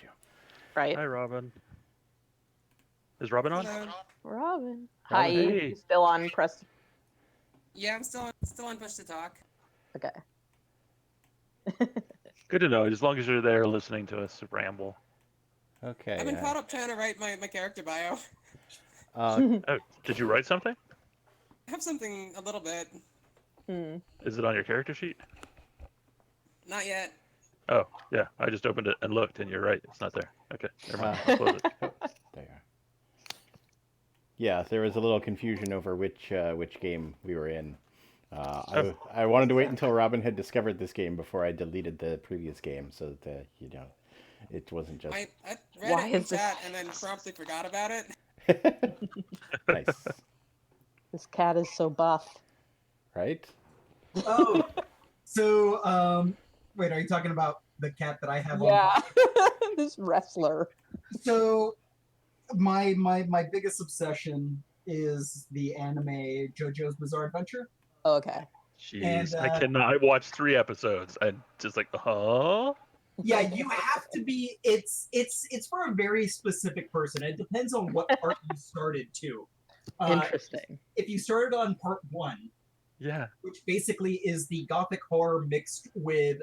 you. Right. Hi, Robin. Is Robin on? Hello. Robin. Hi, Robin, you hey. still on press? Yeah, I'm still on push to talk. Okay. Good to know. As long as you're there listening to us ramble. I've Okay. been caught up trying to write my character bio. Uh, Oh, did you write something? I have something a little bit. Hmm. Is it on your character sheet? Not yet. Oh, yeah. I just opened it and looked, and you're right. It's not there. Okay, never mind. uh, I'll close it. oh, there you are. Yeah, there was a little confusion over which game we were in. I wanted to wait until Robin had discovered this game before I deleted the previous game, so that it wasn't just I read Why it in is this? chat and then promptly forgot about it. nice, This cat is so buff. right? Oh, so wait, are you talking about the cat that I have on? Yeah. This wrestler. So my biggest obsession is the anime JoJo's Bizarre Adventure. Okay. Jeez, And, I cannot. I watched 3 episodes and just like, huh? Yeah, you have to be. It's for a very specific person. It depends on what part you started to. Interesting. If you started on part 1, Yeah. which basically is the gothic horror mixed with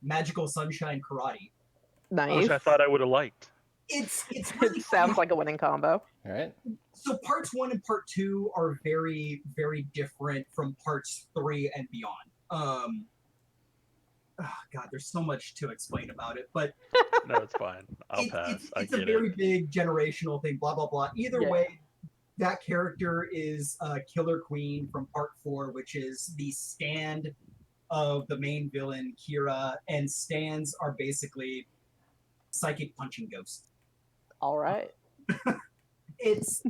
magical sunshine karate. Nice. Which I thought I would have liked. It's It really sounds funny. like a winning combo. All right. So parts 1 and part 2 are very, very different from parts 3 and beyond. God, there's so much to explain about it, but No, it's fine. I'll pass. I it's a get very it. big generational thing. Blah blah blah. Either Yeah. way, that character is Killer Queen from part 4, which is the stand of the main villain Kira, and stands are basically psychic punching ghosts. All right. It's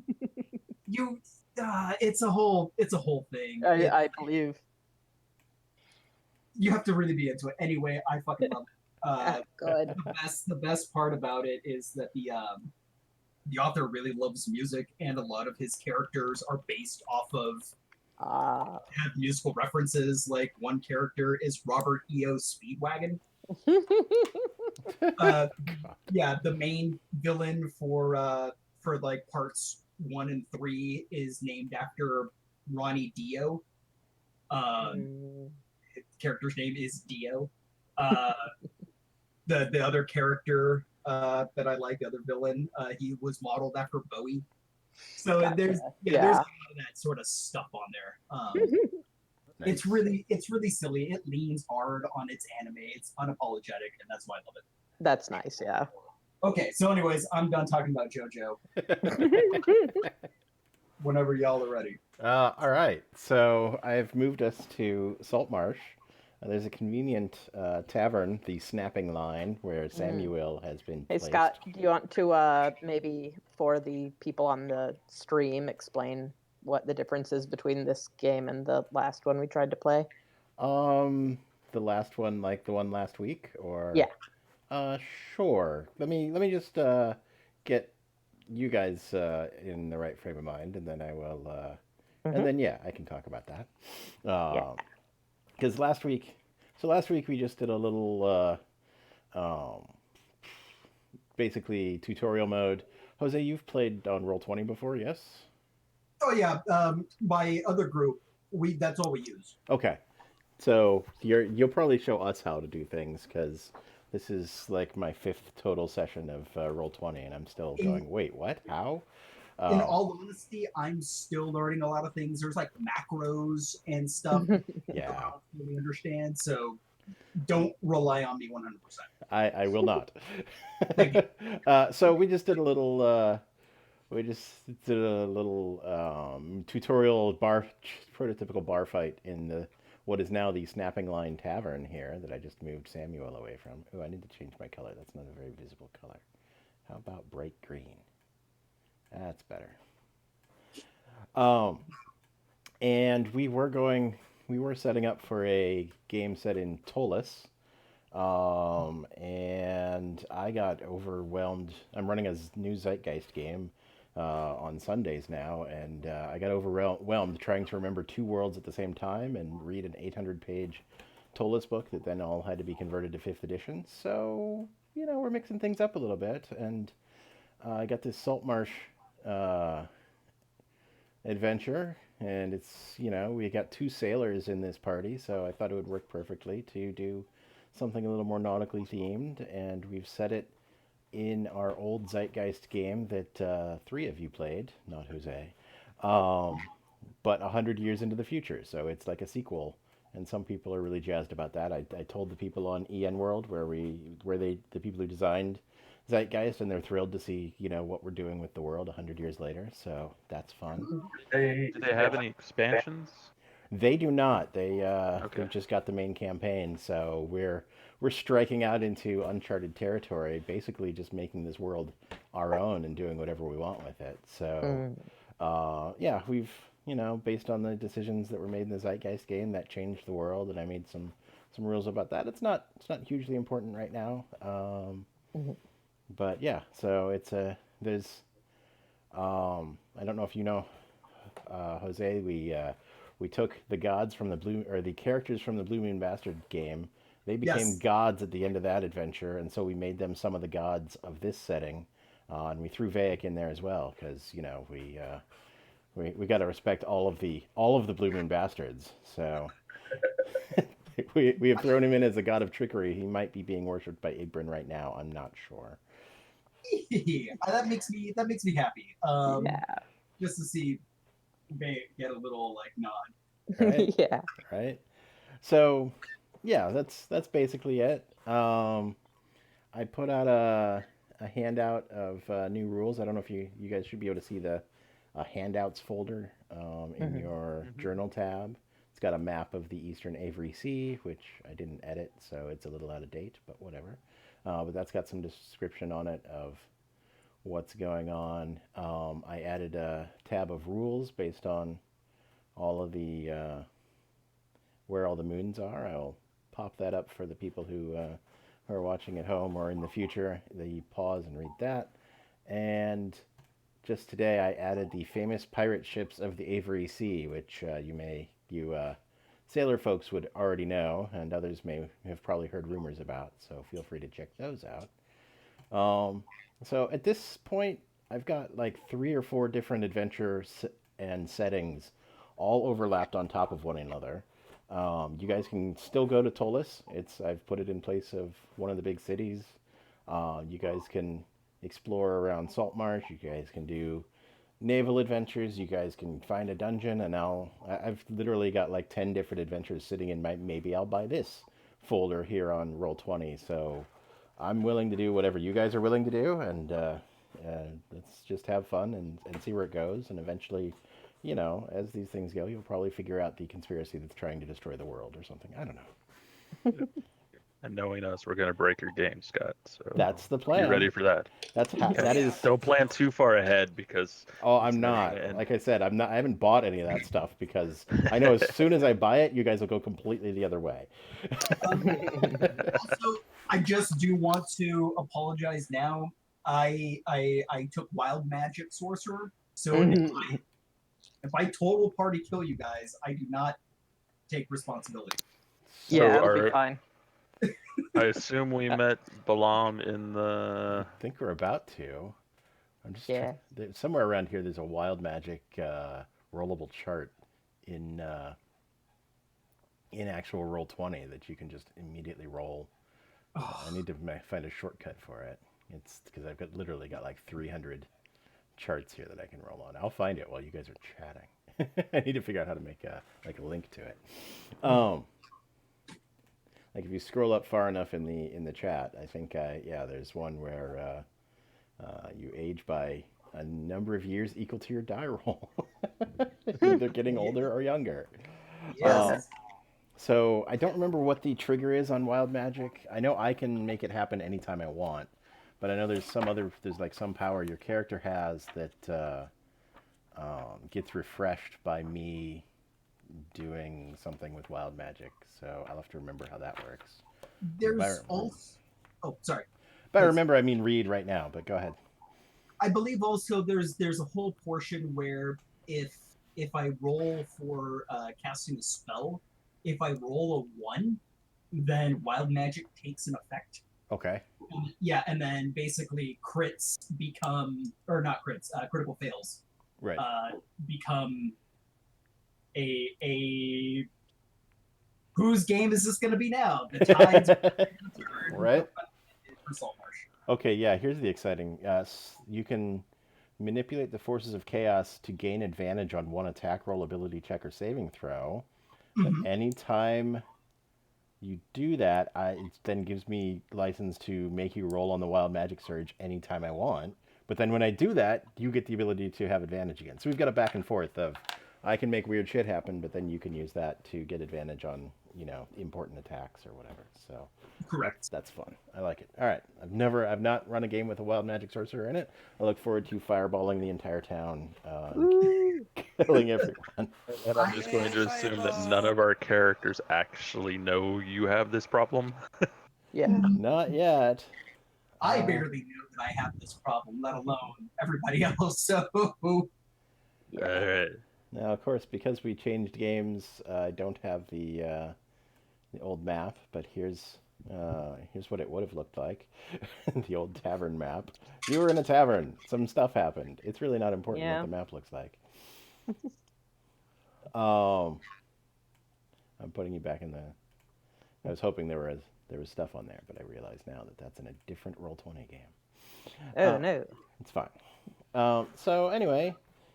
you. It's a whole thing. I believe. You have to really be into it. Anyway, I fucking love it. Good. The best part about it is that the author really loves music, and a lot of his characters are based off of have musical references. Like one character is Robert E.O. Speedwagon. Yeah, the main villain for like parts 1 and 3 is named after Ronnie Dio. Character's name is Dio. The other character that I like, the other villain, he was modeled after Bowie. So Gotcha. there's a lot of that sort of stuff on there. Nice. It's really silly. It leans hard on its anime. It's unapologetic, and that's why I love it. That's nice, yeah. Okay, so anyways, I'm done talking about JoJo. Whenever y'all are ready. All right. So I've moved us to Saltmarsh. There's a convenient tavern, the Snapping Line, where Samuel has been Hey, placed. Scott, do you want to maybe, for the people on the stream, explain what the difference is between this game and the last one we tried to play? The last one, like the one last week, or yeah. Sure. Let me just get you guys in the right frame of mind, and then I will, and then I can talk about that. Because last week we just did a little, basically tutorial mode. Jose, you've played on Roll20 before, yes? Oh yeah, my other group, that's all we use. Okay, so you'll probably show us how to do things, because this is like my 5th total session of Roll20, and I'm still going, wait, what? How? In all honesty, I'm still learning a lot of things. There's like macros and stuff Yeah. I don't really understand, so don't rely on me 100%. I will not. Thank you. So we just did a little tutorial prototypical bar fight in what is now the Snapping Line Tavern here that I just moved Samuel away from. Oh, I need to change my color. That's not a very visible color. How about bright green? That's better. And we were setting up for a game set in Tolis. And I got overwhelmed. I'm running a new Zeitgeist game on Sundays now, and I got overwhelmed trying to remember 2 worlds at the same time and read an 800-page Tolis book that then all had to be converted to 5th edition. So we're mixing things up a little bit, and I got this Saltmarsh uh, adventure, and it's we got two sailors in this party, so I thought it would work perfectly to do something a little more nautically themed, and we've set it in our old Zeitgeist game that three of you played, not Jose, um, but 100 years into the future. So it's like a sequel, and some people are really jazzed about that. I told the people on EN World the people who designed Zeitgeist, and they're thrilled to see what we're doing with the world 100 years later. So that's fun. Do they have any expansions? They do not. Okay. They've just got the main campaign, so we're striking out into uncharted territory, basically just making this world our own and doing whatever we want with it. So, yeah, we've based on the decisions that were made in the Zeitgeist game, that changed the world, and I made some rules about that. It's not hugely important right now, but yeah. So there's I don't know if you know Jose. We took the gods from the characters from the Blue Moon Bastard game. They became Yes. gods at the end of that adventure, and so we made them some of the gods of this setting, and we threw Vayak in there as well because we got to respect all of the Blue Moon Bastards. So we have thrown him in as a god of trickery. He might be being worshipped by Igbrun right now. I'm not sure. That makes me happy. Yeah. Just to see Bay get a little like nod. Right? Yeah. Right. So yeah, that's basically it. I put out a handout of new rules. I don't know if you guys should be able to see the handouts folder in your journal tab. It's got a map of the Eastern Avery Sea, which I didn't edit, so it's a little out of date, but whatever. But that's got some description on it of what's going on. I added a tab of rules based on all of the where all the moons are. I'll pop that up for the people who are watching at home or in the future. They pause and read that. And just today, I added the famous pirate ships of the Avery Sea, which you sailor folks would already know, and others may have probably heard rumors about. So feel free to check those out. So at this point, I've got like 3 or 4 different adventures and settings all overlapped on top of one another. You guys can still go to Tolis. I've put it in place of one of the big cities. You guys can explore around Saltmarsh. You guys can do naval adventures. You guys can find a dungeon, and I've literally got like 10 different adventures sitting in my maybe I'll buy this folder here on Roll20. So I'm willing to do whatever you guys are willing to do, and let's just have fun and see where it goes. And eventually, as these things go, you'll probably figure out the conspiracy that's trying to destroy the world or something. I don't know. And knowing us, we're gonna break your game, Scott. So That's the plan. be ready for that. That is. Don't plan too far ahead because. Oh, it's I'm never not. gonna end. Like I said, I'm not. I haven't bought any of that stuff because I know as soon as I buy it, you guys will go completely the other way. Also, I just do want to apologize now. I took wild magic sorcerer, so if I total party kill you guys, I do not take responsibility. Yeah, it'll are- be fine. I assume we met Balam in the. I think we're about to. I'm just Yeah. somewhere around here. There's a wild magic rollable chart in actual Roll20 that you can just immediately roll. I need to find a shortcut for it. It's because I've literally got like 300 charts here that I can roll on. I'll find it while you guys are chatting. I need to figure out how to make a link to it. Like if you scroll up far enough in the chat, I think there's one where you age by a number of years equal to your die roll. Either getting older or younger. Yes. So I don't remember what the trigger is on wild magic. I know I can make it happen anytime I want, but I know there's like some power your character has that gets refreshed by me doing something with wild magic. So I'll have to remember how that works. There's also. Oh, sorry. But I remember, I mean, read right now. But go ahead. I believe also there's a whole portion where if I roll for casting a spell, if I roll a 1, then wild magic takes an effect. Okay. Yeah, and then basically crits become, or not crits, critical fails Right. become a whose game is this going to be now? The tides Right. for Saltmarsh. Okay, yeah, here's the exciting. You can manipulate the forces of chaos to gain advantage on one attack roll, ability check, or saving throw. But anytime you do that, it then gives me license to make you roll on the Wild Magic Surge anytime I want. But then when I do that, you get the ability to have advantage again. So we've got a back and forth of I can make weird shit happen, but then you can use that to get advantage on, important attacks or whatever. So Correct. that's fun. I like it. All right. I've not run a game with a Wild Magic Sorcerer in it. I look forward to fireballing the entire town, killing everyone. And I'm just going to assume that none of our characters actually know you have this problem. Yeah. Not yet. I barely knew that I have this problem, let alone everybody else. So Yeah. All right. Now, of course, because we changed games, I don't have the old map, but here's what it would have looked like. The old tavern map. You were in a tavern. Some stuff happened. It's really not important Yeah. what the map looks like. I'm putting you back in the. I was hoping there was stuff on there, but I realize now that that's in a different Roll20 game. Oh no. It's fine. So anyway,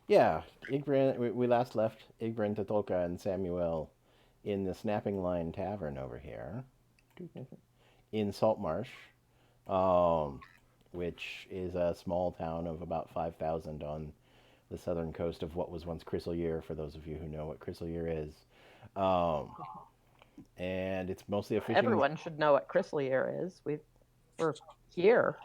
yeah, we last left Igbrin, Tatolka, and Samuel in the Snapping Line Tavern over here in Saltmarsh, which is a small town of about 5,000 on the southern coast of what was once Chrysalir, for those of you who know what Chrysalir is. And it's mostly a fishing... Everyone should know what Chrysalier is. We're here.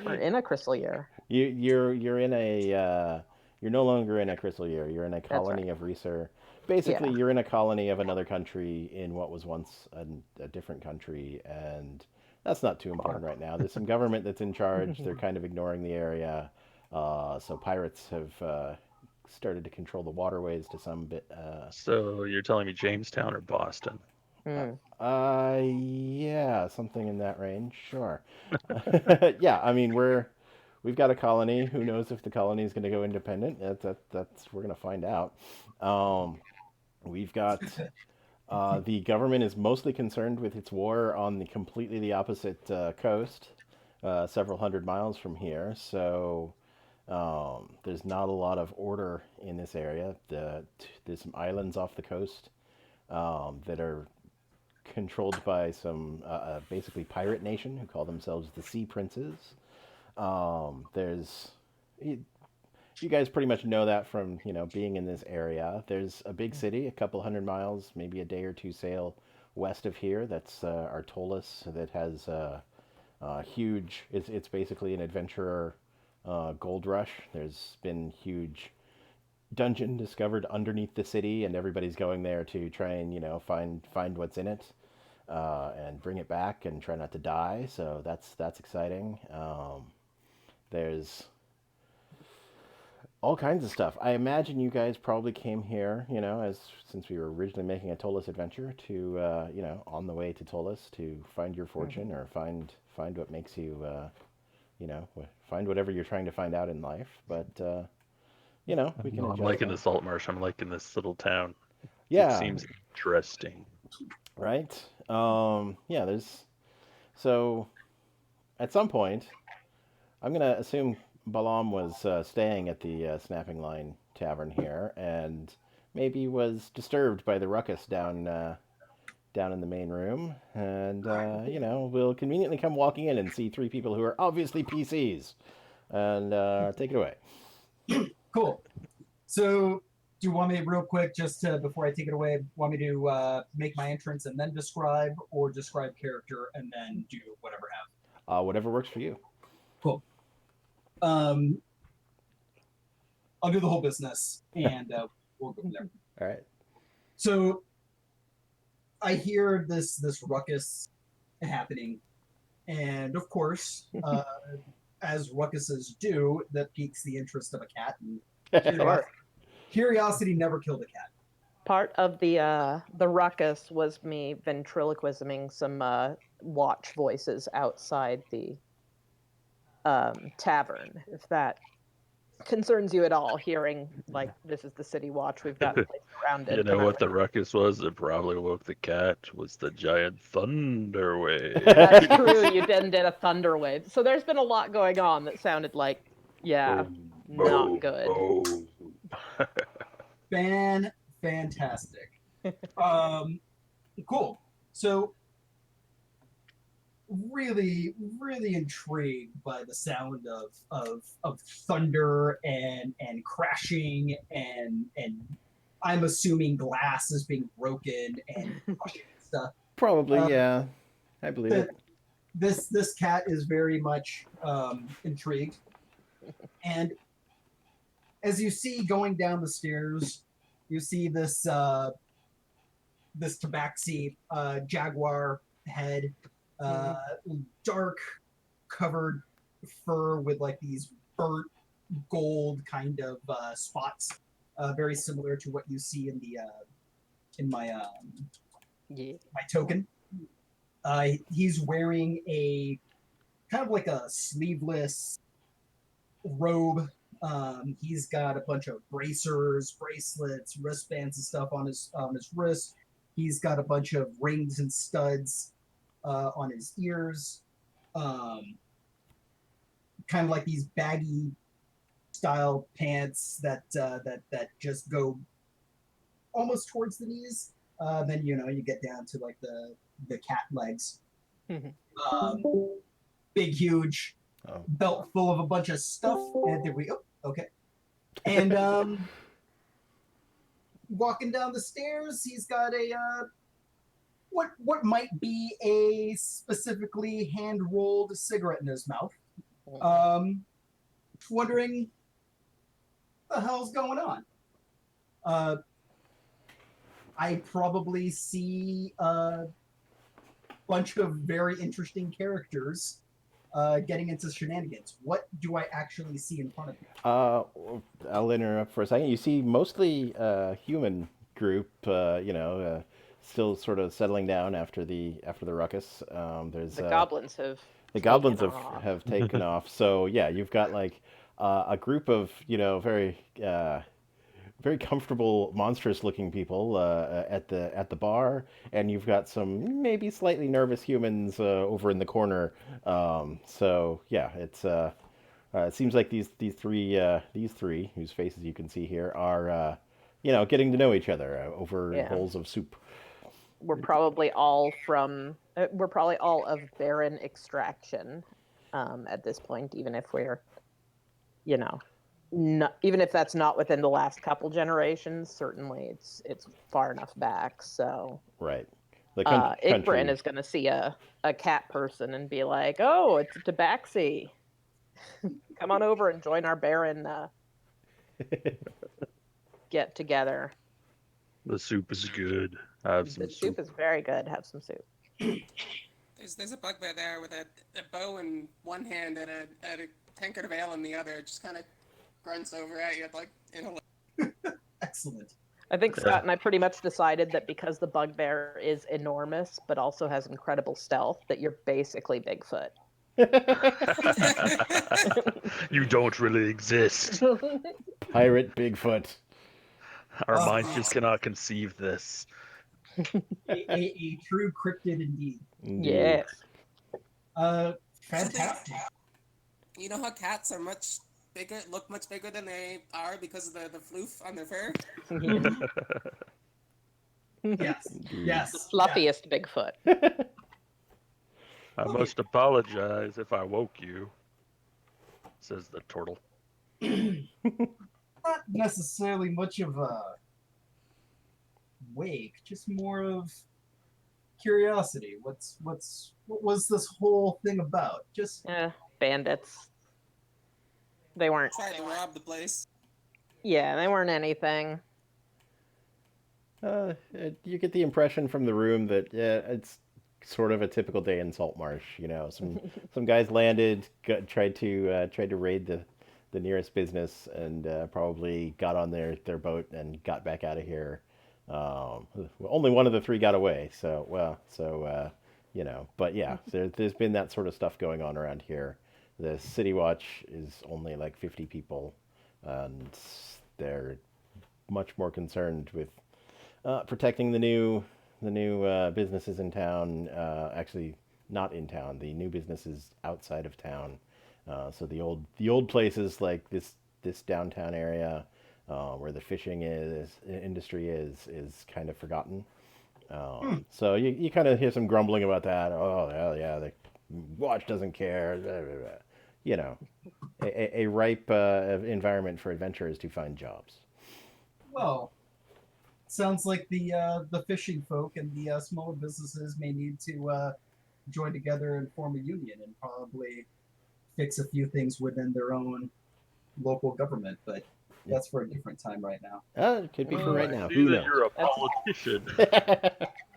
We're in a Chrysalier. You're in a you're no longer in a Chrysalier. You're in a colony of Reeser. Basically, you're in a colony of another country in what was once a different country, and that's not too important right now. There's some government that's in charge. They're kind of ignoring the area, so pirates have started to control the waterways to some bit. So you're telling me Jamestown or Boston? Yeah, something in that range. Sure. Yeah, I mean we've got a colony. Who knows if the colony is going to go independent? That's we're going to find out. We've got the government is mostly concerned with its war on the completely opposite coast, several hundred miles from here. So there's not a lot of order in this area. There's some islands off the coast that are controlled by some basically pirate nation who call themselves the Sea Princes. You guys pretty much know that from being in this area. There's a big city, a couple 100 miles, maybe a day or two sail west of here. That's Artolis, that has huge. It's basically an adventurer gold rush. There's been huge dungeon discovered underneath the city, and everybody's going there to try and find what's in it and bring it back and try not to die. So that's exciting. There's all kinds of stuff. I imagine you guys probably came here, since we were originally making a Tolis adventure, to on the way to Tolis to find your fortune or find what makes you find whatever you're trying to find out in life. But we can I'm adjust liking that. the Saltmarsh. I'm liking this little town. Yeah. It seems interesting. Right? Yeah, so at some point, I'm going to assume Balaam was staying at the Snapping Line Tavern here and maybe was disturbed by the ruckus down in the main room. And, we'll conveniently come walking in and see three people who are obviously PCs. And take it away. Cool. So, do you want me real quick, just before I take it away, want me to make my entrance and then describe, or describe character and then do whatever have? Whatever works for you. Cool. I'll do the whole business, and we'll go from there. All right. So, I hear this ruckus happening, and of course, as ruckuses do, that piques the interest of a cat. And curiosity never killed a cat. Part of the ruckus was me ventriloquisming some watch voices outside the tavern. If that concerns you at all, hearing like this is the city watch, we've got place around it. You know what the ruckus was? It probably woke the cat. Was the giant thunder wave. That's true. You did a thunder wave. So there's been a lot going on that sounded like, yeah, Boom, not boom, good. boom. Fantastic. Cool. So, really, really intrigued by the sound of thunder and crashing and I'm assuming glass is being broken and crushing stuff. Probably, yeah. I believe it. This cat is very much intrigued, and as you see going down the stairs, you see this this tabaxi jaguar head, dark covered fur with like these burnt gold kind of spots, very similar to what you see in the in my my token. He's wearing a kind of like a sleeveless robe. He's got a bunch of bracers, bracelets, wristbands, and stuff on his wrist. He's got a bunch of rings and studs on his ears. Kind of like these baggy style pants that just go almost towards the knees. Then you get down to like the cat legs. Big, huge belt full of a bunch of stuff. And there we go. Okay. And walking down the stairs, he's got a what might be a specifically hand rolled cigarette in his mouth. Wondering what the hell's going on. I probably see a bunch of very interesting characters getting into shenanigans. What do I actually see in front of me? I'll interrupt for a second. You see mostly human group, still sort of settling down after the ruckus. There's the goblins have have taken off. So yeah, you've got like a group of very very comfortable, monstrous-looking people at the bar, and you've got some maybe slightly nervous humans over in the corner. So yeah, it's it seems like these three whose faces you can see here are getting to know each other over bowls of soup. We're probably all of Baron extraction at this point, even if we're even if that's not within the last couple generations, certainly it's far enough back. So right, Igbrinn is going to see a cat person and be like, "Oh, it's a tabaxi. Come on over and join our Baron get together." The soup is good. Have some The soup is very good. Have some soup. There's a bugbear there with a bow in one hand and a tankard of ale in the other. Just kind of grunts over at you like Excellent. I think Scott and I pretty much decided that because the bugbear is enormous but also has incredible stealth, that you're basically Bigfoot. You don't really exist. Pirate Bigfoot. Our minds just cannot conceive this. a true cryptid indeed. Yes. Fantastic. You know how cats are look much bigger than they are because of the floof on their fur? Yes. The fluffiest Bigfoot. I must apologize if I woke you, says the turtle. Not necessarily much of a wake, just more of curiosity. What was this whole thing about? Just bandits. They weren't. Tried to rob the place. Yeah, they weren't anything. You get the impression from the room that it's sort of a typical day in Saltmarsh. Some guys landed, tried to raid the nearest business, and probably got on their boat and got back out of here. Only one of the three got away. So you know. But yeah, there's been that sort of stuff going on around here. The City Watch is only like 50 people, and they're much more concerned with protecting the new businesses in town. Actually, not in town. The new businesses outside of town. So the old places like this downtown area where the fishing industry is kind of forgotten. So you kind of hear some grumbling about that. Oh hell yeah, the watch doesn't care. Blah, blah, blah. You know, a ripe environment for adventurers to find jobs. Well, sounds like the fishing folk and the smaller businesses may need to join together and form a union and probably fix a few things within their own local government. But that's for a different time right now. It could be for right now. See Who that knows? you're a politician.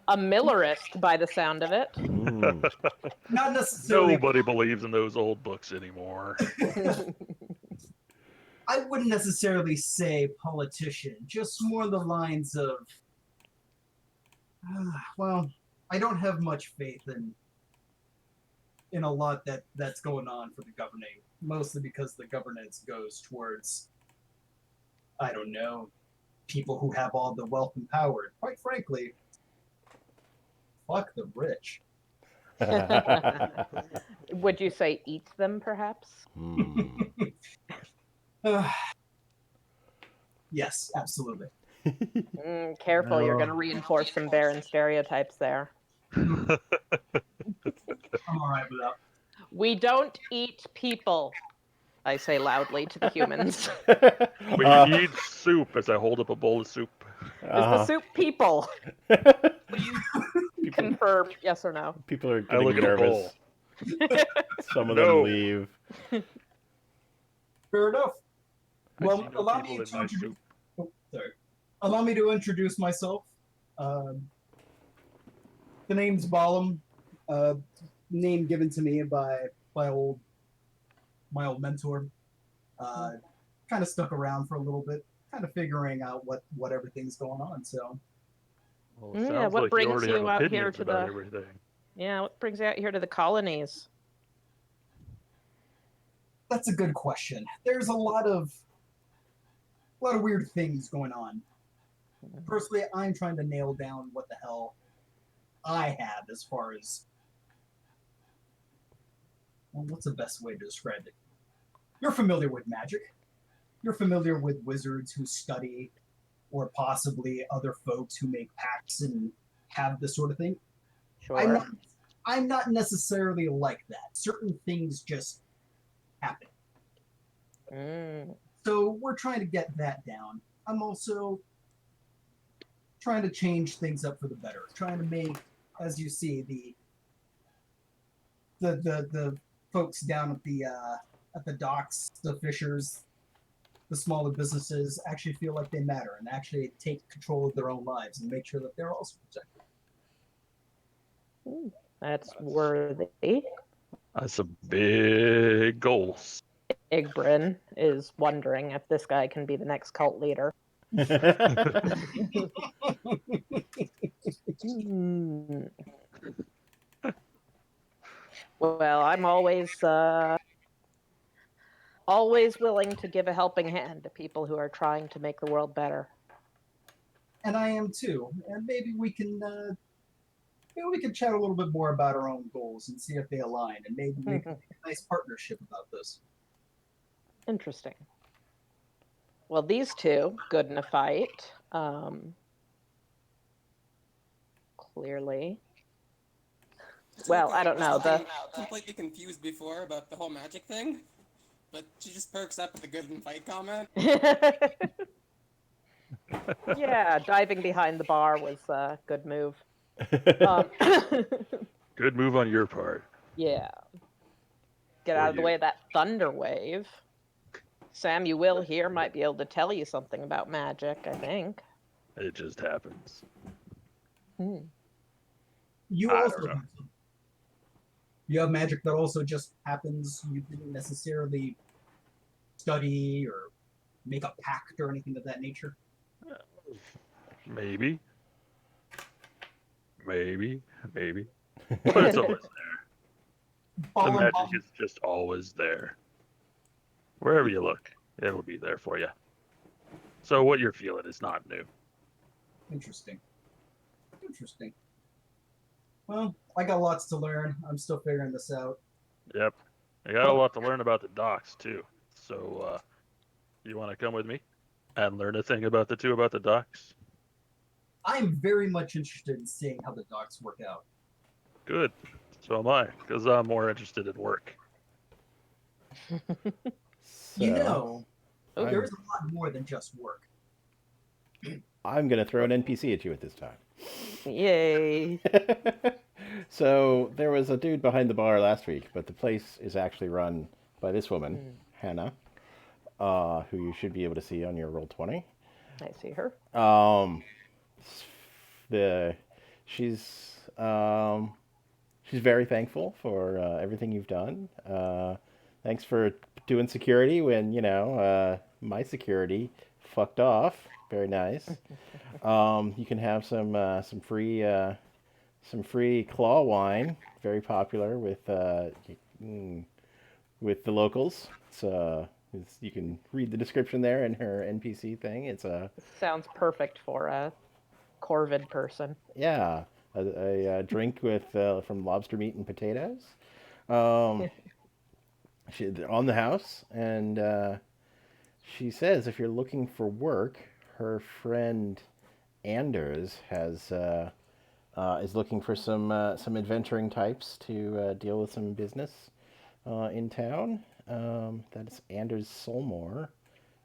A Millerist by the sound of it. Not necessarily. Nobody believes in those old books anymore. I wouldn't necessarily say politician, just more the lines of, well, I don't have much faith in a lot that's going on for the governing, mostly because the governance goes towards, I don't know, people who have all the wealth and power. Quite frankly, fuck the rich. Would you say eat them, perhaps? Yes, absolutely. Careful, you're going to reinforce some barren stereotypes there. I'm all right with that. We don't eat people, I say loudly to the humans. We need soup as I hold up a bowl of soup. Is the soup people? Confirmed, yes or no? People are I look getting at a bowl. nervous. Some of No. them leave. Fair enough. I Well, see no allow people me in to my introduce. soup. Oh, sorry. Allow me to introduce myself. The name's Balam. Name given to me by my old mentor. Kind of stuck around for a little bit, kind of figuring out what everything's going on. So Well, Yeah, it sounds what like brings you already you have out here opinions to about the- everything. Yeah, what brings you out here to the colonies? that's a good question. There's a lot of weird things going on. Personally, I'm trying to nail down what the hell I have as far as, well, what's the best way to describe it? You're familiar with magic. You're familiar with wizards who study, or possibly other folks who make pacts and have this sort of thing. Sure. I'm not necessarily like that. Certain things just happen. So we're trying to get that down. I'm also trying to change things up for the better. Trying to make, as you see, the folks down at the docks, the fishers, the smaller businesses actually feel like they matter and actually take control of their own lives and make sure that they're also protected. That's worthy. That's a big goal. Igbrin is wondering if this guy can be the next cult leader. Well, I'm always willing to give a helping hand to people who are trying to make the world better. And I am too. And maybe we can chat a little bit more about our own goals and see if they align, and maybe make a nice partnership about this. Interesting. Well, these two, good in a fight. Clearly. Well, I don't know. Completely confused before about the whole magic thing, but she just perks up at the good and fight comment. Yeah, diving behind the bar was a good move. Good move on your part. Yeah. Get Or out of the you. way of that thunder wave. Samuel here might be able to tell you something about magic, I think. It just happens. You I also don't know. have some. You have magic that also just happens. You didn't necessarily study or make a pact or anything of that nature. Maybe. Maybe. But it's always there. The Fallen magic Bomb. is just always there. Wherever you look, it'll be there for you. So what you're feeling is not new. Interesting. Interesting. Well, I got lots to learn. I'm still figuring this out. Yep. I got a lot to learn about the docks, too. So, you want to come with me and learn a thing about the docks? I'm very much interested in seeing how the docks work out. Good. So am I, because I'm more interested in work. You So, know, Oh, there is a lot more than just work. I'm going to throw an NPC at you at this time. yay. So there was a dude behind the bar last week, but the place is actually run by this woman, Hannah, who you should be able to see on your Roll20. I see her. She's she's very thankful for everything you've done. Thanks for doing security when my security fucked off. Very nice. You can have some free claw wine, very popular with the locals. You can read the description there in her NPC thing. It's a Sounds perfect for a Corvid person. yeah, a drink with from lobster meat and potatoes. Um, they're on the house, and she says if you're looking for work, her friend Anders is looking for some adventuring types to deal with some business in town. That is Anders Solmore,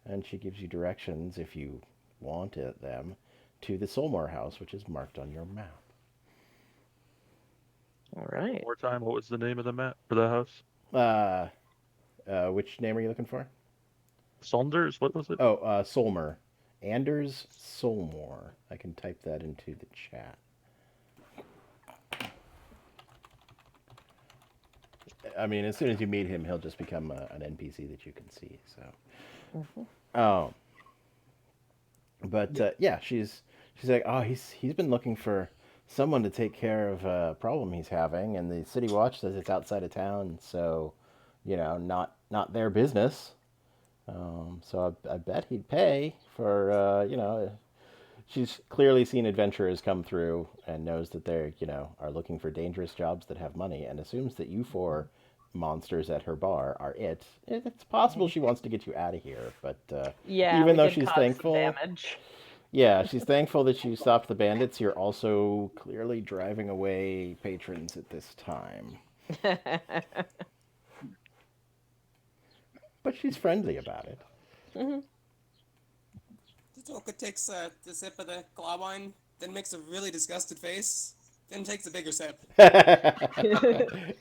and she gives you directions if you want them to the Solmore house, which is marked on your map. All right. One more time, what was the name of the map for the house? Which name are you looking for? Saunders? What was it? Oh, Solmer. Anders Solmore. I can type that into the chat. I mean, as soon as you meet him, he'll just become an NPC that you can see. So, yeah, she's like, oh, he's been looking for someone to take care of a problem he's having, and the city watch says it's outside of town, so not their business. So I bet he'd pay for She's clearly seen adventurers come through and knows that they are looking for dangerous jobs that have money, and assumes that you four monsters at her bar are it. It's possible she wants to get you out of here, but Yeah, even we though did she's cause some thankful, damage. yeah, she's thankful that you stopped the bandits. You're also clearly driving away patrons at this time, but she's friendly about it. Toka takes the sip of the claw wine, then makes a really disgusted face, then takes a bigger sip.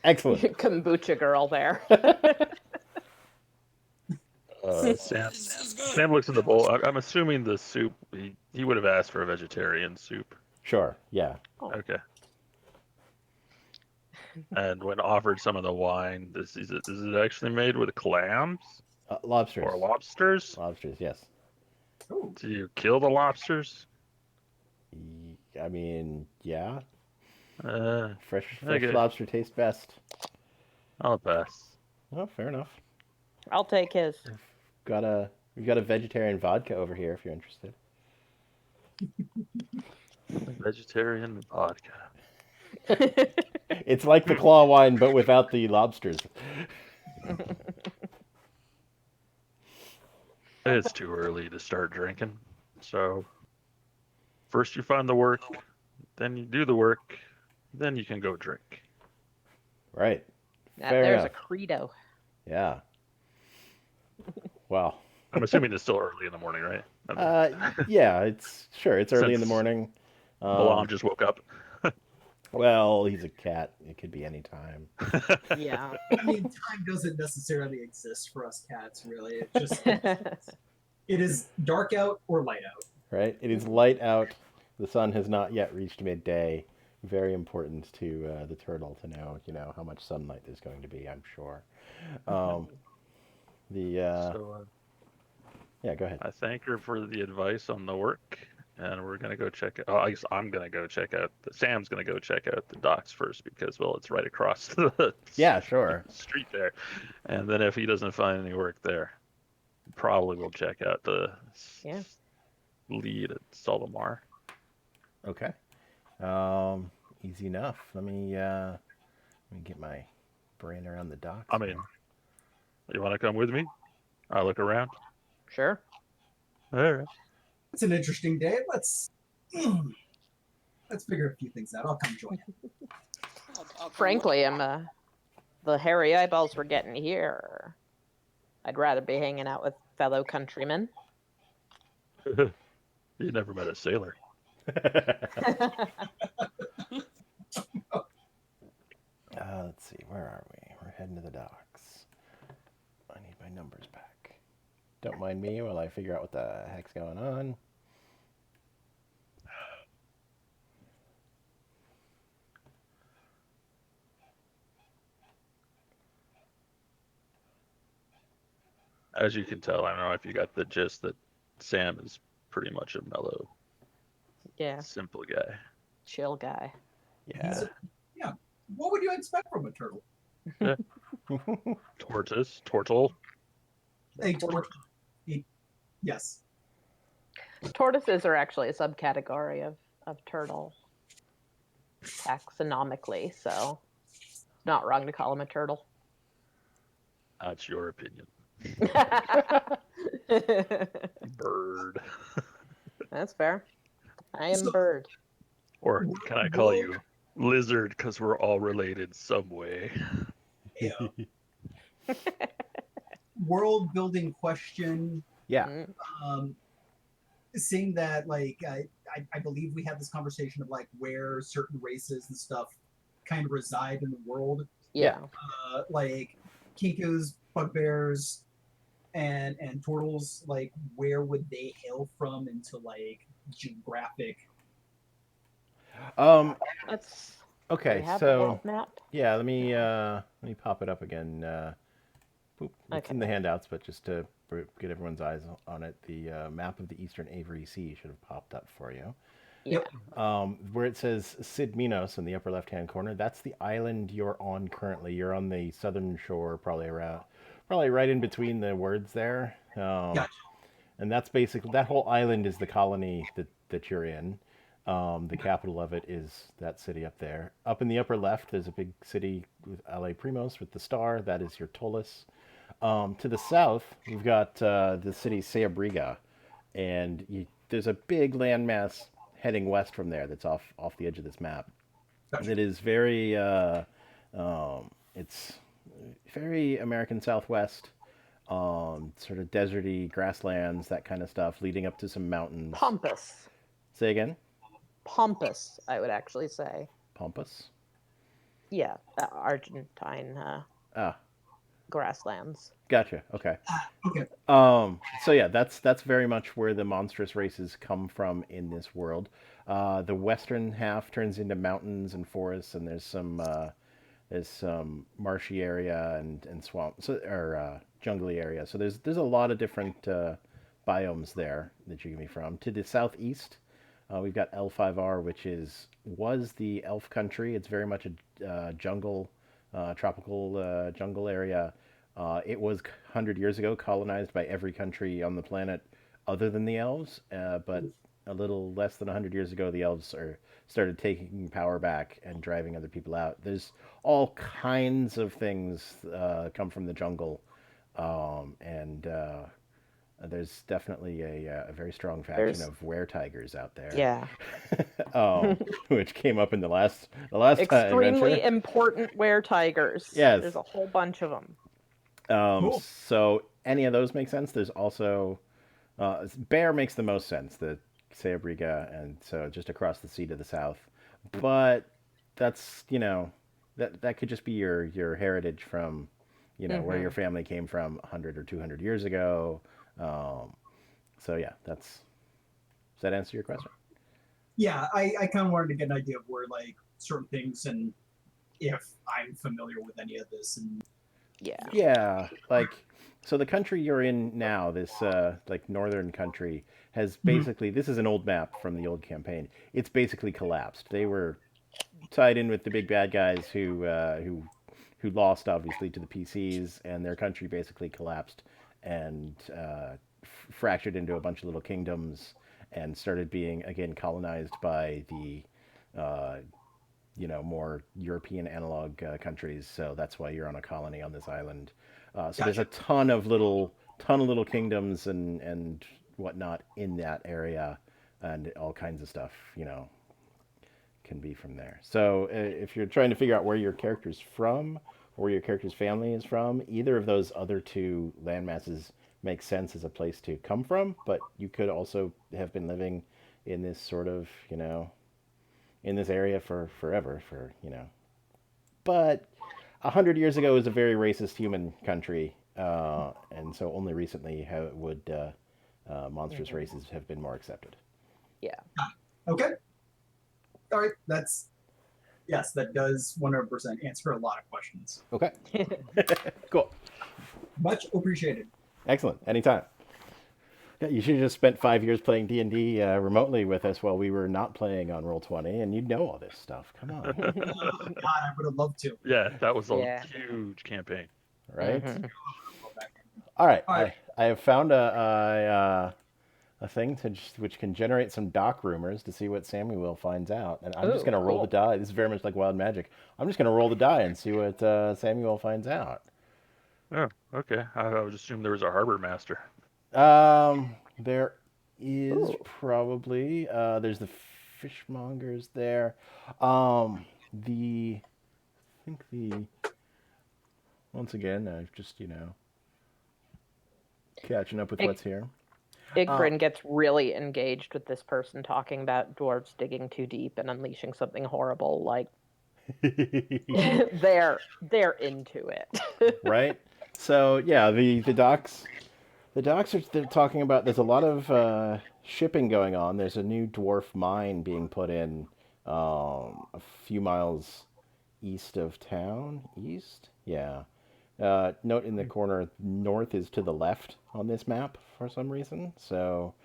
Excellent. Kombucha girl there. Sam looks in the bowl. I'm assuming the soup, he would have asked for a vegetarian soup. Sure, yeah. Okay. And when offered some of the wine, is it actually made with clams Lobsters. or lobsters? Lobsters, yes. Ooh. Do you kill the lobsters? I mean, yeah. Uh, Fresh Okay. lobster tastes best. I'll pass. Oh, fair enough. I'll take his. We've got a vegetarian vodka over here if you're interested. Vegetarian vodka. It's like the claw wine, but without the lobsters. It's too early to start drinking. So, first you find the work, then you do the work, then you can go drink. Right. There's enough. a credo. Yeah. Well. I'm assuming it's still early in the morning, right? Yeah, it's early in the Since morning. Milan just woke up. Well, he's a cat. It could be any time. Yeah. I mean, time doesn't necessarily exist for us cats, really. It just it is dark out or light out. Right? It is light out. The sun has not yet reached midday. Very important to the turtle to know, how much sunlight there's going to be, I'm sure. Yeah, go ahead. I thank her for the advice on the work, and we're gonna go check it. Oh, I guess I'm gonna go check out. Sam's gonna go check out the docks first because, well, it's right across the Yeah, sure. street there. And then if he doesn't find any work there, probably we'll check out the Yeah. lead at Saltmarsh. Okay. Easy enough. Let me get my brain around the docks. I mean, you want to come with me? I'll look around. Sure. All right. It's an interesting day. Let's figure a few things out. I'll come join you. I'll Frankly, the hairy eyeballs we're getting here. I'd rather be hanging out with fellow countrymen. You never met a sailor. Let's see. Where are we? We're heading to the docks. I need my numbers back. Don't mind me while I figure out what the heck's going on. As you can tell, I don't know if you got the gist that Sam is pretty much a mellow, Yeah, simple guy. chill guy. Yeah. What would you expect from a turtle? Tortoise, turtle. Yes. Tortoises are actually a subcategory of turtle taxonomically, so it's not wrong to call them a turtle. That's your opinion. Bird. That's fair. I am So- bird. Or can I call you lizard because we're all related some way? Yeah. World building question. Yeah. Mm, Seeing that, like, I believe we had this conversation of like where certain races and stuff kind of reside in the world. yeah. Like kinkus, bugbears, and turtles. Like, where would they hail from into like geographic? That's Okay. we have a So world map. yeah, let me pop it up again. Boop. It's in the Okay. handouts, but just to get everyone's eyes on it, the map of the Eastern Avery Sea should have popped up for you. Yeah. Where it says Sid Minos in the upper left-hand corner, that's the island you're on currently. You're on the southern shore, probably right in between the words there. Gotcha. And that's basically that whole island is the colony that you're in. The capital of it is that city up there. Up in the upper left, there's a big city with LA Primos with the star. That is your Tolis. To the south, you've got the city Seabriga, and there's a big landmass heading west from there that's off the edge of this map. Gotcha. That is very it's very American Southwest, sort of deserty grasslands, that kind of stuff, leading up to some mountains. Pompous. Say again. Pompous, I would actually say. Pompous. Yeah, Argentine Ah, grasslands. gotcha. Okay. Okay. So yeah, that's very much where the monstrous races come from in this world. The western half turns into mountains and forests, and there's some marshy area and swamp, or jungly area. So there's a lot of different biomes there that you can be from. To the southeast, we've got L5R, which was the elf country. It's very much a jungle, tropical jungle area. It was 100 years ago colonized by every country on the planet other than the elves, but a little less than 100 years ago, the elves started taking power back and driving other people out. There's all kinds of things come from the jungle, and there's definitely a very strong faction of were-tigers out there. Yeah. Which came up in the last Extremely adventure. important were-tigers. Yes. There's a whole bunch of them. Cool. So any of those make sense. There's also bear makes the most sense. The Seabriga, and so just across the sea to the south. But that's that could just be your heritage from where your family came from 100 or 200 years ago. So yeah, does that answer your question? Yeah, I kind of wanted to get an idea of where like certain things and if I'm familiar with any of this. And Yeah. Yeah, like so the country you're in now, this like northern country, has basically, this is an old map from the old campaign. It's basically collapsed. They were tied in with the big bad guys who lost obviously to the PCs, and their country basically collapsed and fractured into a bunch of little kingdoms and started being again colonized by the more European analog countries. So that's why you're on a colony on this island. So there's a ton of little kingdoms and whatnot in that area, and all kinds of stuff, can be from there. So if you're trying to figure out where your character's from or where your character's family is from, either of those other two landmasses makes sense as a place to come from, but you could also have been living in this sort of, in this area for forever, But 100 years ago was a very racist human country, and so only recently would monstrous races have been more accepted. Yeah. Okay. All right. That does 100% answer a lot of questions. Okay. Cool. Much appreciated. Excellent. Anytime. Yeah, you should have just spent 5 years playing D&D remotely with us while we were not playing on Roll20, and you'd know all this stuff. Come on. God, I would have loved to. Yeah, that was a Yeah. huge campaign. Right? Mhm. All right. All right. I have found a thing which can generate some doc rumors to see what Samuel finds out. And I'm just Ooh, going to roll the cool. die. This is very much like Wild Magic. I'm just going to roll the die and see what Samuel finds out. Oh, okay. I would assume there was a harbor master. There is Ooh. probably there's the fishmongers there. Once again, I've just catching up with what's here. Igbryn gets really engaged with this person talking about dwarves digging too deep and unleashing something horrible. Like they're into it. Right. So yeah, the docks. The docks they're talking about. There's a lot of shipping going on. There's a new dwarf mine being put in a few miles east of town. East, yeah. Note in the corner, north is to the left on this map for some reason. So,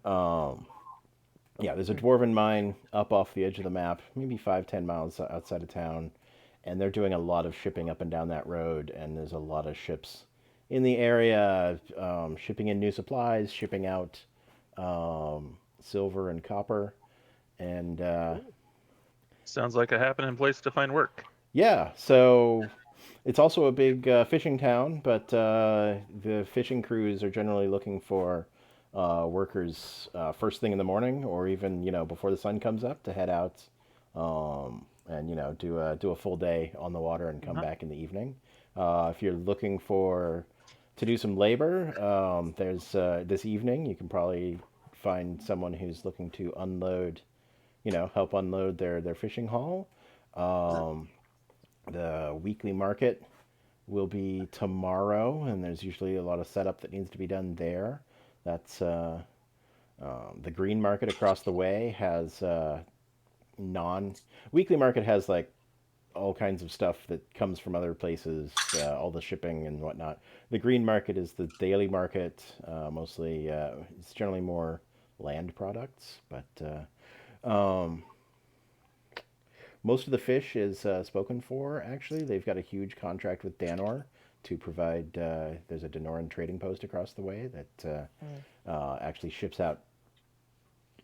yeah, there's a dwarven mine up off the edge of the map, maybe 5-10 miles outside of town, and they're doing a lot of shipping up and down that road. And there's a lot of ships in the area, shipping in new supplies, shipping out silver and copper, and Sounds like a happening place to find work. yeah. So it's also a big fishing town, but the fishing crews are generally looking for workers first thing in the morning, or even before the sun comes up, to head out and do a full day on the water and come back in the evening. If you're looking to do some labor, there's this evening you can probably find someone who's looking to unload, help unload their fishing haul. The weekly market will be tomorrow, and there's usually a lot of setup that needs to be done there. That's the green market across the way has weekly market has like all kinds of stuff that comes from other places, all the shipping and whatnot. The green market is the daily market, mostly. It's generally more land products, but most of the fish is spoken for, actually. They've got a huge contract with Danor to provide, there's a Danoran trading post across the way that actually ships out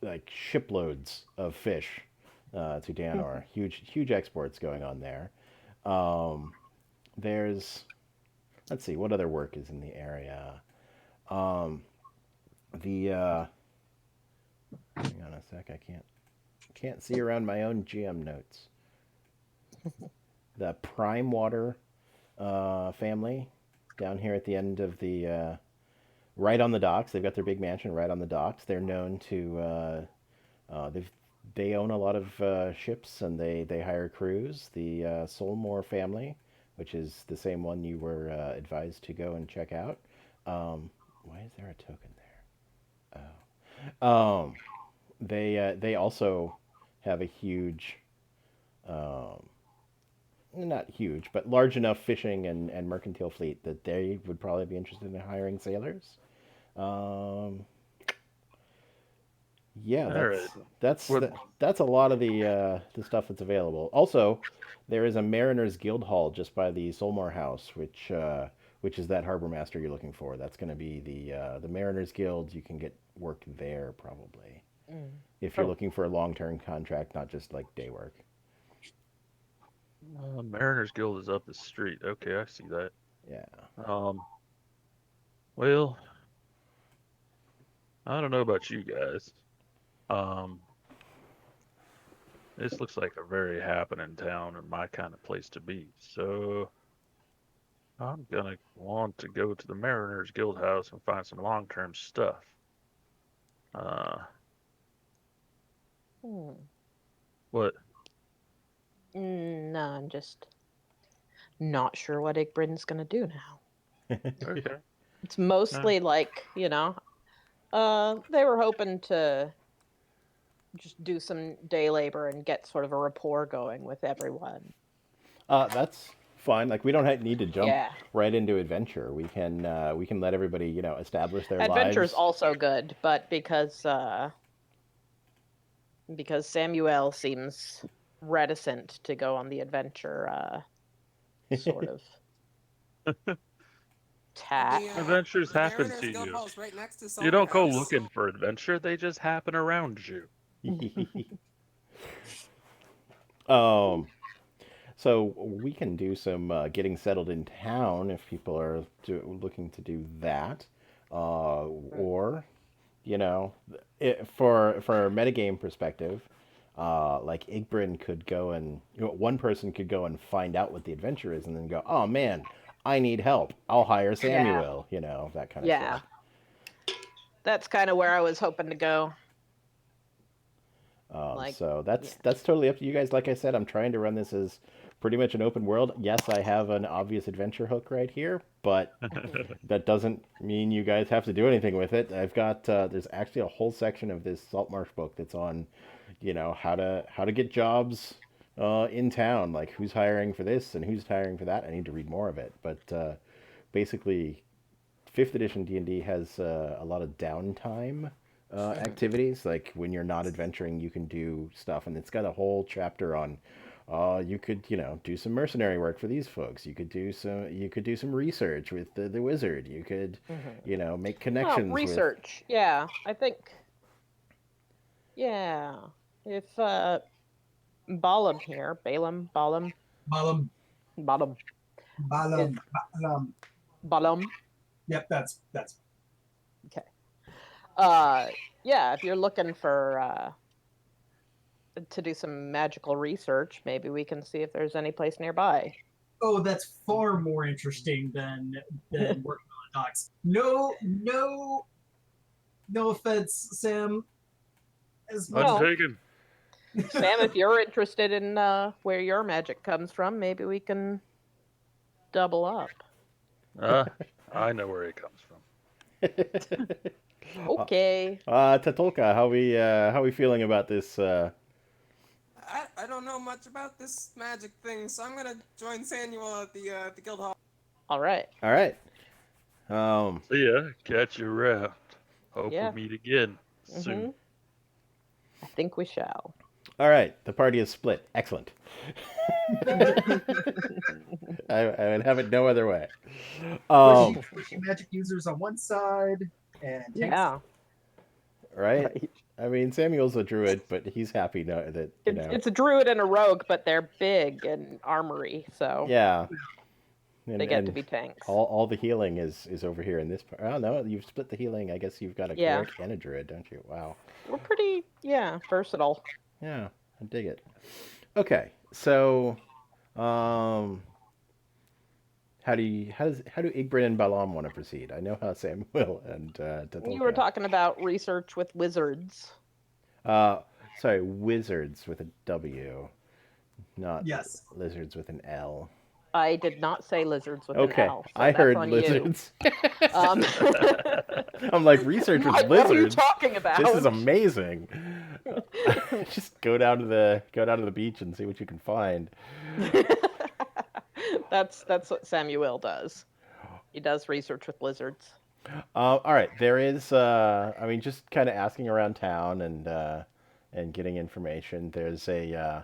like shiploads of fish to Danor. Huge exports going on there. There's, let's see, what other work is in the area? Hang on a sec, I can't see around my own GM notes. The Prime Water family down here at the end of the right on the docks. They've got their big mansion right on the docks. They're known to they own a lot of ships, and they hire crews. The Solmore family, which is the same one you were advised to go and check out. Why is there a token there? Oh. They also have a huge, not huge, but large enough fishing and mercantile fleet that they would probably be interested in hiring sailors. Yeah, All right. that's What? that's a lot of the stuff that's available. Also, there is a Mariners Guild Hall just by the Solmar House, which is that harbor master you're looking for. That's going to be the Mariners Guild. You can get work there probably Mm. if you're Oh. looking for a long-term contract, not just like day work. Mariners Guild is up the street. Okay, I see that. Yeah. Well, I don't know about you guys. Um, this looks like a very happening town and my kind of place to be. So I'm gonna want to go to the Mariners Guild House and find some long-term stuff. Uh, Hmm. what? No, I'm just not sure what Igbryn's gonna do now. Okay. It's mostly like, they were hoping to just do some day labor and get sort of a rapport going with everyone. That's fine. Like we don't need to jump Yeah. right into adventure. We can let everybody establish their Adventure's lives. also good, but because Samuel seems reticent to go on the adventure sort of tack. Adventures the happen Mariners to Guild you. Hall's right next to You Saltmarsh don't go House. looking for adventure; they just happen around you. So we can do some getting settled in town if people are looking to do that, or for a metagame perspective, like Igbryn could go and one person could go and find out what the adventure is, and then go, oh man, I need help. I'll hire Samuel. That kind of Yeah. stuff. That's kind of where I was hoping to go. So that's totally up to you guys. Like I said, I'm trying to run this as pretty much an open world. Yes, I have an obvious adventure hook right here, but that doesn't mean you guys have to do anything with it. I've got there's actually a whole section of this Saltmarsh book that's on, how to get jobs in town, like who's hiring for this and who's hiring for that. I need to read more of it, but basically, 5th edition D&D has a lot of downtime activities. Like when you're not adventuring, you can do stuff, and it's got a whole chapter on. You could do some mercenary work for these folks. You could do some research with the wizard. You could make connections. Research. Yeah, I think. Yeah, if Balaam here, Balaam, Balam, Balaam, Balam, Balam. Balaam. Yep, that's Okay. Yeah, if you're looking for to do some magical research, maybe we can see if there's any place nearby. Oh, that's far more interesting than working on the docks. No offense, Sam. As much Well, Untaken. Sam, if you're interested in where your magic comes from, maybe we can double up. I know where it comes from. Okay. Tatolka, how we feeling about this? I don't know much about this magic thing, so I'm gonna join Samuel at the guild hall. All right. All right. See ya. Catch you around. Hope Yeah. we meet again soon. I think we shall. All right. The party is split. Excellent. I would have it no other way. pushing magic users on one side and tanks. Yeah. Right? I mean, Samuel's a druid, but he's happy that It's a druid and a rogue, but they're big and armory, so yeah. they get to be tanks. All the healing is over here in this part. Oh no, you've split the healing. I guess you've got a cleric and a druid, don't you? Wow. We're pretty, versatile. Yeah, I dig it. Okay, so how do Igbryn and Balaam want to proceed? I know how Samuel and Tatolka. You were talking about research with wizards. Sorry, wizards with a W, not Yes. lizards with an L. I did not say lizards with Okay, an L. So I that's heard on lizards. You. I'm like, research with lizards. What are you talking about? This is amazing. Just go down to the beach and see what you can find. That's what Samuel does. He does research with lizards. All right, there is. I mean, just kind of asking around town and getting information. There's a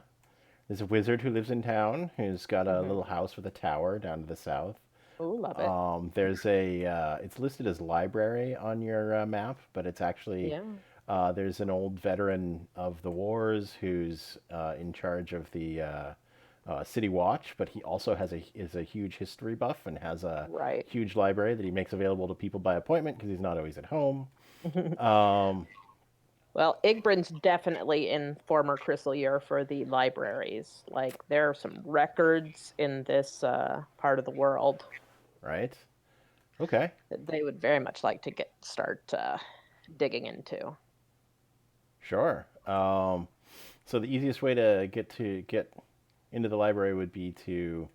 wizard who lives in town who's got a Hmm. little house with a tower down to the south. Ooh, love it. There's a. It's listed as library on your map, but it's actually Yeah. there's an old veteran of the wars who's in charge of the city watch, but he also is a huge history buff and has a Right. huge library that he makes available to people by appointment because he's not always at home. Um, Well, Igbrand's definitely in former Crystal Year for the libraries. Like, there are some records in this part of the world right? Okay, that they would very much like to start digging into. sure. So the easiest way to get into the library would be to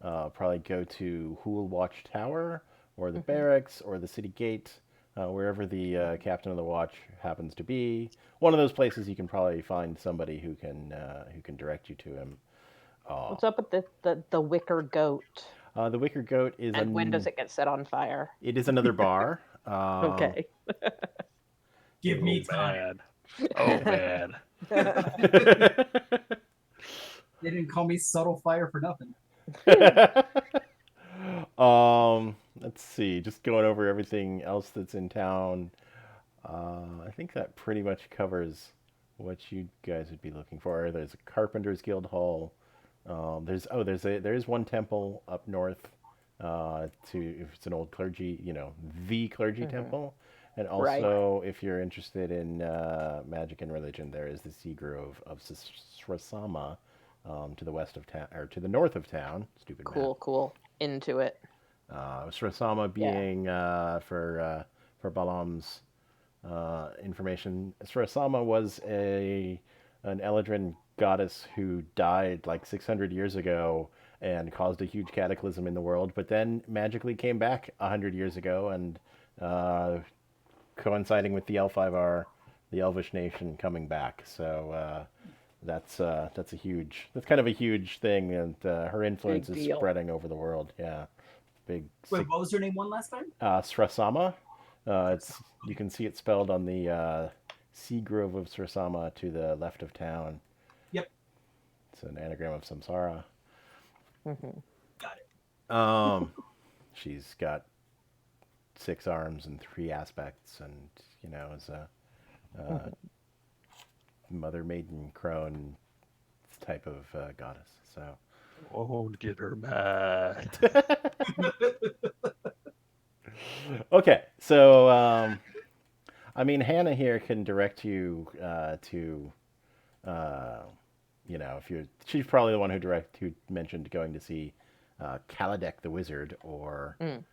probably go to Hool Watch Tower or the Hmm. barracks or the city gate, wherever the captain of the watch happens to be. One of those places you can probably find somebody who can direct you to him. Uh, What's up with the wicker goat? the Wicker Goat is And when does it get set on fire? it is another bar. Okay. Give Oh me time. man. Oh man. They didn't call me subtle fire for nothing. Let's see. Just going over everything else that's in town. I think that pretty much covers what you guys would be looking for. There's a Carpenter's Guild Hall. There is one temple up north. To if it's an old clergy, the clergy Hmm. temple, and Right. also if you're interested in magic and religion, there is the Sea Grove of Srasama, to the west of town or to the north of town. Stupid map. Cool, cool. Into it. Srasama Yeah. being for Balam's information. Srasama was a an Eladrin goddess who died like 600 years ago and caused a huge cataclysm in the world, but then magically came back 100 years ago and uh, coinciding with the L5R, the Elvish nation coming back. So that's kind of a huge thing, and her influence Big is deal. spreading over the world. Yeah, big. Wait, what was her name one last time? Srasama. It's you can see it spelled on the Sea Grove of Srasama to the left of town. Yep, It's an anagram of samsara. Hmm. got it. Um, she's got 6 arms and 3 aspects, and is a uh, mother maiden crone type of goddess. So Won't get her mad. okay, so I mean Hannah here can direct you to uh, if she's probably the one who mentioned going to see Kaladek the Wizard, or Mm.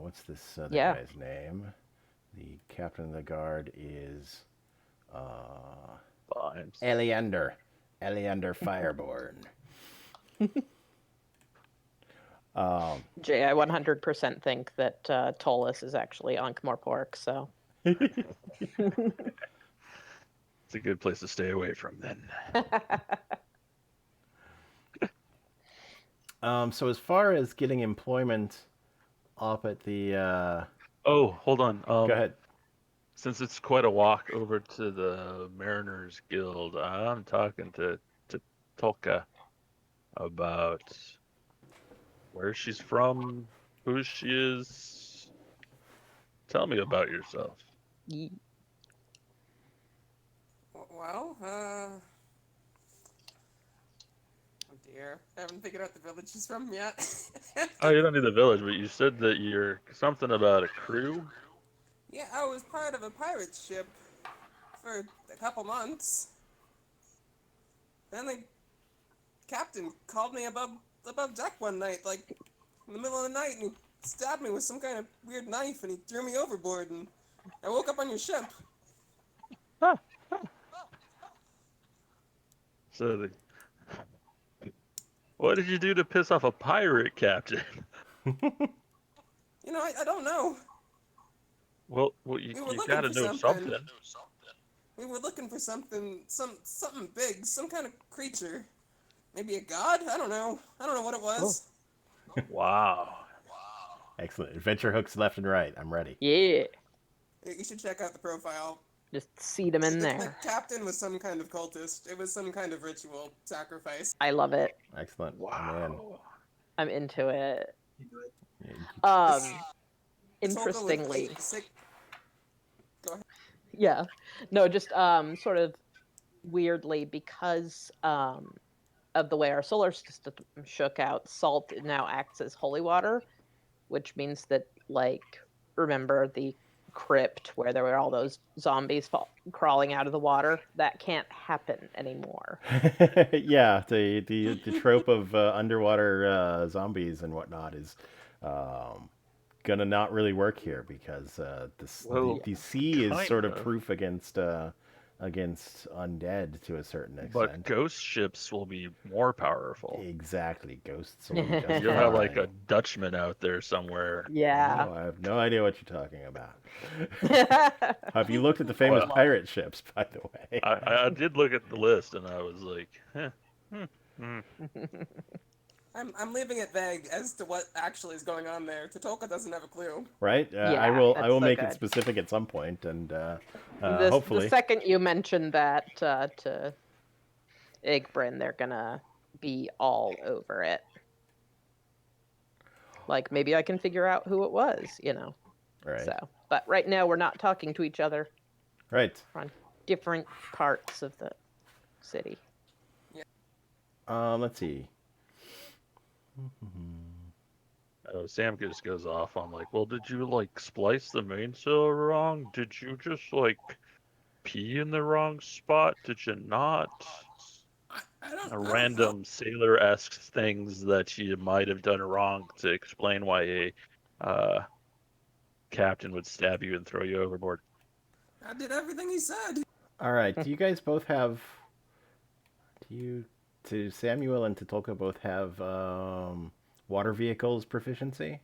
what's this other Yeah. guy's name? The captain of the guard is Fine. Eleander Fireborn. um, Jay, I 100% think that Tollus is actually Ankh-Morpork, so. It's a good place to stay away from then. so as far as getting employment up at the Oh, hold on. go ahead. Since it's quite a walk over to the Mariners Guild, I'm talking to Tolka about where she's from, who she is. Tell me about yourself. Ye- Well, oh dear, I haven't figured out the village she's from yet. Oh, you don't need the village, but you said that you're something about a crew. Yeah, I was part of a pirate ship for a couple months. Then the captain called me above deck one night, like in the middle of the night, and he stabbed me with some kind of weird knife, and he threw me overboard, and I woke up on your ship. Huh. So, what did you do to piss off a pirate captain? You know, I don't know. Well, We were you looking gotta for know something. something. We were looking for something big, some kind of creature. Maybe a god? I don't know. I don't know what it was. Wow. Excellent. Adventure hooks left and right. I'm ready. Yeah. You should check out the profile. Just seed them in The there. captain was some kind of cultist. It was some kind of ritual sacrifice. I love it. Excellent. Wow. I'm into it. Into it. Man. Interestingly. Sick. Go ahead. Yeah. No, just sort of weirdly, because of the way our solar system shook out, salt now acts as holy water, which means that, like, remember the crypt where there were all those zombies crawling out of the water? That can't happen anymore. Yeah, the trope of underwater zombies and whatnot is gonna not really work here because Well, the sea is sort of kinda. proof against undead to a certain But extent. ghost ships will be more powerful. Exactly, ghosts will be just You'll have like a fine. Dutchman out there somewhere. Yeah. Oh, I have no idea what you're talking about. Have you looked at the famous Well, pirate ships, by the way? I did look at the list and I was like, I'm leaving it vague as to what actually is going on there. Totolka doesn't have a clue. Right? Yeah, I will that's so make it good. specific at some point, and The hopefully. second you mention that to Igbryn, they're gonna be all over it. Like, maybe I can figure out who it was, Right. So, but right now we're not talking to each other. Right. We're on different parts of the city. Let's see. Sam just goes off on like, well, did you like splice the mainsail wrong? Did you just like pee in the wrong spot? Did you not? I don't know. Random sailor-esque things that you might have done wrong to explain why a captain would stab you and throw you overboard. I did everything he said. All right. Do you guys both have? To Samuel and to Tolka both have water vehicles proficiency?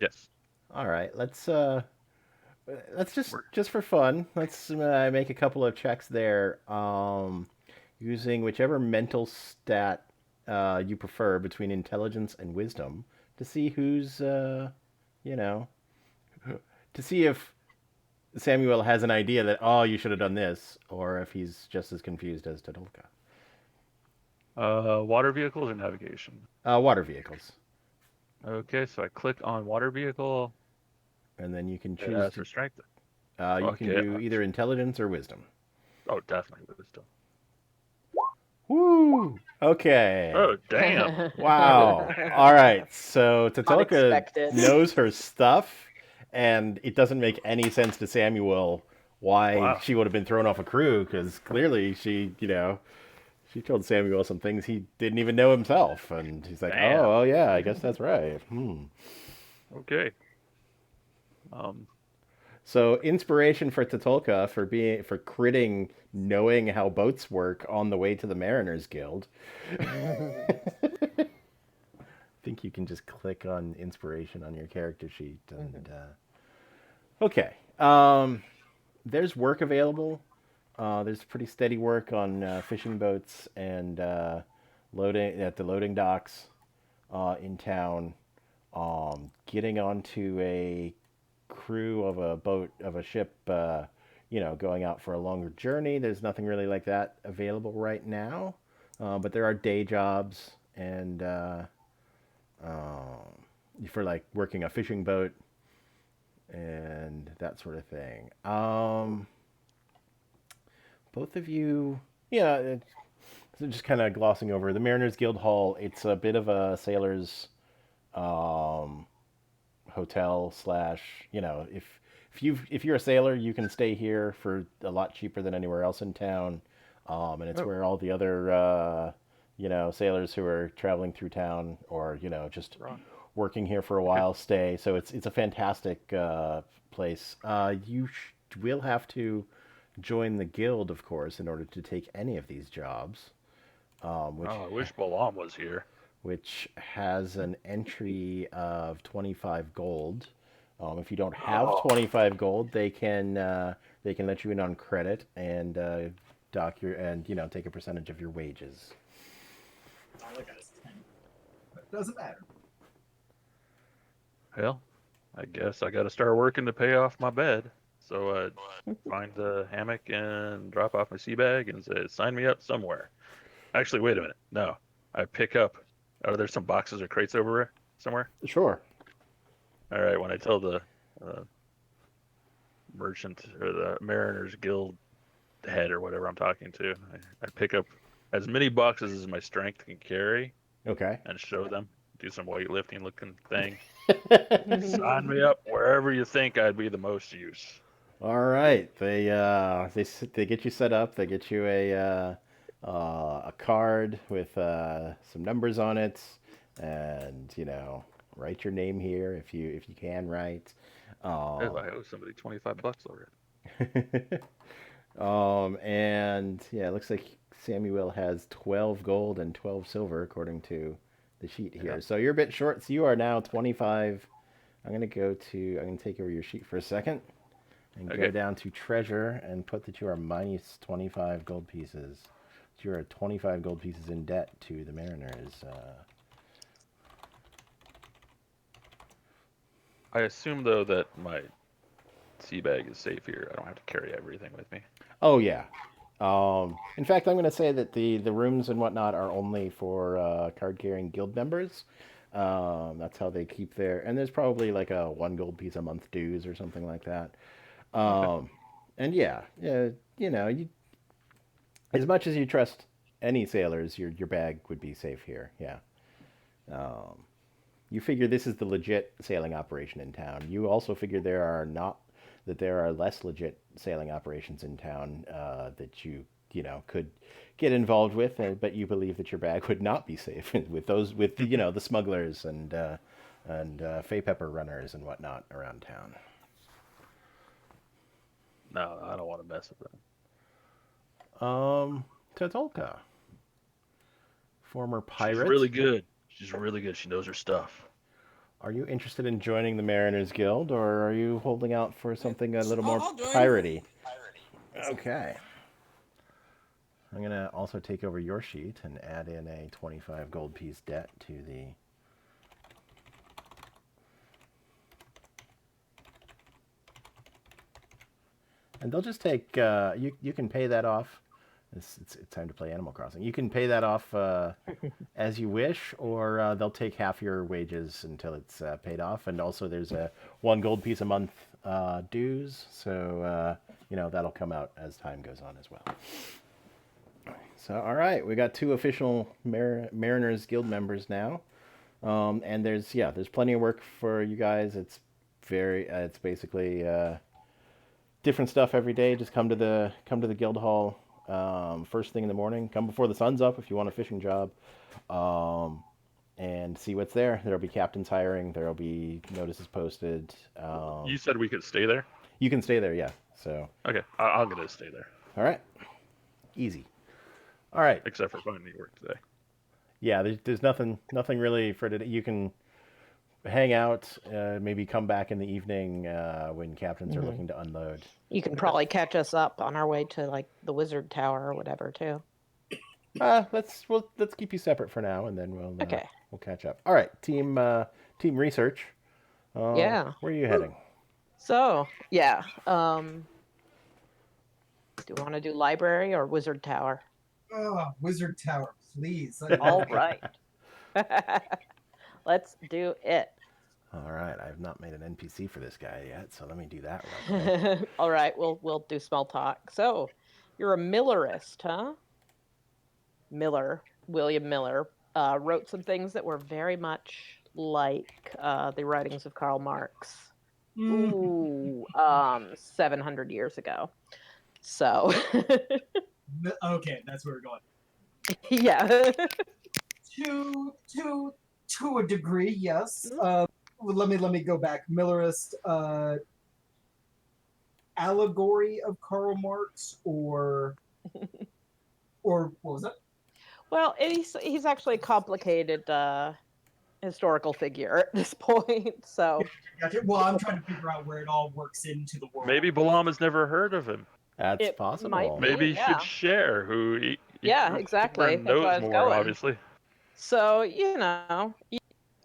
Yes. All right. Let's just for fun. Let's make a couple of checks there. Using whichever mental stat you prefer between intelligence and wisdom to see who's you know to see if Samuel has an idea that, oh, you should have done this, or if he's just as confused as Tadulka. Water vehicles or navigation? Water vehicles. Okay, so I click on water vehicle. And then you can It choose has to, for strength. you can Okay. do either intelligence or wisdom. Oh, definitely wisdom. Woo! Okay. Oh, damn. Wow. All right. So Tatulka Unexpected. knows her stuff, and it doesn't make any sense to Samuel why Wow. she would have been thrown off a crew, because clearly she told Samuel some things he didn't even know himself, and he's like, Damn. oh yeah, I guess that's right. Okay. So inspiration for Tatulka for critting knowing how boats work on the way to the Mariners Guild. I think you can just click on inspiration on your character sheet and okay. There's work available. There's pretty steady work on fishing boats and loading at the loading docks in town. Getting onto a crew of a ship, going out for a longer journey. There's nothing really like that available right now, but there are day jobs and for like working a fishing boat and that sort of thing. Both of you, so just kind of glossing over the Mariners Guild Hall. It's a bit of a sailor's hotel slash, if you're a sailor, you can stay here for a lot cheaper than anywhere else in town, and it's where all the other sailors who are traveling through town or just working here for a while stay. So it's a fantastic place. You will have to join the guild, of course, in order to take any of these jobs. I wish Balam was here. Which has an entry of 25 gold. If you don't have 25 gold, they can let you in on credit and take a percentage of your wages. All I got is 10. But it doesn't matter. Well, I guess I got to start working to pay off my bed. So I find the hammock and drop off my sea bag and say, "Sign me up somewhere." Actually, wait a minute. No, I pick up. Are there some boxes or crates over somewhere? Sure. All right. When I tell the uh, merchant or the Mariners Guild head or whatever I'm talking to, I pick up as many boxes as my strength can carry Okay. and show them. Do some weightlifting looking thing. Sign me up wherever you think I'd be the most use. All right. They get you set up. They get you a card with some numbers on it, and write your name here if you can write. Oh, I owe somebody $25 already. And yeah, it looks like Samuel has 12 gold and 12 silver according to the sheet here. Yeah. So you're a bit short. So you are now 25. I'm gonna take over your sheet for a second and go Okay. down to treasure and put that you are minus 25 gold pieces. So you're at 25 gold pieces in debt to the Mariners. I assume though that my sea bag is safe here. I don't have to carry everything with me. Oh yeah. In fact, I'm going to say that the rooms and whatnot are only for card-carrying guild members. That's how they keep their. And there's probably like a 1 gold piece a month dues or something like that. Okay. And yeah, as much as you trust any sailors, your bag would be safe here. Yeah. You figure this is the legit sailing operation in town. You also figure there are less legit sailing operations in town that you could get involved with, but you believe that your bag would not be safe with the smugglers and Fey Pepper runners and whatnot around town. No, I don't want to mess with them. Tatolka, former pirate. She's really good. She's really good. She knows her stuff. Are you interested in joining the Mariners Guild, or are you holding out for something a little more I'll join. piratey? Okay. I'm going to also take over your sheet and add in a 25 gold piece debt to the... And they'll just take... you can pay that off. It's time to play Animal Crossing. You can pay that off as you wish, or they'll take half your wages until it's paid off. And also there's a 1 gold piece a month dues, so that'll come out as time goes on as well. So all right, we got 2 official Mariners Guild members now, and there's plenty of work for you guys. It's basically different stuff every day. Just come to the guild hall. First thing in the morning, come before the sun's up if you want a fishing job, and see what's there. There'll be captains hiring. There'll be notices posted. You said we could stay there? You can stay there, yeah. So Okay, I'm going to stay there. all right, easy. All right. Except for finding work today. Yeah, there's nothing really for today. You can hang out, maybe come back in the evening when captains are looking to unload. You can probably catch us up on our way to like the Wizard Tower or whatever too. Let's keep you separate for now, and then we'll catch up. All right, team research. Yeah. Where are you heading? So yeah, do you want to do library or Wizard Tower? Oh, Wizard Tower, please. All right. Let's do it. All right, I have not made an NPC for this guy yet, so let me do that real quick. All right, we'll do small talk. So, you're a Millerist, huh? William Miller, wrote some things that were very much like the writings of Karl Marx. Ooh, 700 years ago. So. Okay, that's where we're going. Yeah. To a degree, yes. Let me go back. Millerist allegory of Karl Marx, or what was that? Well, he's actually a complicated historical figure at this point. So. Gotcha. Well, I'm trying to figure out where it all works into the world. Maybe Balam has never heard of him. That's possible. might be. Maybe he Yeah. should share who he Yeah, exactly. That's where I knows was more, going. obviously. So,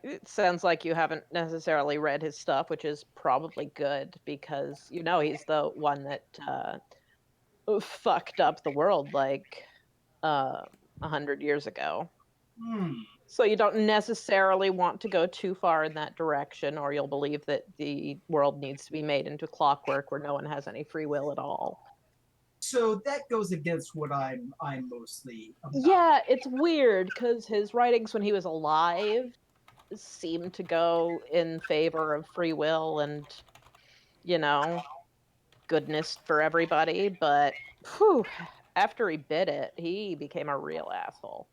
It sounds like you haven't necessarily read his stuff, which is probably good because he's the one that fucked up the world like 100 years ago. Hmm. So you don't necessarily want to go too far in that direction, or you'll believe that the world needs to be made into clockwork where no one has any free will at all. So that goes against what I'm mostly about. Yeah, it's weird because his writings when he was alive seem to go in favor of free will and, you know, goodness for everybody. But whew, after he bit it, he became a real asshole.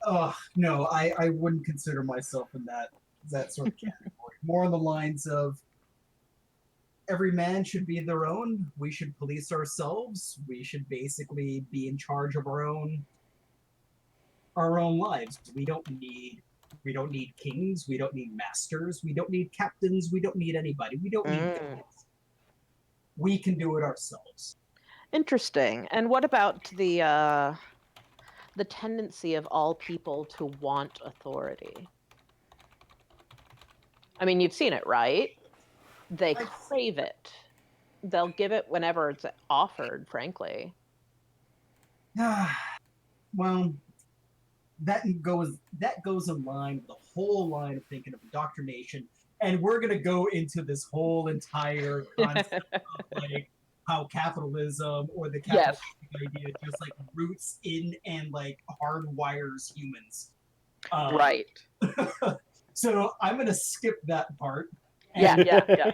Oh no, I wouldn't consider myself in that sort of category. More on the lines of every man should be their own. We should police ourselves. We should basically be in charge of our own lives. We don't need kings. We don't need masters. We don't need captains. We don't need anybody. We don't need guys. We can do it ourselves. Interesting. And what about the tendency of all people to want authority? I mean, you've seen it, right? They crave it. They'll give it whenever it's offered, frankly. Well, that goes in line with the whole line of thinking of indoctrination, and we're gonna go into this whole entire concept of like how capitalism or the Yes. capitalistic idea just like roots in and like hardwires humans. Right. So I'm gonna skip that part. Yeah, And, yeah.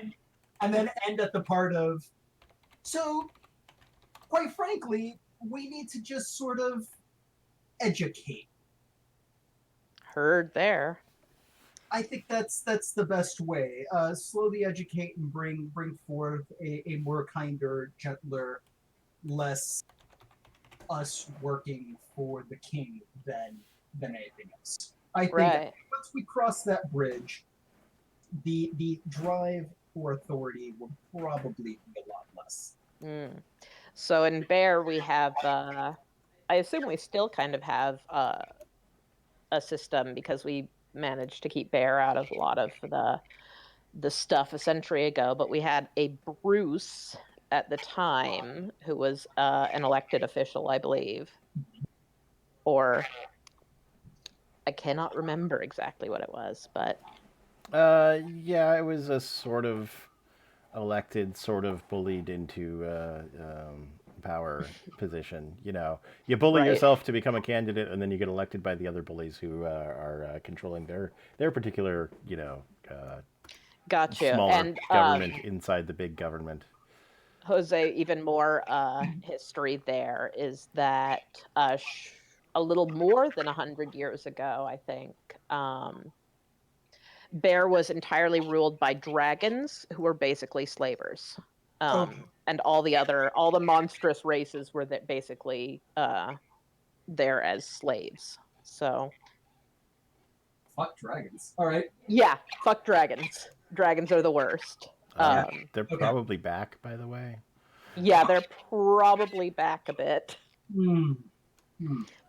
and then end at the part of so quite frankly, we need to just sort of educate. Heard there. I think that's the best way. Slowly educate and bring forth a more kinder, gentler, less us working for the king than anything else. I think Right. once we cross that bridge, the drive for authority will probably be a lot less. So in Bear we have I assume we still kind of have a system because we managed to keep Bear out of a lot of the stuff a century ago, but we had a Bruce at the time who was an elected official, I believe. Or I cannot remember exactly what it was, but Yeah, it was a sort of elected, sort of bullied into power position. You bully Right. yourself to become a candidate, and then you get elected by the other bullies who are controlling their particular, gotcha. smaller And government inside the big government. Jose, even more history there is that a little more than 100 years ago, I think, Bear was entirely ruled by dragons who were basically slavers. And all the monstrous races were that basically there as slaves. So Fuck dragons. All right. yeah, fuck dragons. Dragons are the worst. They're probably back, by the way. Yeah, they're probably back a bit.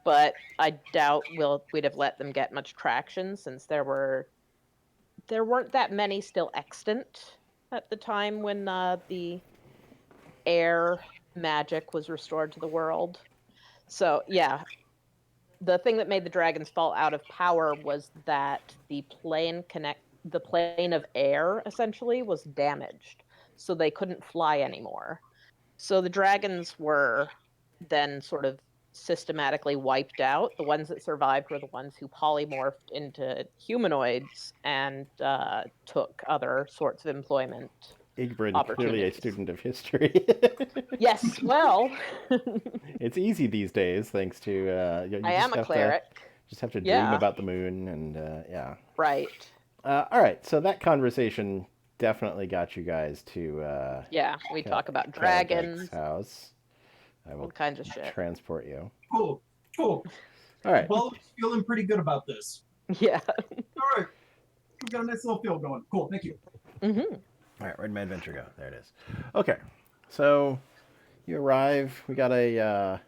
But I doubt we'd have let them get much traction since there weren't that many still extant at the time when the air magic was restored to the world. So yeah, the thing that made the dragons fall out of power was that the plane of air essentially was damaged, so they couldn't fly anymore. So the dragons were then sort of systematically wiped out. The ones that survived were the ones who polymorphed into humanoids and took other sorts of employment. Igbrand, clearly a student of history. Yes, well. It's easy these days, thanks to you I am a cleric. Just have to dream Yeah. about the moon, and yeah. Right. All right, so that conversation definitely got you guys to. Yeah, we talk about dragons. House. I will all kinds of shit. transport you. Cool. All right. Well, feeling pretty good about this. Yeah. All right. We've got a nice little feel going. Cool. Thank you. Mm-hmm. All right, where'd my adventure go? There it is. Okay, so you arrive. We got a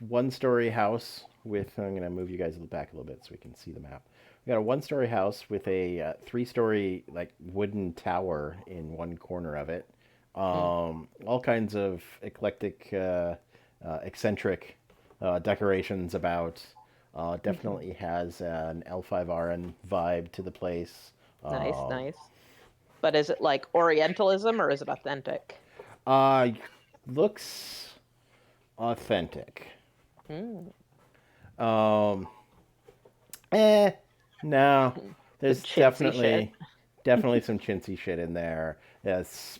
one-story house with. I'm going to move you guys back a little bit so we can see the map. We got a one-story house with a three-story like wooden tower in one corner of it. All kinds of eclectic, eccentric decorations about. Definitely has an L5RN vibe to the place. Nice, Um, nice. But is it like Orientalism or is it authentic? uh, looks authentic. Mm. Um, eh, no. Some There's chintzy shit. definitely some chintzy shit in there. Yes,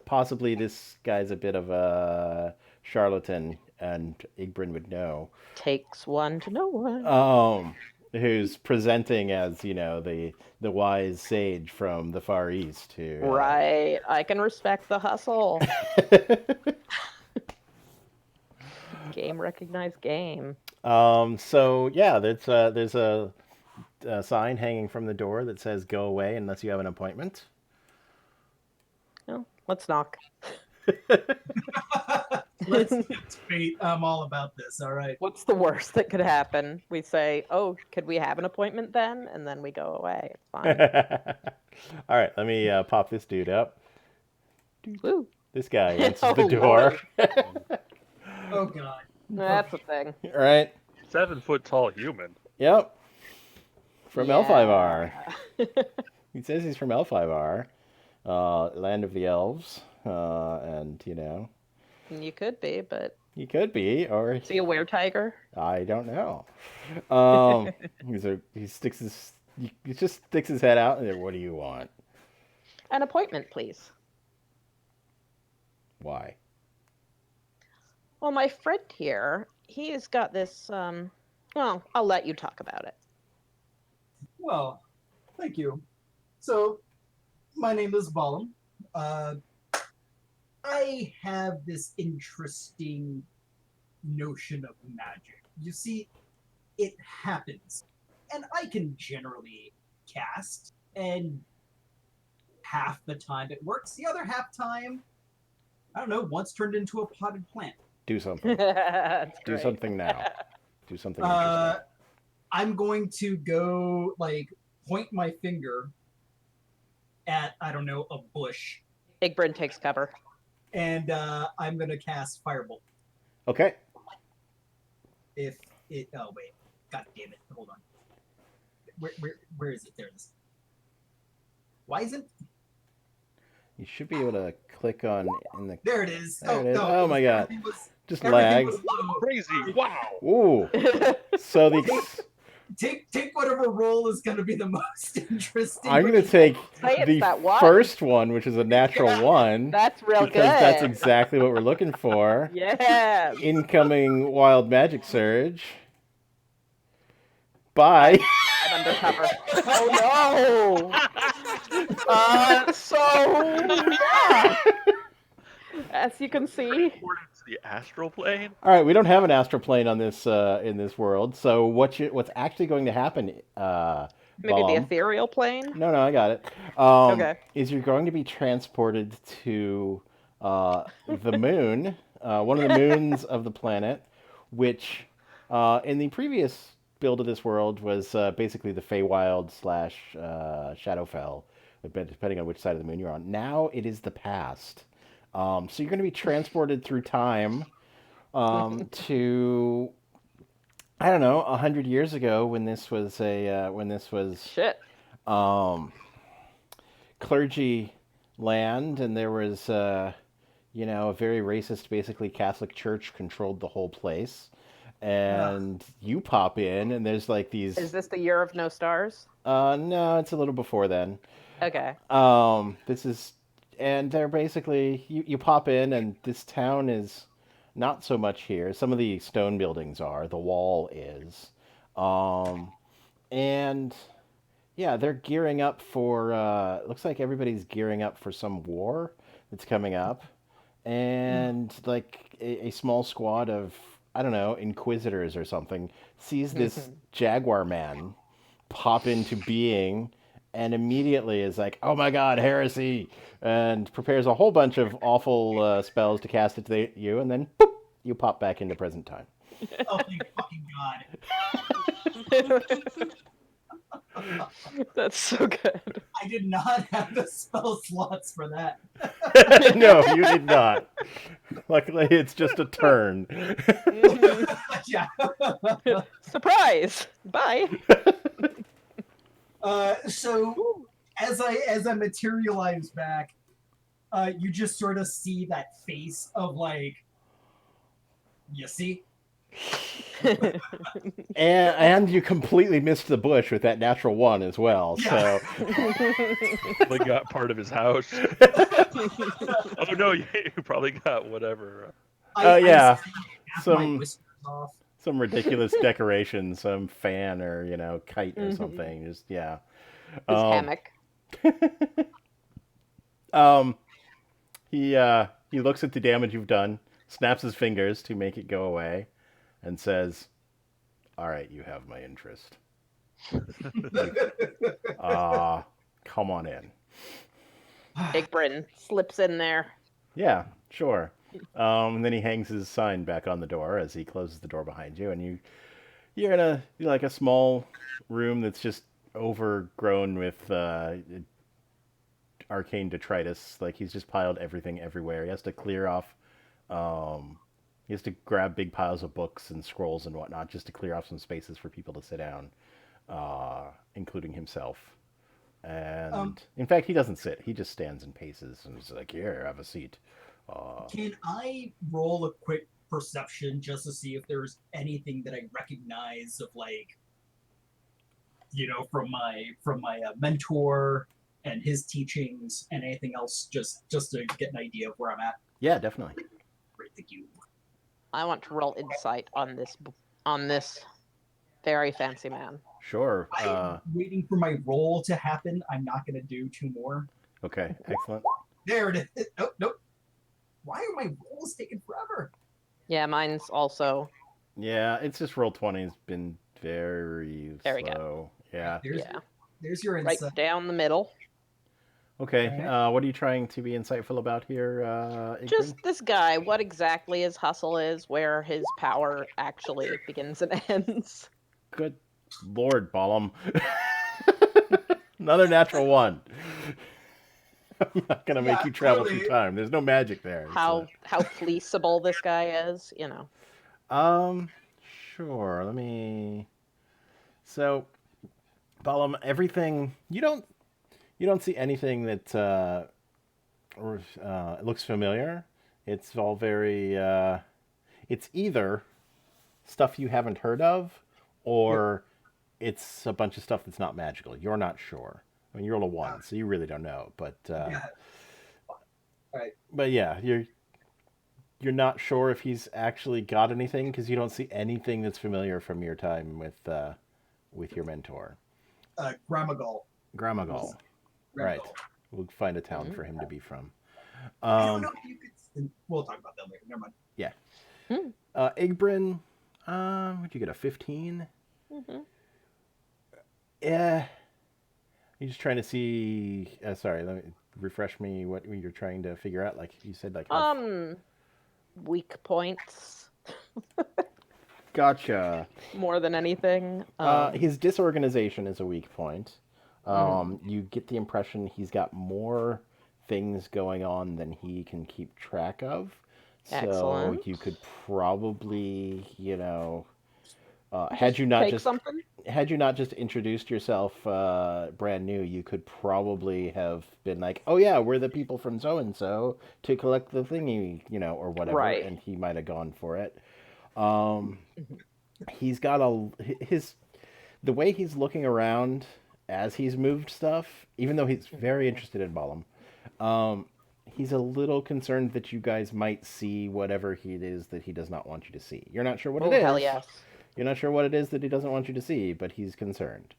possibly this guy's a bit of a charlatan, and Igbrin would know. Takes one to know one. Who's presenting as the wise sage from the Far East who Right. I can respect the hustle. Game recognized game. so yeah, there's a sign hanging from the door that says "Go away unless you have an appointment." Oh, let's knock. Let's tempt fate. I'm all about this. All right. What's the worst that could happen? We say, "Oh, could we have an appointment then?" And then we go away. It's fine. All right, let me pop this dude up. Woo. This guy answers Oh, the door. Oh God. That's a thing. All right. 7 foot tall human. Yep. From L5R. Yeah. He says he's from L5R, land of the elves, and You could be, but he could be, or is he a were-tiger? I don't know. He just sticks his head out and then, what do you want? An appointment, please. Why? Well, my friend here, he has got this, well, I'll let you talk about it. Well, thank you. So, my name is Balam. I have this interesting notion of magic. You see, it happens, and I can generally cast, and half the time it works. The other half time, I don't know, once turned into a potted plant. Do something. That's Do great. something now. Do something interesting. I'm going to go, point my finger at, I don't know, a bush, Igbrin takes cover. and I'm going to cast Firebolt. Okay. If it, oh wait, god damn it, hold on. Where is it? There it is. Why isn't, You should be able to click on in the. there it is. There Oh, it is. no, Oh my god. everything was- Just everything lag. was low. Crazy! Wow. Ooh. So Take whatever roll is going to be the most interesting. I'm gonna take Say it's the that one. first one, which is a natural one, That's real because good. that's exactly what we're looking for. Yes. Incoming wild magic surge. Bye. I'm undercover. Oh no! So yeah. As you can see, Transported to the astral plane. All right, we don't have an astral plane on this in this world. So what's actually going to happen? maybe the Balam? ethereal plane. No, I got it. Okay. Is you're going to be transported to the moon, one of the moons of the planet, which in the previous build of this world was basically the Feywild / Shadowfell, depending on which side of the moon you're on. Now it is the past. So you're going to be transported through time to, I don't know, 100 years ago when this was Shit. Clergy land, and there was a very racist, basically Catholic Church controlled the whole place. And you pop in, and there's like these. Is this the year of no stars? No, it's a little before then. Okay. This is, and they're basically you pop in, and this town is not so much here. Some of the stone buildings are. The wall is, and yeah, they're gearing up for. Looks like everybody's gearing up for some war that's coming up, and like a small squad of, I don't know, inquisitors or something sees this jaguar man pop into being and immediately is like, oh my god, heresy, and prepares a whole bunch of awful spells to cast it to you, and then boop, you pop back into present time. Oh, thank fucking god. That's so good. I did not have the spell slots for that. No, you did not. Luckily, it's just a turn. Yeah. Surprise! Bye. So as I materialize back, you just sort of see that face of like, you see. And you completely missed the bush with that natural one as well. Yeah. So Probably got part of his house. Oh no, you probably got whatever. yeah, I half my some whiskers off. some ridiculous decoration, some fan or kite or something. Just yeah. His Um, hammock. he looks at the damage you've done, snaps his fingers to make it go away, and says, "All right, you have my interest. Come on in." Igbrin slips in there. Yeah, sure. And then he hangs his sign back on the door as he closes the door behind you, and you're in a small room that's just overgrown with arcane detritus. Like he's just piled everything everywhere. He has to clear off. He has to grab big piles of books and scrolls and whatnot just to clear off some spaces for people to sit down, including himself. And in fact, he doesn't sit. He just stands and paces and he's like, "Here, have a seat." Can I roll a quick perception just to see if there's anything that I recognize of like, from my mentor and his teachings and anything else, just to get an idea of where I'm at? Yeah, definitely. Great, thank you. I want to roll insight on this very fancy man. Sure. I'm waiting for my roll to happen. I'm not going to do two more. Okay, excellent. There it is. Nope. Why are my rolls taking forever? Yeah, mine's also. Yeah, it's just roll 20 has been very There we slow. Yeah. There's your Right insight. down the middle. Okay. Alright. What are you trying to be insightful about here, Ingrid? Just this guy, what exactly his hustle is, where his power actually begins and ends. Good Lord, Balam. Another natural one. I'm not gonna make you travel through time. There's no magic there. How fleeceable this guy is, Sure. Let me. So, Balam, everything you don't see anything that looks familiar. It's all very. It's either stuff you haven't heard of, or it's a bunch of stuff that's not magical. You're not sure. I mean, you roll a 1, so you really don't know. But Yeah. Right. but yeah, you're not sure if he's actually got anything because you don't see anything that's familiar from your time with your mentor, Gramagal. Gramagal. Right. We'll find a town for him to be from. I don't know if you could. We'll talk about that later. Never mind. Yeah. Igbrin, would you get a 15? Mm-hmm. Yeah. You're just trying to see. Sorry, let me refresh me. What you're trying to figure out? Like you said, like weak points. Gotcha. More than anything. His disorganization is a weak point. You get the impression he's got more things going on than he can keep track of. Excellent. So you could probably, had you not just introduced yourself brand new, you could probably have been like, "Oh yeah, we're the people from so and so to collect the thingy," or whatever, right. And he might have gone for it. He's got the way he's looking around as he's moved stuff, even though he's very interested in Balam. He's a little concerned that you guys might see whatever it is that he does not want you to see. You're not sure what it is. Hell yes. You're not sure what it is that he doesn't want you to see, but he's concerned.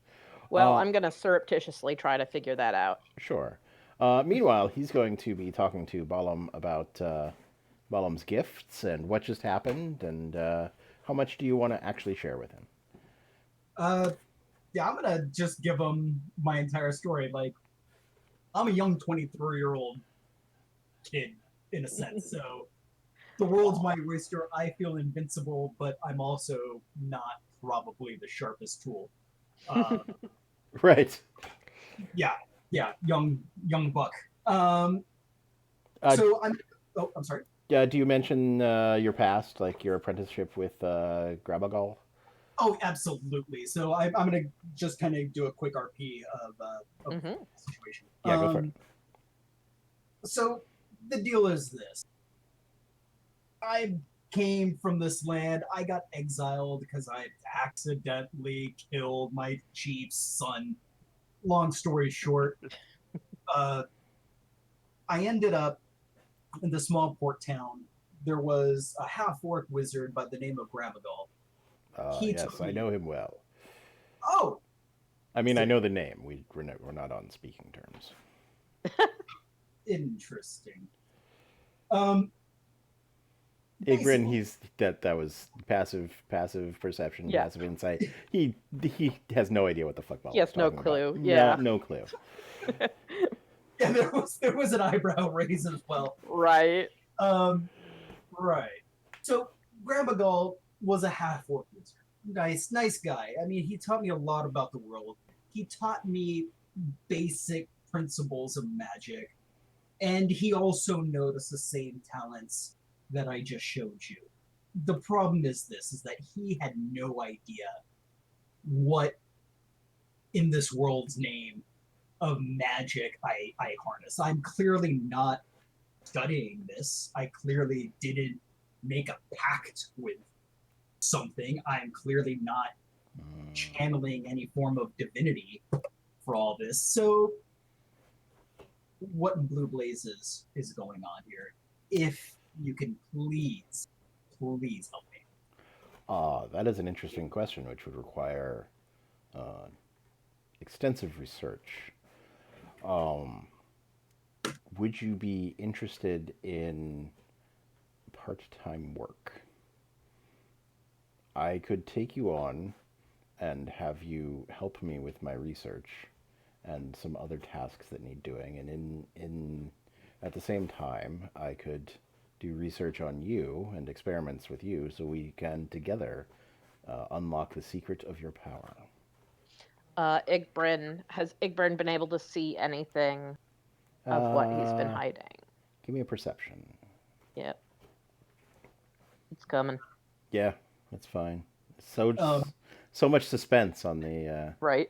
Well, I'm going to surreptitiously try to figure that out. Sure. Meanwhile, he's going to be talking to Balam about Balam's gifts and what just happened, and how much do you want to actually share with him? Yeah, I'm gonna just give him my entire story. Like, I'm a young 23-year-old kid in a sense, so the world's my oyster. I feel invincible, but I'm also not probably the sharpest tool. Right. Yeah, young buck. Uh, So I'm. Oh, I'm sorry. do you mention your past, like your apprenticeship with Grabagal? Oh, absolutely. So I'm gonna just kind of do a quick RP of the Mm-hmm. situation. Yeah, go for it. So the deal is this: I came from this land. I got exiled because I accidentally killed my chief's son. Long story short, uh, I ended up in the small port town. There was a half orc wizard by the name of Gramagal. He Yes, took I me. know him well. Oh, I mean, I so know the name. We're not on speaking terms. interesting. Um, Igrin, basically, that was passive perception, Yeah. passive insight. He has no idea what the fuck He Ballum's has no talking about. clue. No, Yeah. no clue. yeah, there was an eyebrow raise as well. Right. Um, right. So Gramagal was a half orc wizard. Nice guy. I mean, he taught me a lot about the world. He taught me basic principles of magic, and he also noticed the same talents that I just showed you. The problem is this: is that he had no idea what in this world's name of magic I harness. I'm clearly not studying this. I clearly didn't make a pact with something. I'm clearly not channeling any form of divinity for all this. So, what in blue blazes is going on here? If you can please help me. That is an interesting question, which would require uh, extensive research. Um, would you be interested in part-time work? I could take you on and have you help me with my research and some other tasks that need doing, and in at the same time I could do research on you and experiments with you so we can together unlock the secret of your power. Has Igbrin been able to see anything of what he's been Uh, hiding? give me a perception. Yep. It's coming. Yeah, that's fine. So Um, so much suspense on the. Right.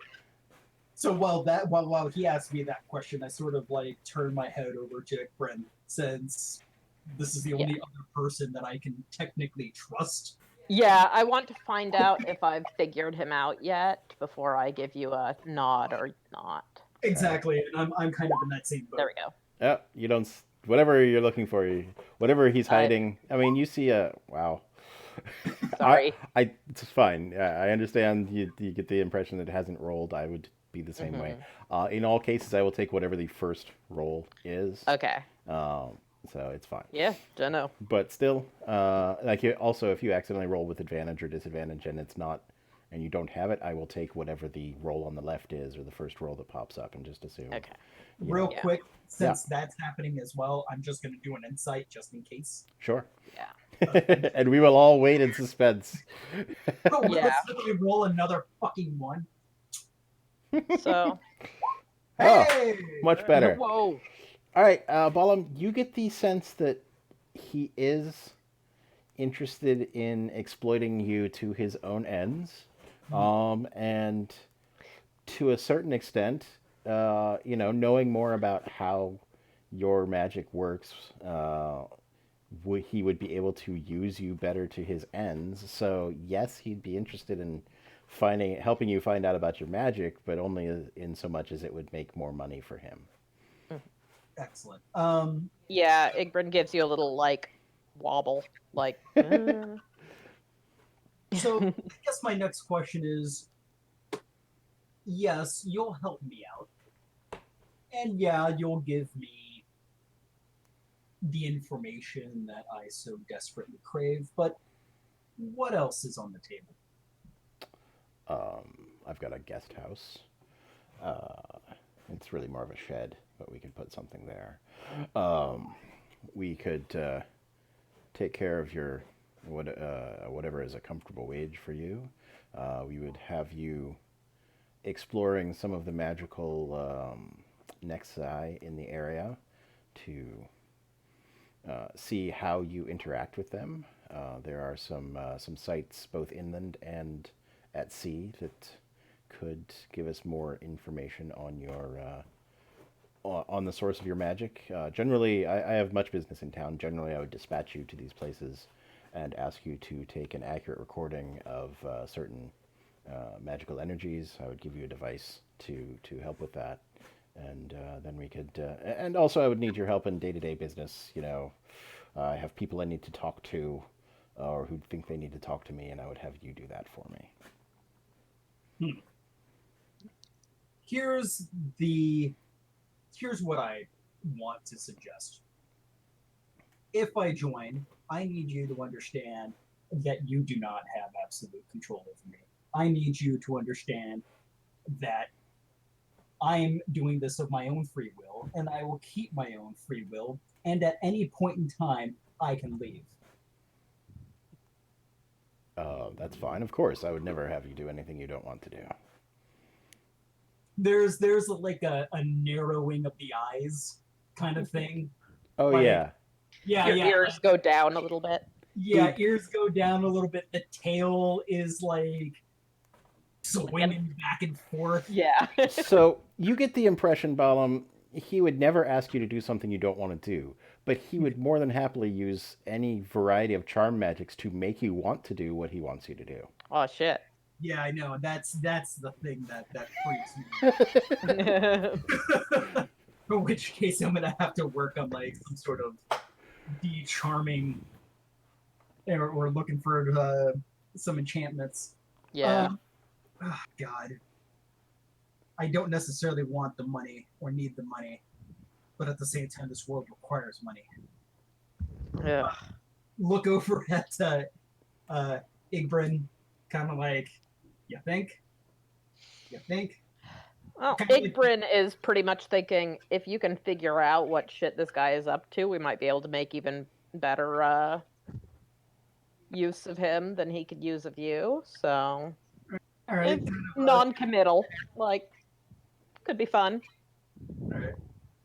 so while he asked me that question, I sort of like turned my head over to Brent, since this is the Yeah. only other person that I can technically trust. Yeah, I want to find out if I've figured him out yet before I give you a nod or not. Exactly, and I'm kind of in that same There boat. we go. Yeah, you don't. Whatever you're looking for, whatever he's I hiding. I mean, you see a wow. I, sorry. it's fine. I understand. You get the impression that it hasn't rolled. I would be the same way. Mm-hmm. In all cases, I will take whatever the first roll is. Okay. So it's fine. Yeah, dunno. But still, also, if you accidentally roll with advantage or disadvantage and it's not, and you don't have it, I will take whatever the roll on the left is or the first roll that pops up and just assume. Okay. Real Yeah. quick, since that's happening as well, I'm just going to do an insight just in case. Sure. Yeah. And we will all wait in suspense. Oh, Yeah. let's literally roll another fucking one. So Oh, Hey! much better. whoa. All right, Balam, you get the sense that he is interested in exploiting you to his own ends, and to a certain extent, knowing more about how your magic works, he would be able to use you better to his ends. So yes, he'd be interested in helping you find out about your magic, but only in so much as it would make more money for him. Excellent. Yeah, Igbrin gives you a little like wobble, like. So I guess my next question is, yes, you'll help me out. And yeah, you'll give me the information that I so desperately crave, but what else is on the table? I've got a guest house. It's really more of a shed, but we could put something there. We could take care of your whatever is a comfortable wage for you. We would have you exploring some of the magical nexi in the area to see how you interact with them. There are some sites both inland and at sea that could give us more information on your on the source of your magic. Generally, I have much business in town. Generally, I would dispatch you to these places and ask you to take an accurate recording of certain magical energies. I would give you a device to help with that, and then we could. And also, I would need your help in day-to-day business. You know, I have people I need to talk to, or who think they need to talk to me, and I would have you do that for me. Here's what I want to suggest. If I join, I need you to understand that you do not have absolute control over me. I need you to understand that I'm doing this of my own free will, and I will keep my own free will, and at any point in time, I can leave. That's fine. Of course, I would never have you do anything you don't want to do. There's like a narrowing of the eyes kind of thing. Oh, Like, yeah. Yeah, Your yeah. ears go down a little bit. Yeah, ears go down a little bit. The tail is like swinging back and forth. Yeah. So you get the impression, Balam, he would never ask you to do something you don't want to do, but he would more than happily use any variety of charm magics to make you want to do what he wants you to do. Oh shit. Yeah, I know. That's the thing that freaks me. In which case, I'm gonna have to work on like some sort of de-charming, or looking for some enchantments. Yeah. Oh, God, I don't necessarily want the money or need the money, but at the same time, this world requires money. Yeah. Look over at Igbrin, kind of like, you think? Well, Kind of like- Igbrin is pretty much thinking if you can figure out what shit this guy is up to, we might be able to make even better use of him than he could use of you. So All right, it's non-committal. Like, could be fun. all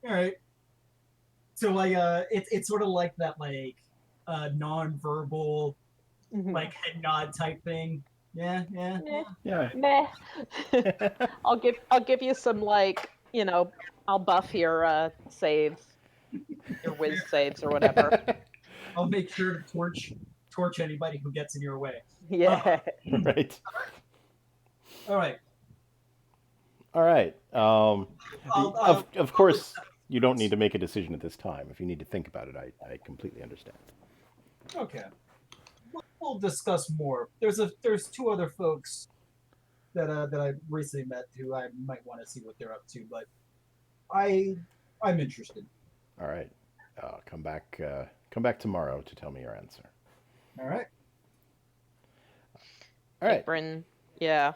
right. So like, it's sort of like that, like, non-verbal, like head nod type thing. Yeah. Yeah. Meh. I'll give you some, like, I'll buff your saves, your whiz saves or whatever. I'll make sure to torch anybody who gets in your way. Yeah. Right. All right. All right. I'll- Of course, you don't need to make a decision at this time. If you need to think about it, I completely understand. Okay. We'll discuss more. There's two other folks that I recently met who I might want to see what they're up to, but I'm interested. All right. Come back tomorrow to tell me your answer. All right. All right. Bryn, yeah.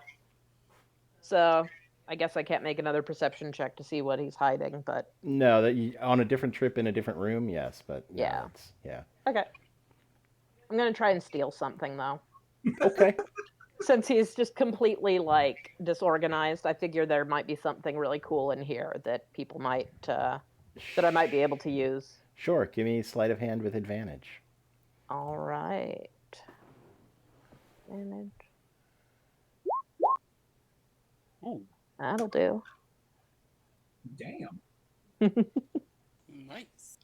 So I guess I can't make another perception check to see what he's hiding, but No, on a different trip in a different room, yes, but no, Yeah. yeah. okay. I'm gonna try and steal something though. Okay. Since he's just completely like disorganized, I figure there might be something really cool in here that people might that I might be able to use. Sure. Give me sleight of hand with advantage. All right. Advantage. Ooh, That'll do. Damn. Nice.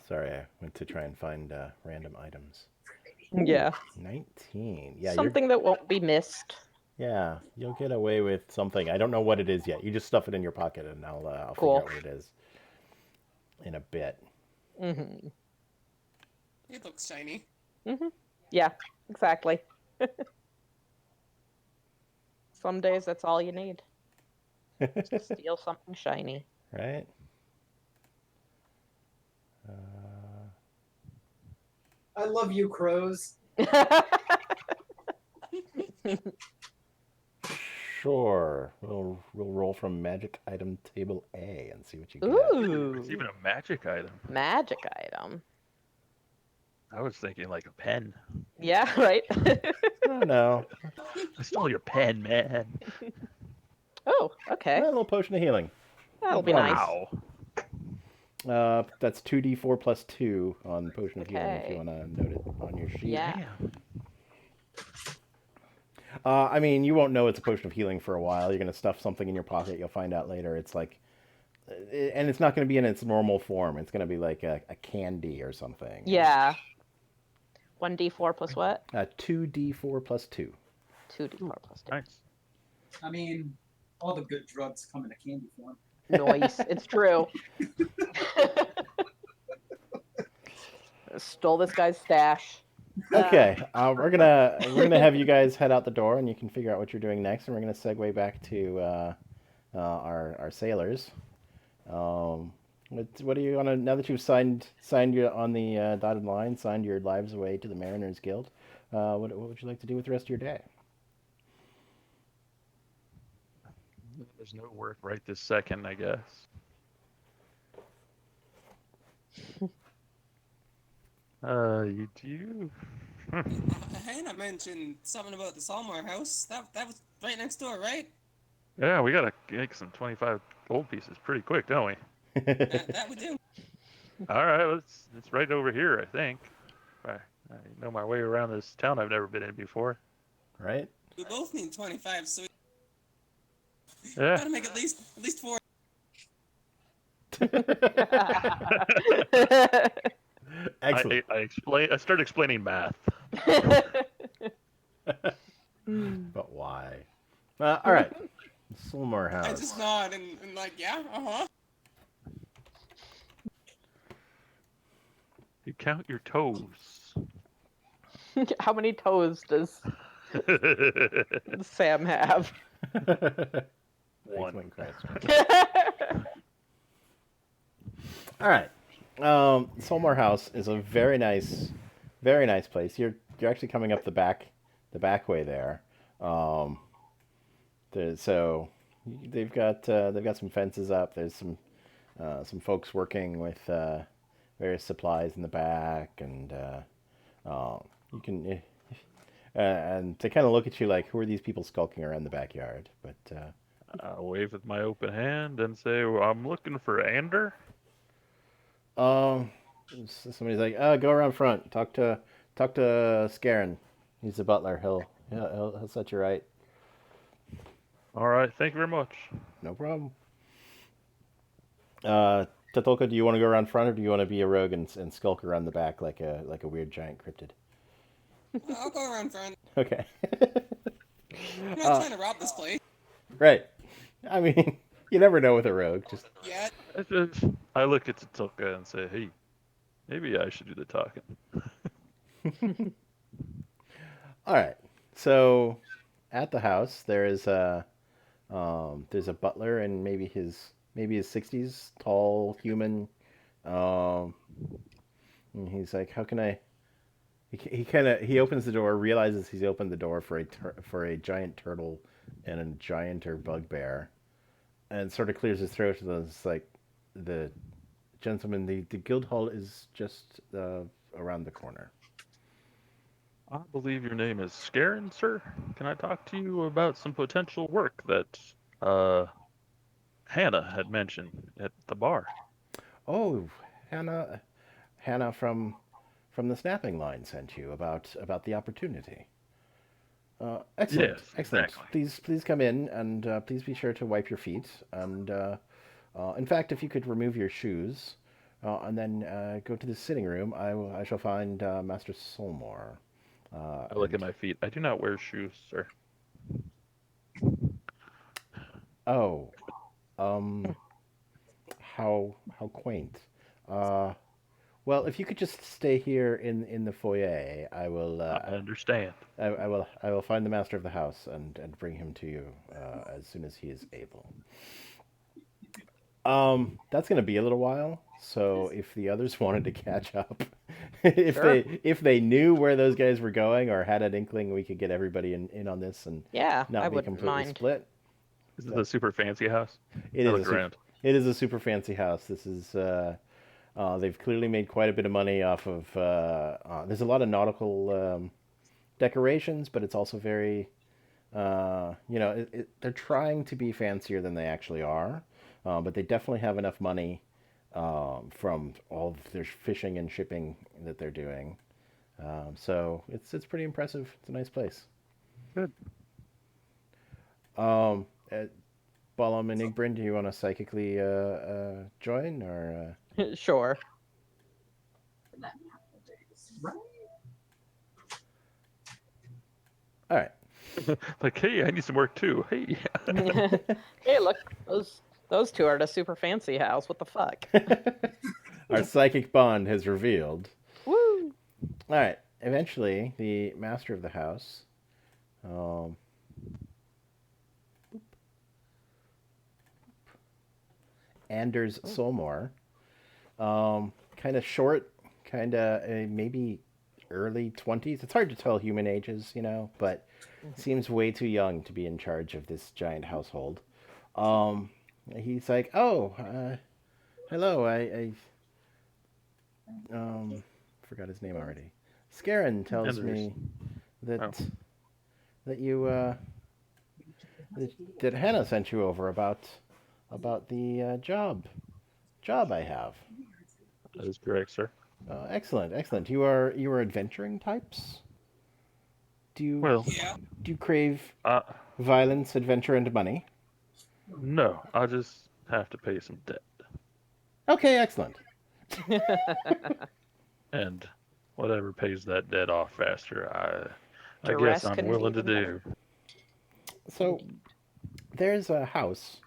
Sorry, I went to try and find random items. Yeah. 19. Yeah, Something that won't be missed. yeah, you'll get away with something. I don't know what it is yet. You just stuff it in your pocket, and I'll Cool. figure out what it is in a bit. Mm-hmm. It looks shiny. Mm-hmm. Yeah, exactly. Some days that's all you need. Just steal something shiny. Right? I love you, crows. Sure. We'll roll from magic item table A and see what you get. Ooh. it's even a magic item. Magic item. I was thinking like a pen. Yeah, right. Oh no. I stole your pen, man. Oh, okay. A little potion of healing. That'll be nice. Wow. That's 2d4 plus 2 on potion of healing if you Okay. want to note it on your sheet. Yeah. Damn. I mean, you won't know it's a potion of healing for a while. You're going to stuff something in your pocket. You'll find out later. It's like, and it's not going to be in its normal form. It's going to be like a candy or something. Yeah. 1d4 plus what? 2d4 plus 2. 2d4 plus 2. Nice. I mean, all the good drugs come in a candy form. Noise. It's true. Stole this guy's stash. Okay, we're gonna have you guys head out the door, and you can figure out what you're doing next. And we're gonna segue back to our sailors. What do you want to, now that you've signed your on the dotted line, signed your lives away to the Mariners Guild? What would you like to do with the rest of your day? There's no work right this second, I guess. You do? Hannah mentioned something about the Salmar house. That was right next door, right? Yeah, we gotta make some 25 gold pieces pretty quick, don't we? That we do. All right, it's right over here, I think. I know my way around this town I've never been in before. Right? We both need 25, so we Yeah. gotta make at least 4. Excellent. I started explaining math. But why? All right. Saltmarsh I House. just nod and like, yeah, uh-huh. You count your toes. How many toes does Sam have? One. Excellent question. All right. Saltmarsh House is a very nice place. You're actually coming up the back way there. So they've got some fences up. There's some folks working with various supplies in the back, and you can and they kind of look at you like, who are these people skulking around the backyard? But I'll wave with my open hand and say, well, I'm looking for Ander. Somebody's like, go around front. Talk to Scarin. He's the butler. He'll set you right. All right, thank you very much. No problem. Tatolka, do you want to go around front, or do you want to be a rogue and skulk around the back like a weird giant cryptid? I'll go around front. Okay. I'm not trying to rob this place. Right. I mean, you never know with a rogue. Just Yet. I look at Tatulka and say, hey, maybe I should do the talking. all right. So, at the house, there's a butler and maybe his 60s, tall human. And he's like, how can I? He opens the door, realizes he's opened the door for a giant turtle and a gianter bugbear, and sort of clears his throat. And it's like, the gentleman, the guild hall is just around the corner. I believe your name is Scarin, sir. Can I talk to you about some potential work that Hannah had mentioned at the bar? Oh, Hannah from the snapping line sent you about the opportunity. Excellent, Yes, excellent. exactly. Please come in, and please be sure to wipe your feet. And in fact, if you could remove your shoes, and then go to the sitting room, I shall find Master Solmore. I look at my feet. I do not wear shoes, sir. Oh, how quaint. Well, if you could just stay here in the foyer, I will. I understand. I will find the master of the house and bring him to you as soon as he is able. That's going to be a little while. So if the others wanted to catch up, if they knew where those guys were going or had an inkling, we could get everybody in on this and Yeah, not I be wouldn't completely mind. split. This is a super fancy house. It I is look around. it is a super fancy house. This is They've clearly made quite a bit of money off of. There's a lot of nautical decorations, but it's also very, they're trying to be fancier than they actually are. But they definitely have enough money from all of their fishing and shipping that they're doing. So it's pretty impressive. It's a nice place. Good. Um, uh, Balam and Igbrin, do you want to psychically join or? Sure. Right. All right. Like, hey, I need some work too. Hey. Hey, look, those two are at a super fancy house. What the fuck? Our psychic bond has revealed. Woo! All right. Eventually, the master of the house, Anders Solmore, kind of short, kind of maybe early 20s. It's hard to tell human ages, but seems way too young to be in charge of this giant household. He's like, oh, hello, I forgot his name already. Scarin tells Anders. me that Oh. that you that Hannah sent you over about the job I have. That is correct, sir. Excellent, excellent. You are adventuring types. Well, Yeah. Do you crave uh, violence, adventure, and money? no, I just have to pay some debt. Okay, excellent. And whatever pays that debt off faster, I guess Duress I'm couldn't willing be to the do. So there's a house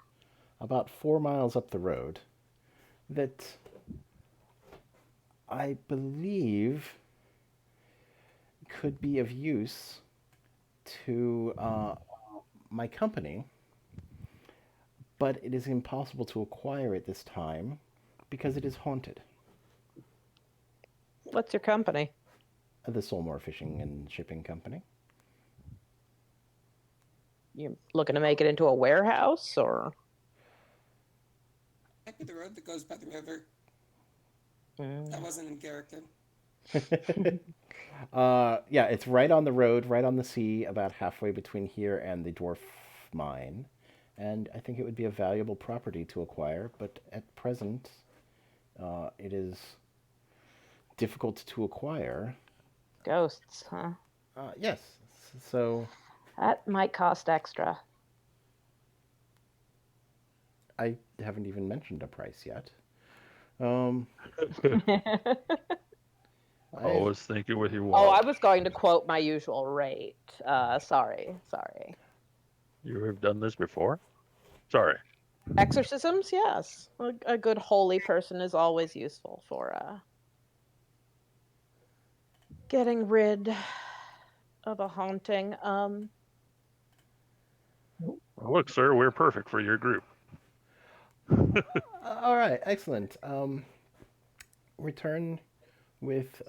about 4 miles up the road that I believe could be of use to my company, but it is impossible to acquire at this time because it is haunted. What's your company? The Solmore Fishing and Shipping Company. You looking to make it into a warehouse or? Might be the road that goes by the river. That wasn't in character. Yeah, it's right on the road, right on the sea, about halfway between here and the dwarf mine. And I think it would be a valuable property to acquire, but at present, it is difficult to acquire. Ghosts, huh? Yes, so That might cost extra. I haven't even mentioned a price yet. I, Always thinking with your Oh, wallet. I was going to quote my usual rate. Sorry. You have done this before? Sorry. Exorcisms, yes. A good holy person is always useful for getting rid of a haunting. Look, sir, we're perfect for your group. all right, excellent. Return with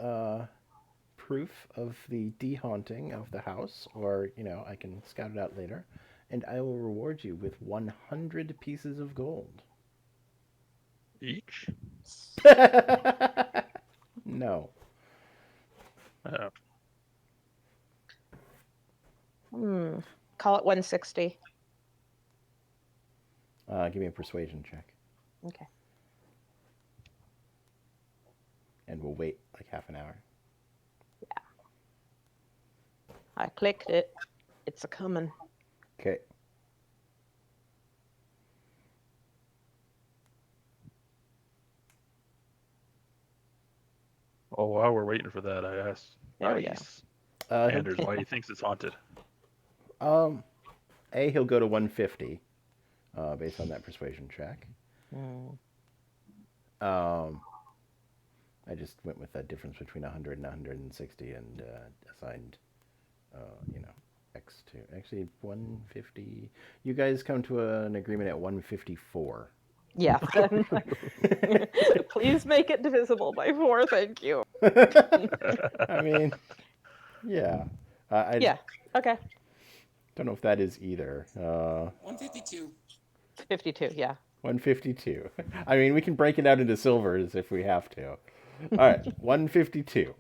proof of the dehaunting of the house, or I can scout it out later, and I will reward you with 100 pieces of gold. Each? No. Oh, Call it 160. Give me a persuasion check, Okay. and we'll wait like half an hour. I clicked it. It's a coming. Okay. oh, while we're waiting for that, I asked. There we go. Nice. Anders, why he thinks it's haunted? He'll go to 150, based on that persuasion check. I just went with that difference between 100 and 160 and assigned, X to actually 150. You guys come to an agreement at 154. Yeah. Please make it divisible by 4, thank you. I mean, yeah. Yeah. Okay. Don't know if that is either. 152. 52, yeah. 152. I mean, we can break it out into silvers if we have to. All right, 152.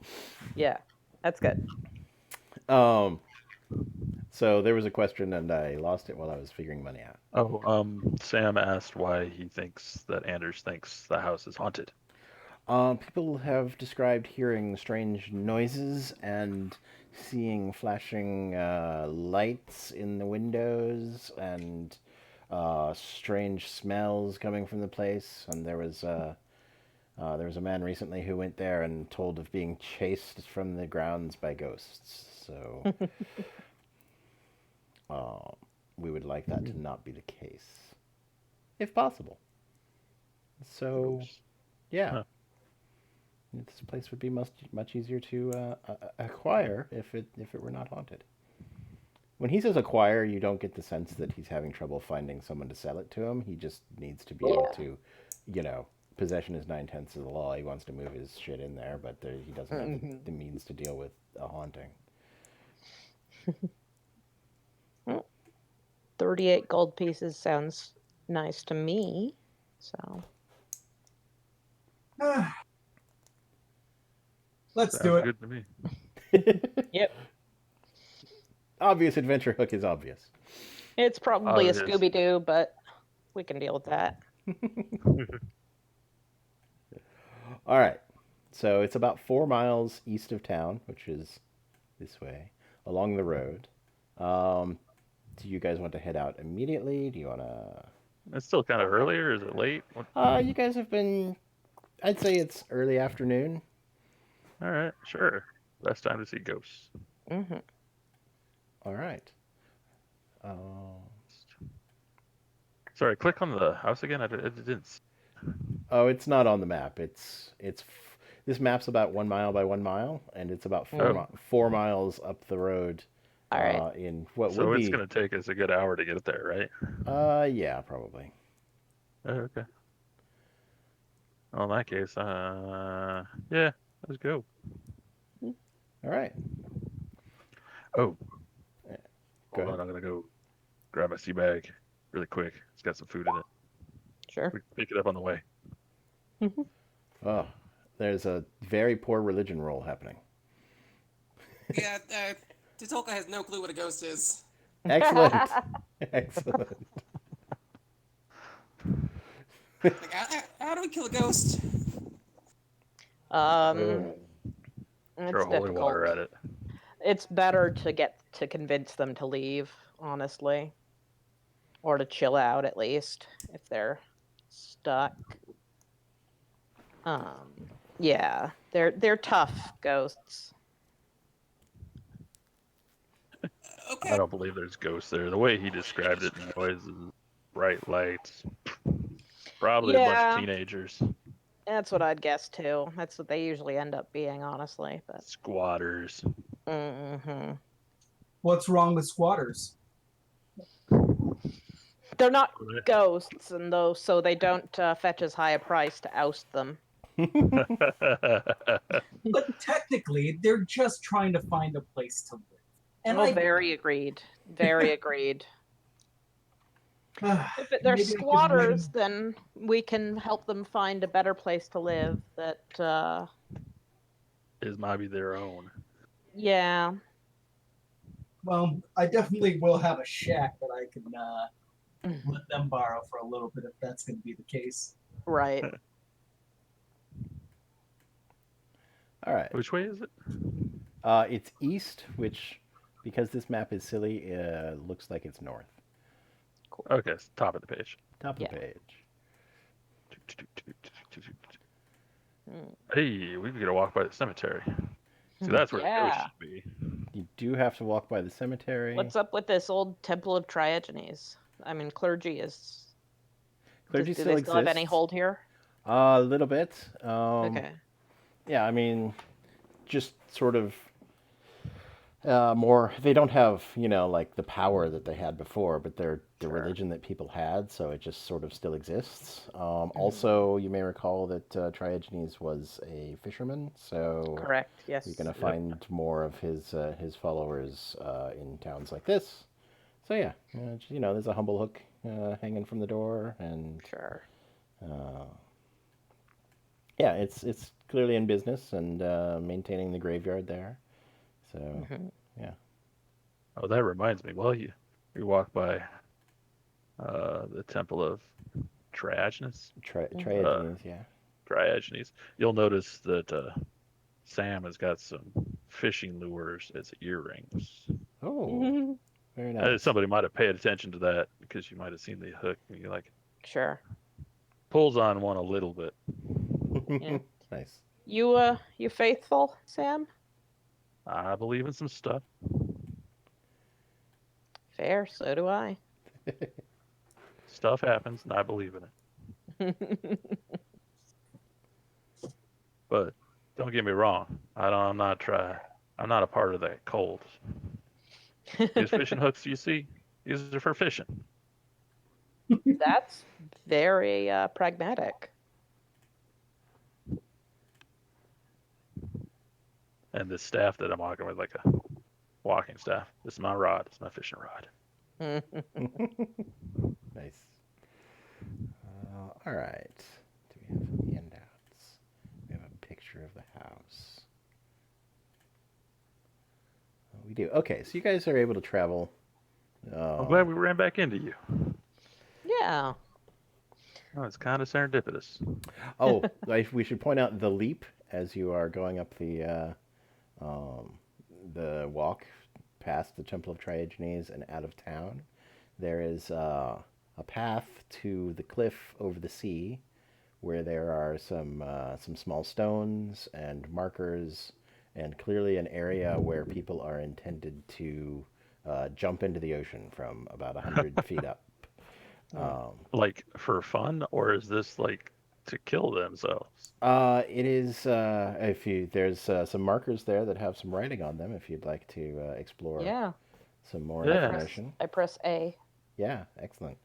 Yeah, that's good. So there was a question, and I lost it while I was figuring money out. Sam asked why he thinks that Anders thinks the house is haunted. People have described hearing strange noises and seeing flashing lights in the windows and strange smells coming from the place. And there was a man recently who went there and told of being chased from the grounds by ghosts. So we would like that to not be the case, if possible. So Ghosts. yeah. Huh. This place would be much easier to acquire if it were not haunted. When he says acquire, you don't get the sense that he's having trouble finding someone to sell it to him. He just needs to be able to, possession is 9/10 of the law. He wants to move his shit in there, but he doesn't have the means to deal with a haunting. 38 gold pieces sounds nice to me. So Let's Sounds do it. good to me. yep, Obvious adventure hook is obvious. it's probably a Obvious. Scooby-Doo, but we can deal with that. All right. So it's about 4 miles east of town, which is this way, along the road. Do you guys want to head out immediately? Do you want to... It's still kind of early, or is it late? What? You guys have been... I'd say it's early afternoon. All right, sure. Best time to see ghosts. Mm-hmm. All right. Sorry, click on the house again. I didn't. Oh, it's not on the map. This map's about 1 mile by 1 mile, and it's about 4 miles up the road. All right. In what So would it's be... going to take us a good hour to get there, right? Yeah, probably. Oh, okay. Well, in that case, yeah, let's go. All right. Oh, Go hold ahead. on. I'm going to go grab my sea bag really quick. It's got some food in it. Sure. We can pick it up on the way. Oh, there's a very poor religion roll happening. Yeah, Titolka has no clue what a ghost is. Excellent. Excellent. Like, how do we kill a ghost? It's Throw holy difficult. water at it. It's better to convince them to leave, honestly, or to chill out at least if they're stuck. Yeah, they're tough ghosts. Okay. I don't believe there's ghosts there. The way he described it, noises, bright lights, probably a bunch Yeah. of teenagers, That's what I'd guess too. That's what they usually end up being, honestly. But squatters. What's wrong with squatters? They're not ghosts, and so they don't fetch as high a price to oust them. But technically, they're just trying to find a place to live. And very agreed. Very agreed. If they're Maybe I can squatters, then we can help them find a better place to live. That Is maybe their own. yeah. Well, I definitely will have a shack that I can let them borrow for a little bit if that's going to be the case. Right. All right. Which way is it? It's east, which, because this map is silly, looks like it's north. Cool. Okay, it's top of the page. Top of the page. Hey, we've got to walk by the cemetery. See, that's where the ghost should be. You do have to walk by the cemetery. What's up with this old Temple of Triogenes? I mean, Clergy is. Clergy do they still have any hold here? A little bit. Okay. Yeah, I mean, just sort of more. They don't have, like the power that they had before, but they're the religion that people had, so it just sort of still exists. Also, you may recall that Triogenes was a fisherman, so correct. Yes. you're going to find more of his followers in towns like this. So yeah, there's a humble hook hanging from the door, and Sure. uh, yeah, it's clearly in business and maintaining the graveyard there. So Hmm. yeah, Oh, that reminds me. Well, you walk by the Temple of Triagenes, uh, Triogenes, yeah. Triogenes, you'll notice that Sam has got some fishing lures as earrings. Oh, very nice. Somebody might have paid attention to that because you might have seen the hook. And you like Sure. pulls on one a little bit. Yeah. Nice. You faithful, Sam? I believe in some stuff. Fair. So do I. Stuff happens, and I believe in it. But don't get me wrong. I'm not a part of that cult. These fishing hooks you see, these are for fishing. That's very pragmatic. And this staff that I'm walking with, like a walking staff. This is my rod. It's my fishing rod. Nice. All right. Do we have handouts? We have a picture of the house. Oh, we do. Okay, so you guys are able to travel. I'm glad we ran back into you. Yeah. Oh, it's kind of serendipitous. Oh, we should point out the leap as you are going up the walk past the Temple of Triogenes and out of town. There is a path to the cliff over the sea, where there are some small stones and markers, and clearly an area where people are intended to jump into the ocean from about 100 feet up. Like for fun, or is this like to kill themselves? It is if you there's some markers there that have some writing on them. If you'd like to explore Yeah. some more Yeah. information. I press A. Yeah, excellent.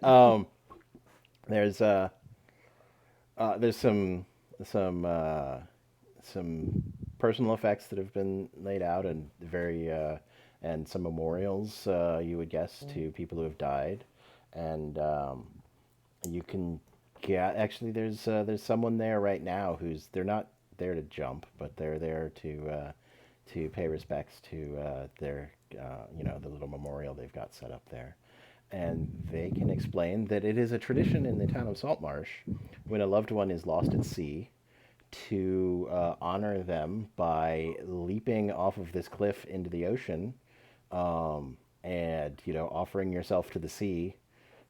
um, there's there's some personal effects that have been laid out and and some memorials you would guess to people who have died, and you can get actually there's someone there right now who's they're not there to jump, but they're there to pay respects to their the little memorial they've got set up there. And they can explain that it is a tradition in the town of Saltmarsh when a loved one is lost at sea to honor them by leaping off of this cliff into the ocean, and offering yourself to the sea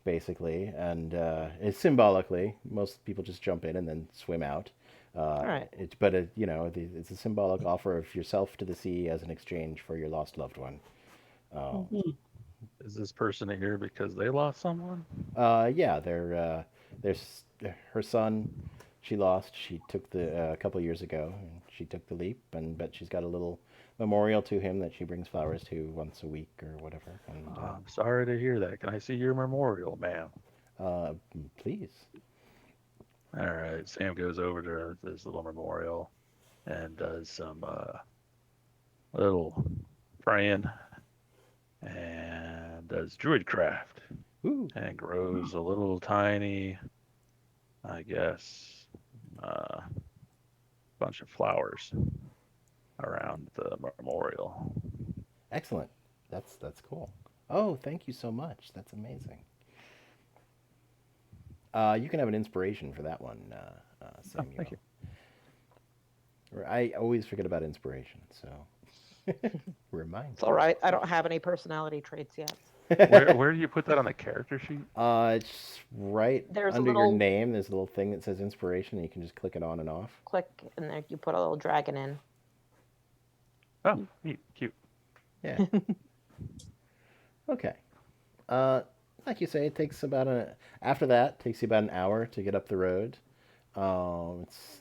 basically, and it's symbolically. Most people just jump in and then swim out. All right. It's a symbolic offer of yourself to the sea as an exchange for your lost loved one. Is this person here because they lost someone? Yeah, there's her son. She lost. She took a couple years ago. And she took the leap, but she's got a little memorial to him that she brings flowers to once a week or whatever. And I'm sorry to hear that. Can I see your memorial, ma'am? uh, please. All right. Sam goes over to this little memorial and does some little praying and does druidcraft Ooh, and grows a little tiny, I guess, bunch of flowers around the memorial. excellent. That's cool. Oh, thank you so much. That's amazing. You can have an inspiration for that one, Oh, Samuel. thank you. I always forget about inspiration, so remind It's all right. I don't have any personality traits yet. Where do you put that on the character sheet? It's right There's a under your little name. There's a little thing that says inspiration, and you can just click it on and off. click, and there you put a little dragon in. Oh, neat, cute. Yeah. Okay. Like you say, it takes about after that takes you about an hour to get up the road. It's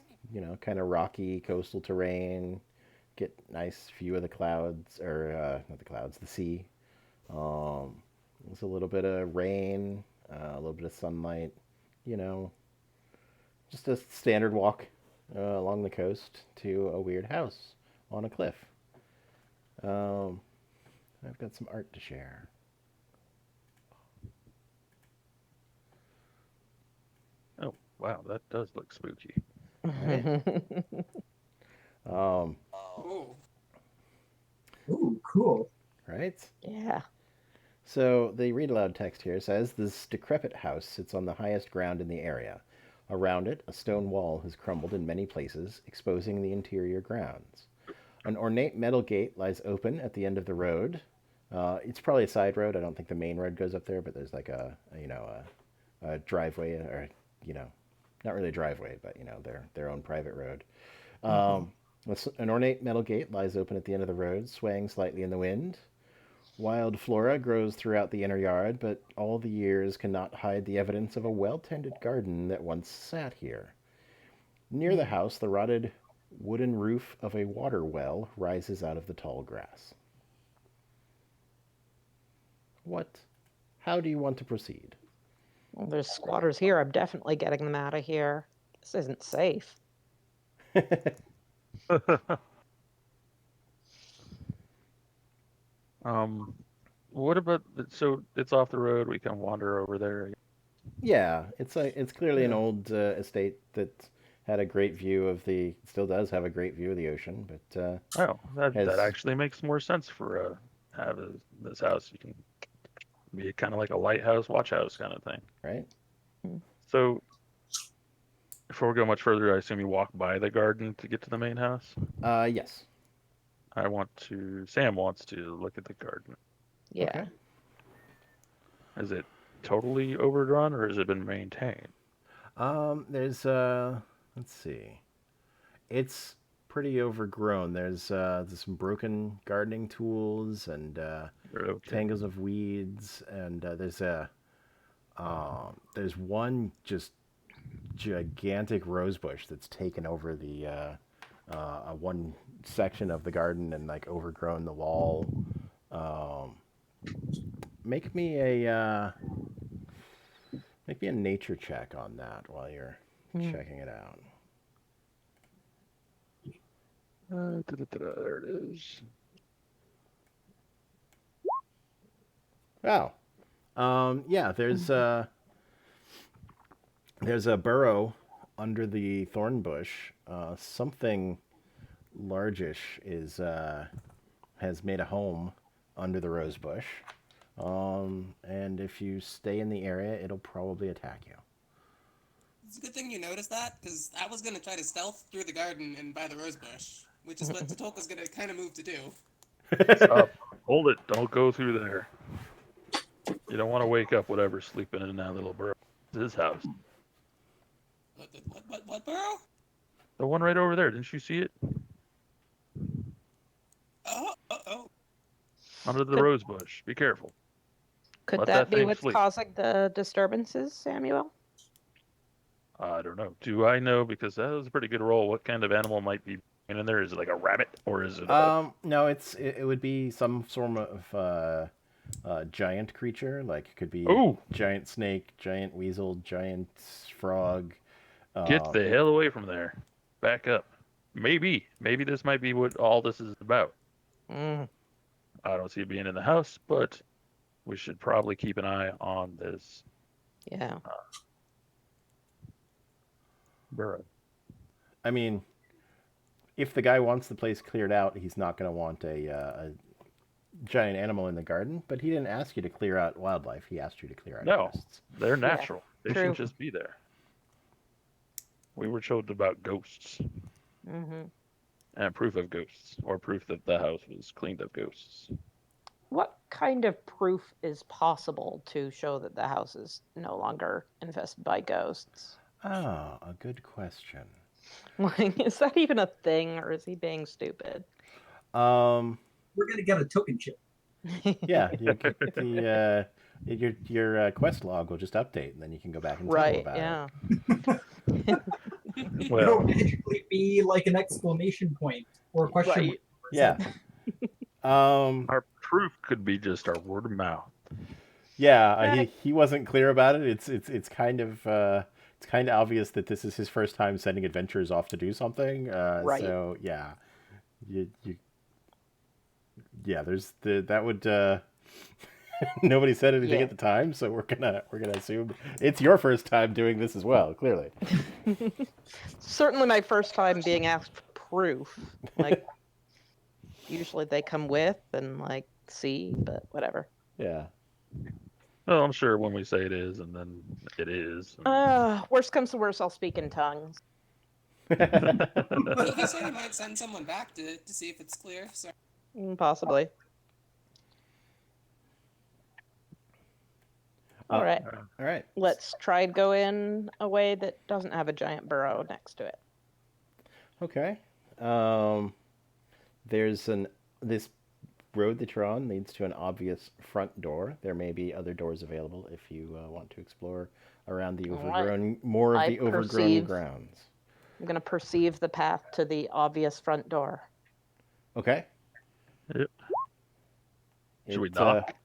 kind of rocky coastal terrain. Get nice view of the clouds, or not the clouds, the sea. Um, there's a little bit of rain, a little bit of sunlight. You know, just a standard walk along the coast to a weird house on a cliff. Um, I've got some art to share. Wow, that does look spooky. Right? Um, Ooh. Ooh, cool. right? Yeah. So the read aloud text here says this decrepit house sits on the highest ground in the area. Around it, a stone wall has crumbled in many places, exposing the interior grounds. An ornate metal gate lies open at the end of the road. It's probably a side road. I don't think the main road goes up there, but there's like a driveway, or you know, not really a driveway, but their own private road. Mhm. An ornate metal gate lies open at the end of the road, swaying slightly in the wind. Wild flora grows throughout the inner yard, but all the years cannot hide the evidence of a well-tended garden that once sat here. Near the house, the rotted wooden roof of a water well rises out of the tall grass. What? How do you want to proceed? Well, there's squatters here. I'm definitely getting them out of here. This isn't safe. um, what about so it's off the road? We can wander over there. Yeah, it's clearly an Yeah. old estate that had a great view of the, still does have a great view of the ocean, but Oh, that has, actually makes more sense for have this house. You can be kind of like a lighthouse, watch house kind of thing. right? Mm. So before we go much further, I assume you walk by the garden to get to the main house. Yes. Sam wants to look at the garden. Yeah. Okay. Is it totally overrun or has it been maintained? There's let's see. It's pretty overgrown. There's some broken gardening tools and Okay. tangles of weeds, and there's one just gigantic rose bush that's taken over the one section of the garden and like overgrown the wall. Um, make me a nature check on that while you're Mm. checking it out. There it is. Oh, yeah. There's a burrow under the thorn bush. Something largish is has made a home under the rose bush. And if you stay in the area, it'll probably attack you. It's a good thing you noticed that, because I was gonna try to stealth through the garden and by the rose bush, which is what Totolka's gonna kind of move to do. Stop. Hold it. Don't go through there. You don't want to wake up whatever's sleeping in that little burrow. It's his house. What burrow? The one right over there. Didn't you see it? Oh. Under the Could rose bush. Be careful. could Let that that be thing what's sleep. causing the disturbances, Samuel? I don't know. Do I know? Because that was a pretty good roll. What kind of animal might be in there? Is it like a rabbit or is it a... No, it would be some sort of giant creature. Like it could be Oh, giant snake, giant weasel, giant frog. get Um, the hell away from there. Back up. Maybe this might be what all this is about. Mm. I don't see it being in the house, but we should probably keep an eye on this Yeah. burrow. I mean, if the guy wants the place cleared out, he's not going to want a giant animal in the garden. But he didn't ask you to clear out wildlife. He asked you to clear out No, pests. they're natural. They true. should just be there. We were told about ghosts Mm-hmm. and proof of ghosts, or proof that the house was cleaned of ghosts. What kind of proof is possible to show that the house is no longer infested by ghosts? Ah, a good question. Like, is that even a thing, or is he being stupid? Um, We're gonna get a token chip. yeah, you get the your quest log will just update, and then you can go back and tell them Right, about yeah. It'll Well, magically be like an exclamation point or a question Right. mark. it. Yeah. our proof could be just our word of mouth. Yeah, Right. he wasn't clear about it. It's kind of obvious that this is his first time sending adventurers off to do something. Right. So yeah, you yeah. There's that would Nobody said anything Yeah. at the time, so we're gonna assume it's your first time doing this as well. Clearly. Certainly my first time being asked for proof. Like, usually they come with and, like, see, but whatever. Yeah. Well, I'm sure when we say it is, and then it is. Worst comes to worst, I'll speak in tongues. He said he might send someone back to see if it's clear. So Possibly. All right. All right. Let's try and go in a way that doesn't have a giant burrow next to it. Okay. There's this road that you're on leads to an obvious front door. There may be other doors available if you want to explore around the overgrown, more of the overgrown grounds. I'm going to perceive the path to the obvious front door. Okay. Yep. Should we knock?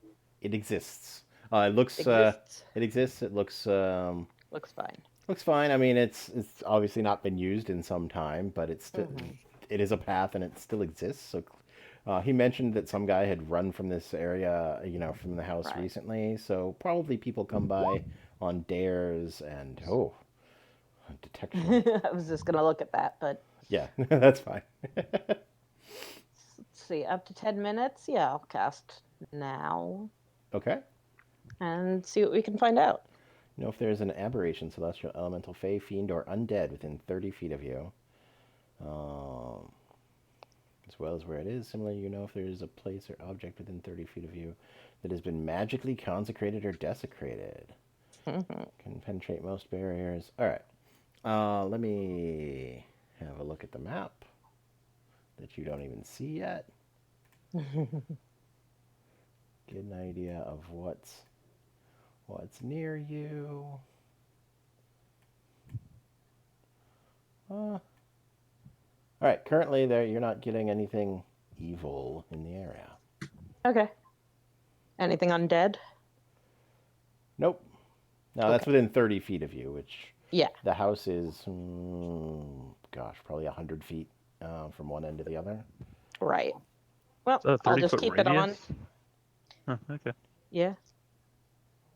It exists. It looks. It exists. It looks. Looks fine. Looks fine. I mean, it's obviously not been used in some time, but it's still it is a path and it still exists. So he mentioned that some guy had run from this area, from the house recently. So probably people come by on dares and detection. I was just gonna look at that, but yeah, that's fine. Let's see, up to 10 minutes. Yeah, I'll cast now. Okay. And see what we can find out. If there's an aberration, celestial, elemental, fey, fiend, or undead within 30 feet of you, as well as where it is. Similarly, if there is a place or object within 30 feet of you that has been magically consecrated or desecrated. Can penetrate most barriers. All right. Let me have a look at the map that you don't even see yet. Get an idea of what's near you. All right, currently you're not getting anything evil in the area. Okay. Anything undead? Nope. No, that's within 30 feet of you, which the house is, probably 100 feet from one end to the other. Right. Well, I'll just keep it on. Huh, okay. Yeah.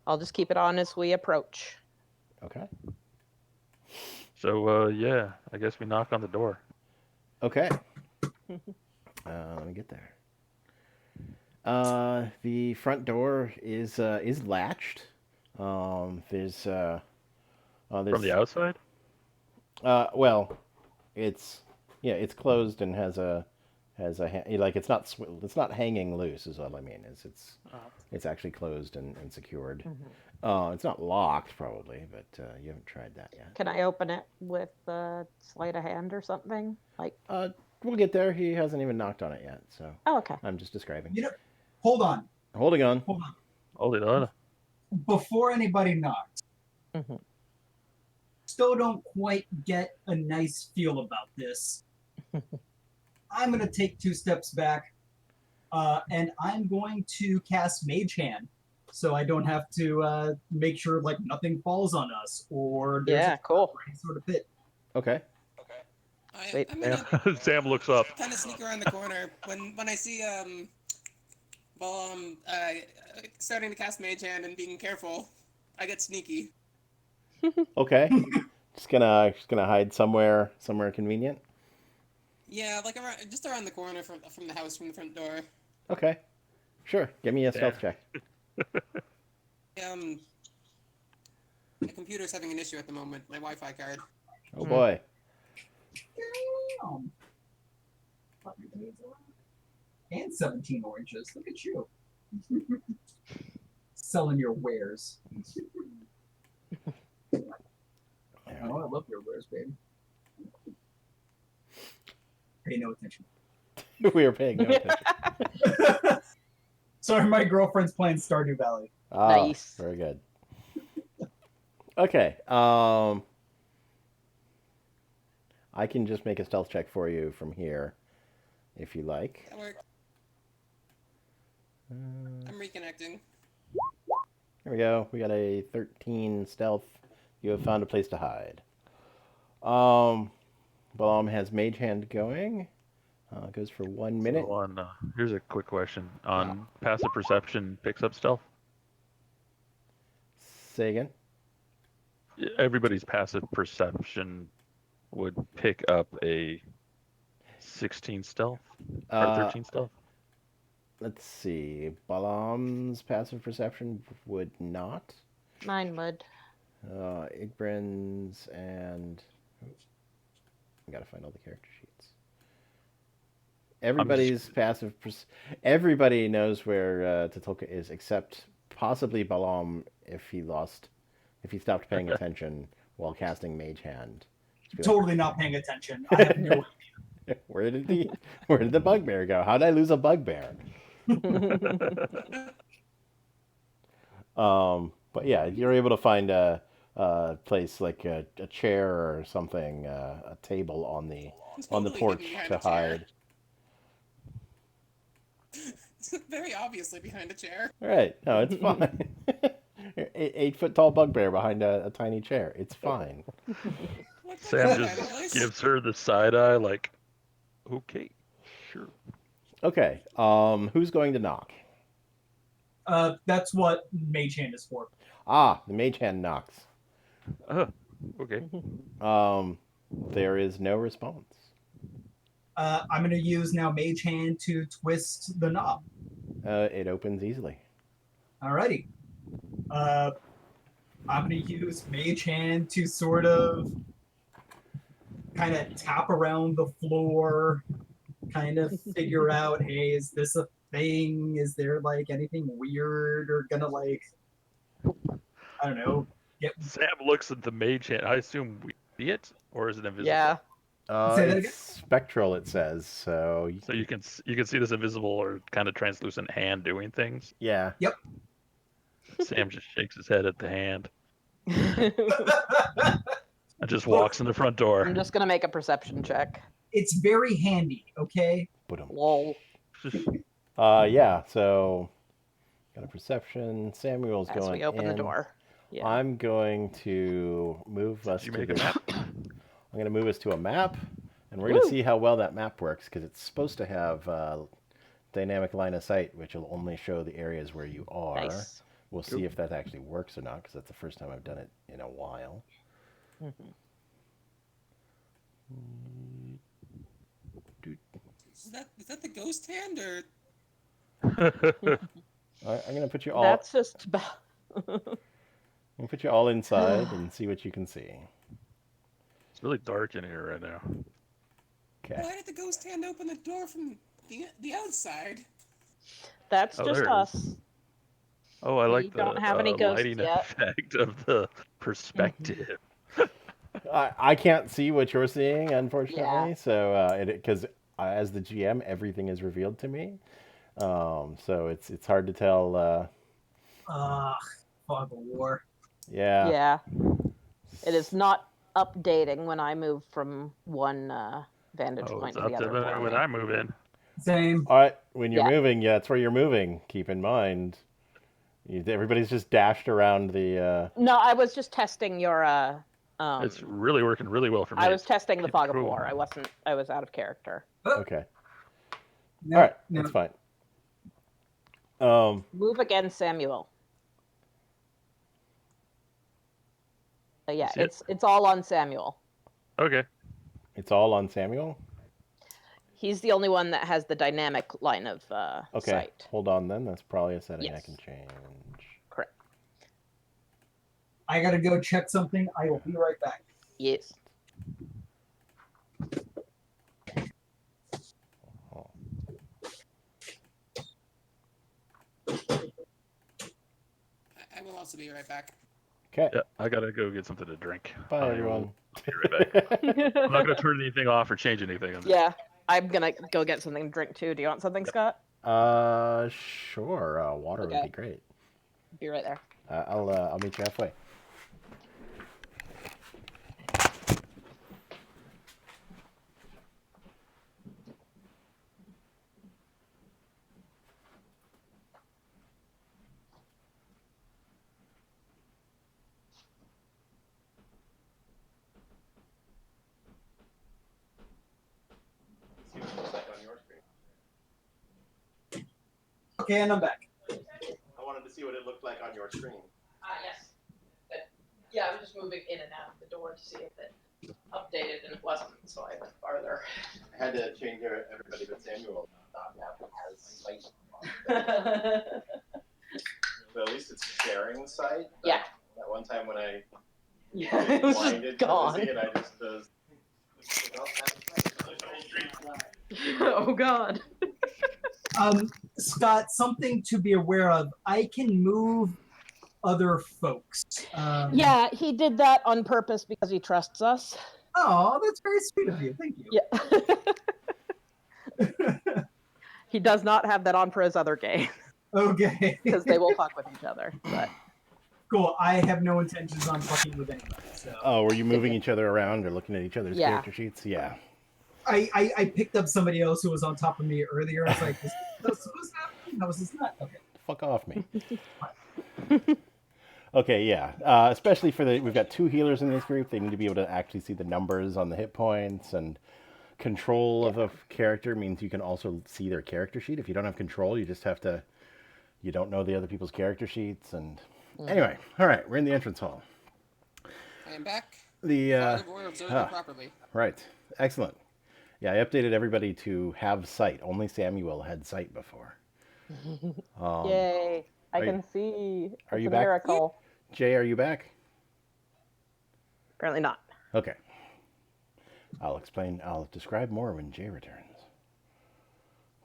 I'll just keep it on as we approach. Okay. So, I guess we knock on the door. Okay. Let me get there. The front door is latched. There's from the outside? Well, it's closed and has a it's not hanging loose is what I mean. It's actually closed and secured. It's not locked probably, but you haven't tried that yet. Can I open it with sleight of hand or something? We'll get there. He hasn't even knocked on it yet, so. Oh, okay. I'm just describing. Hold on. Holding on. Hold it on. Before anybody knocks, still don't quite get a nice feel about this. I'm going to take 2 steps back, and I'm going to cast Mage Hand, so I don't have to make sure nothing falls on us or there's any sort of pit. Okay. I'm gonna Sam looks up. kind of sneak around the corner when I see while I'm starting to cast Mage Hand and being careful, I get sneaky. Okay. just gonna hide somewhere convenient. Yeah, just around the corner from the house, from the front door. Okay. Sure. Give me a stealth check. My computer's having an issue at the moment. My Wi-Fi card. Oh boy. Damn. And 17 oranges. Look at you. Selling your wares. Oh, I love your wares, baby. Pay no attention. We are paying no attention. Sorry, my girlfriend's playing Stardew Valley. Nice. Very good. Okay. I can just make a stealth check for you from here, if you like. That works. I'm reconnecting. There we go. We got a 13 stealth. You have found a place to hide. Balam has Mage Hand going. Goes for 1 minute. So here's a quick question. On passive perception, picks up stealth? Say again. Everybody's passive perception would pick up a 16 stealth or Uh, 13 stealth. let's see. Balam's passive perception would not. Mine would. Igbrin's and I gotta find all the character sheets. Everybody's passive. Everybody knows where Tatulka is, except possibly Balam if he stopped paying attention while casting Mage Hand. Totally not paying attention. I have no idea. Where did the bugbear go? How did I lose a bugbear? But yeah, you're able to find a place like a chair or something, a table on the Totally porch hidden behind to a chair. hide. Very obviously behind a chair. All right, no, it's fine. 8 foot tall bugbear behind a tiny chair. It's fine. Sam just gives her the side eye, like, okay, sure. Okay, who's going to knock? That's what Mage Hand is for. Ah, the Mage Hand knocks. Okay. There is no response. I'm going to use now Mage Hand to twist the knob. It opens easily. Alrighty. I'm going to use Mage Hand to sort of kind of tap around the floor, kind of figure out, hey, is this a thing? Is there like anything weird or gonna like, I don't know, get... Sam looks at the mage hand. I assume we see it, or is it invisible? Yeah. Say that It's again? spectral, it says. So you can see this invisible or kind of translucent hand doing things. Yeah. Yep. Sam just shakes his head at the hand and just walks in the front door. I'm just gonna make a perception check. It's very handy, okay? Lol. Yeah. So got a perception. Samuel's As going we open in. the door. Yeah. I'm going to move us Did you to make a this. map? I'm going to move us to a map, and we're going to see how well that map works, because it's supposed to have dynamic line of sight, which will only show the areas where you are. Nice. We'll see if that actually works or not, because that's the first time I've done it in a while. Mm-hmm. Is that the ghost hand or? I'm going to put you all. That's just about. I'm going to put you all inside and see what you can see. It's really dark in here right now. Okay. Why did the ghost hand open the door from the outside? That's Oh, just there it us. is. Oh, I like We the don't have any ghosts lighting yet. effect of the perspective. I can't see what you're seeing, unfortunately. Yeah. So, because as the GM, everything is revealed to me. So it's hard to tell. Fog of War. Yeah. Yeah. It is not updating when I move from one vantage Oh, point it's to up the to other. that for when me. I move in. Same. All right. When you're Yeah. moving, yeah, that's where you're moving. Keep in mind. Everybody's just dashed around the. No, I was just testing your. It's really working really well for me. I was testing the fog of Cool. war. I was out of character. Okay. No, All right. no. That's fine. Move again, Samuel. Yeah, See it? it's all on Samuel. Okay. It's all on Samuel. He's the only one that has the dynamic line of Okay. sight. Hold on then. That's probably a setting I Yes. can change. Correct. I gotta go check something. I will be right back. Yes. I will also be right back. Okay. Yeah, I gotta go get something to drink. Bye, I everyone. will be right back. I'm not gonna turn anything off or change anything. Yeah, I'm gonna go get something to drink too. Do you want something, Scott? Sure. Water would Okay. be great. Be right there. I'll meet you halfway. Okay, and I'm back. I wanted to see what it looked like on your screen. Yes. Yeah, I'm just moving in and out of the door to see if it updated, and it wasn't, so I went farther. I had to change everybody but Samuel. Not has sight. But at least it's sharing sight. Yeah. That one time when I Yeah, it was just gone. and I just Oh God. Scott, something to be aware of. I can move other folks. Yeah, he did that on purpose because he trusts us. Oh, that's very sweet of you. Thank you. Yeah. He does not have that on for his other game Okay. because they will fuck with each other. But Cool. I have no intentions on fucking with anybody. So. Oh, were you moving each other around or looking at each other's Yeah. character sheets? Yeah. I picked up somebody else who was on top of me earlier. It's like, is this supposed to happen? How is this not? Okay. Fuck off me. Okay, yeah. Especially for we've got 2 healers in this group. They need to be able to actually see the numbers on the hit points, and control of a character means you can also see their character sheet. If you don't have control, you just have to. You don't know the other people's character sheets, and anyway, all right, we're in the entrance hall. I am back. The We're observing properly. Right, excellent. Yeah, I updated everybody to have sight. Only Samuel had sight before. yay! I can see. Are It's you a back? miracle. Jay, are you back? Apparently not. Okay. I'll describe more when Jay returns.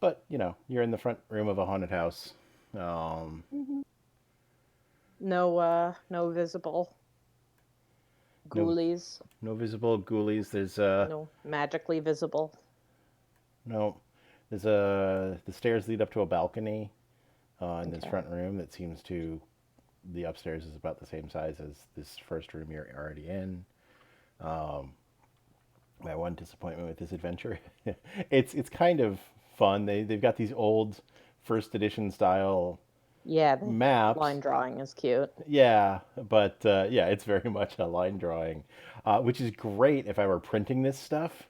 But, you're in the front room of a haunted house. No visible ghoulies. No visible ghoulies. There's No magically visible. no. There's the stairs lead up to a balcony in this front room that seems to. The upstairs is about the same size as this first room you're already in. My one disappointment with this adventure, it's kind of fun. They've got these old first edition style The maps. line drawing is cute. Yeah, but it's very much a line drawing, which is great if I were printing this stuff.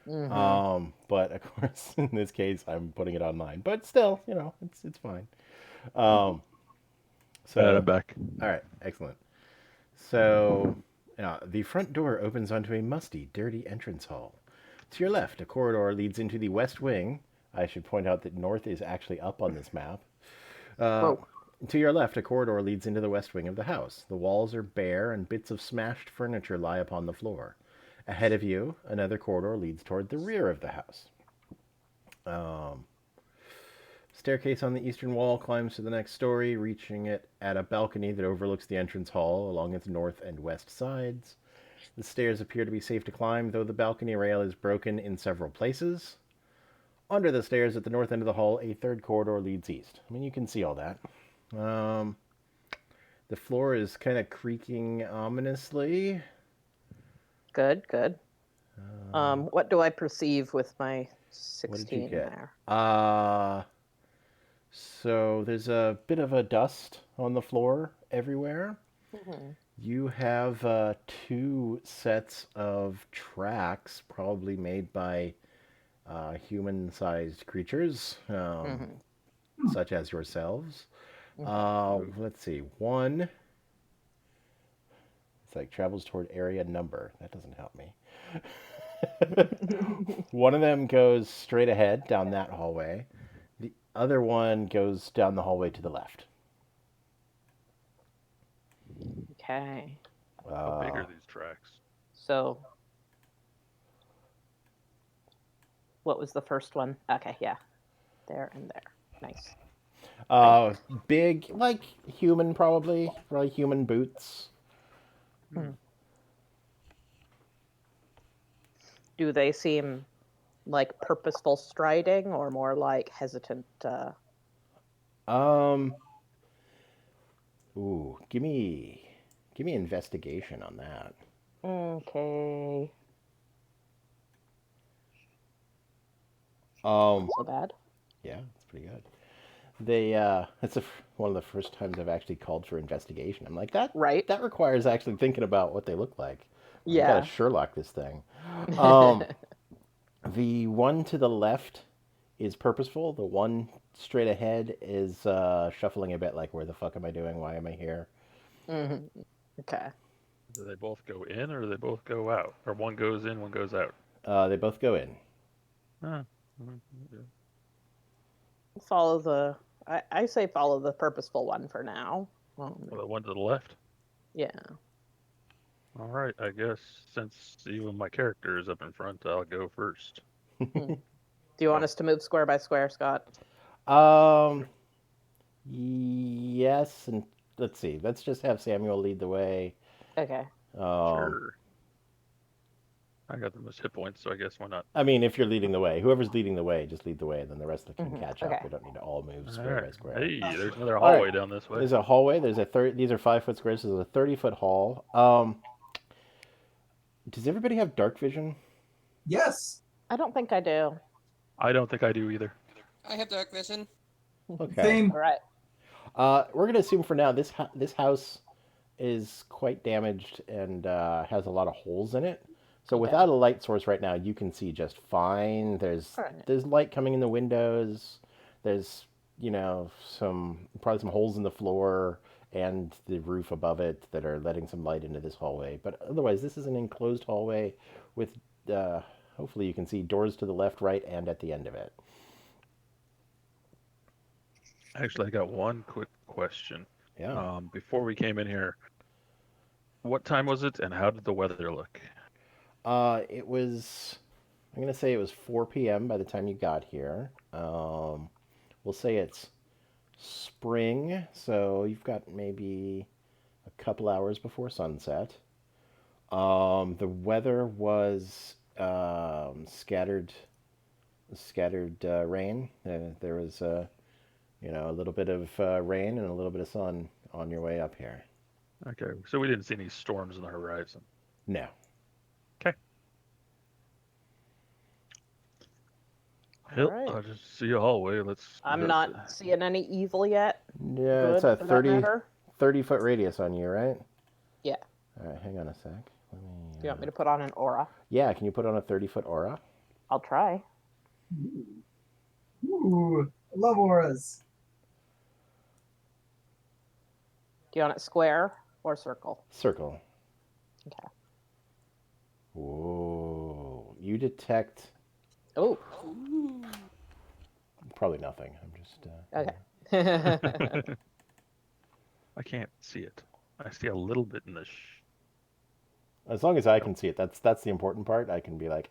But of course, in this case, I'm putting it online. But still, it's fine. So I'm back. All right, excellent. So the front door opens onto a musty, dirty entrance hall. To your left, a corridor leads into the west wing. I should point out that north is actually up on this map. To your left, a corridor leads into the west wing of the house. The walls are bare and bits of smashed furniture lie upon the floor. Ahead of you, another corridor leads toward the rear of the house. Staircase on the eastern wall climbs to the next story, reaching it at a balcony that overlooks the entrance hall along its north and west sides. The stairs appear to be safe to climb, though the balcony rail is broken in several places. Under the stairs at the north end of the hall, a third corridor leads east. I mean, you can see all that. The floor is kind of creaking ominously. Good. What do I perceive with my What did 16 you get? there? So there's a bit of a dust on the floor everywhere. You have 2 sets of tracks, probably made by human-sized creatures, such as yourselves. Let's see. One, it's like travels toward area number. That doesn't help me. One of them goes straight ahead down that hallway. The other one goes down the hallway to the left. Okay. How big are these tracks? So, what was the first one? Okay, yeah. There and there. Nice. Big, like human probably human boots. Do they seem like purposeful striding or more like hesitant? Ooh, give me investigation on that. Okay. So bad. Yeah, it's pretty good. It's one of the first times I've actually called for investigation. I'm like, that Right. That requires actually thinking about what they look like. I Yeah. gotta Sherlock this thing. The one to the left is purposeful. The one straight ahead is shuffling a bit, like, where the fuck am I doing? Why am I here? Okay. Do they both go in or do they both go out? Or one goes in, one goes out? They both go in. Huh. Follow the. I say follow the purposeful one for now. Well, the one to the left? Yeah. All right, I guess since even my character is up in front, I'll go first. Do you want us to move square by square, Scott? Yes, and let's see. Let's just have Samuel lead the way. Okay. Sure. I got the most hit points, so I guess why not? I mean, if you're leading the way, whoever's leading the way, just lead the way, and then the rest of them can catch up. Okay. We don't need to all move All square by right. square. Hey, there's another All right. hallway down this way. There's a hallway. There's a 30. These are 5-foot squares. There's a 30-foot hall. Does everybody have dark vision? Yes. I don't think I do. I don't think I do either. I have dark vision. Okay. Same. All right. We're gonna assume for now this house is quite damaged and has a lot of holes in it. So Okay. without a light source right now, you can see just fine. There's light coming in the windows. There's probably some holes in the floor and the roof above it that are letting some light into this hallway. But otherwise, this is an enclosed hallway with hopefully you can see doors to the left, right, and at the end of it. Actually, I got one quick question. Yeah. Before we came in here, what time was it and how did the weather look? It was. I'm gonna say it was 4 p.m. by the time you got here. We'll say it's spring, so you've got maybe a couple hours before sunset. The weather was scattered rain. There was a little bit of rain and a little bit of sun on your way up here. Okay, so we didn't see any storms on the horizon. No. Okay. All Yep, right. I'll just see a hallway. I'm not seeing any evil yet. Yeah, it's a Good, for that 30-foot radius on you, right? Yeah. All right, hang on a sec. Let me. Do you want me to put on an aura? Yeah, can you put on a 30-foot aura? I'll try. Ooh, I love auras. Do you want it square or circle? Circle. Okay. Whoa. You detect Oh. Ooh. probably nothing. I'm just. Okay. I can't see it. I see a little bit in the. As long as I can see it, that's the important part. I can be like,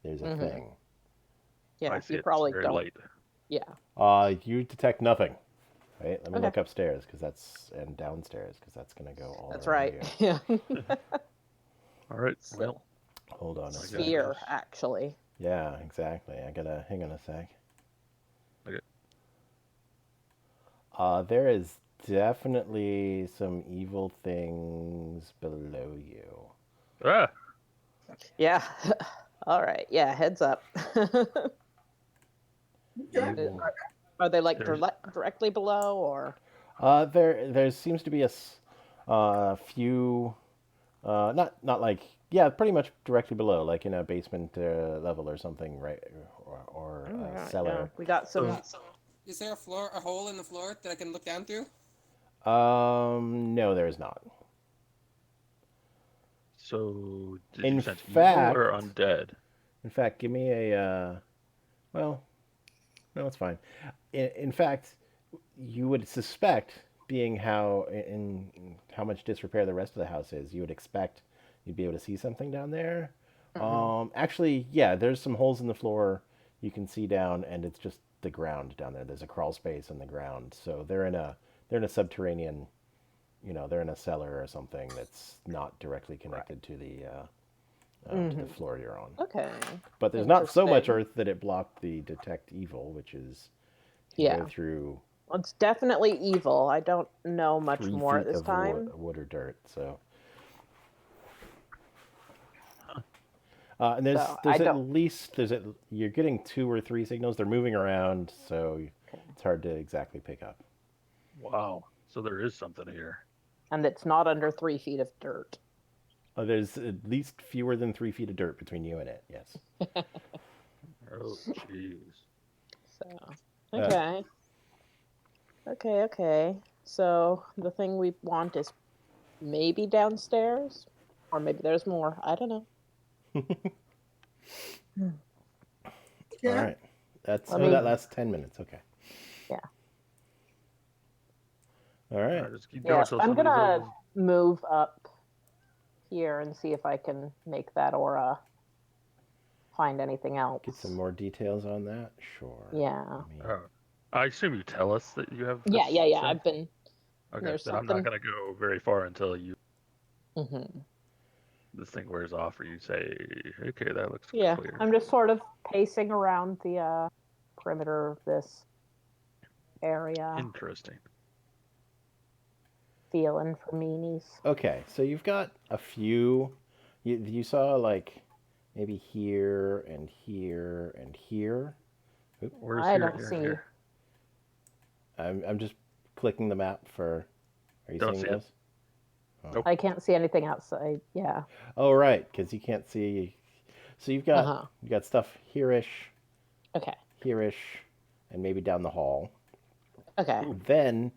there's a thing. Yeah, I see you it. probably It's very don't. light. Yeah. You detect nothing. Wait, let me Okay. look upstairs and downstairs because that's gonna go all. That's around right. you. Yeah. All right. So- Well, Hold on a sec. Sphere, actually. Yeah, exactly. I gotta hang on a sec. Okay. There is definitely some evil things below you. ah, Yeah. All right. Yeah, heads up. evil. Are they like There's- directly below or? There seems to be a few, not like pretty much directly below, like in a basement level or something, right? Or Alright, cellar. yeah. We got some. Is there a hole in the floor that I can look down through? No, there is not. So, did In you sense fact- evil or undead? In fact, give me a. Well, no, it's fine. In fact, you would suspect, being in how much disrepair the rest of the house is, you would expect you'd be able to see something down there. Actually, yeah, there's some holes in the floor you can see down, and it's just the ground down there. There's a crawl space in the ground, so they're in a subterranean. They're in a cellar or something that's not directly connected to the floor you're on. Okay. But there's not so much Interesting. earth that it blocked the detect evil, which is Yeah. go through Well, it's definitely evil. I don't know much 3 more feet at this of time. wood or dirt. So, and there's So, there's I at don't- least you're getting 2 or 3 signals. They're moving around, so it's hard to exactly pick up. Wow. So there is something here. And it's not under 3 feet of dirt. There's at least fewer than 3 feet of dirt between you and it. Yes. Oh, jeez. So, okay. Okay. So the thing we want is maybe downstairs, or maybe there's more. I don't know. Yeah. All right. That's I mean- that lasts 10 minutes. Okay. Yeah. All All right. right, just keep going Yes, till I'm somebody's gonna over. move up here and see if I can make that aura find anything else. Get some more details on that. Sure. Yeah. I mean, Oh, I assume you tell us that you have. Yeah, this yeah, yeah. sense? I've been. Okay, There's then I'm something. not gonna go very far until you Hmm. this thing wears off, or you say, "Okay, that looks Yeah, clear." I'm just sort of pacing around the perimeter of this area, Interesting. feeling for meanies. okay, so you've got a few. You saw like maybe here and here and here. Oop, Where's I here, don't here, see. here? I'm just clicking the map for. Are you Don't seeing see it. those? Nope. I can't see anything outside. Yeah. Oh right, because you can't see. So you've got Uh-huh. you got stuff here-ish, Okay. here-ish, and maybe down the hall. Okay. Then,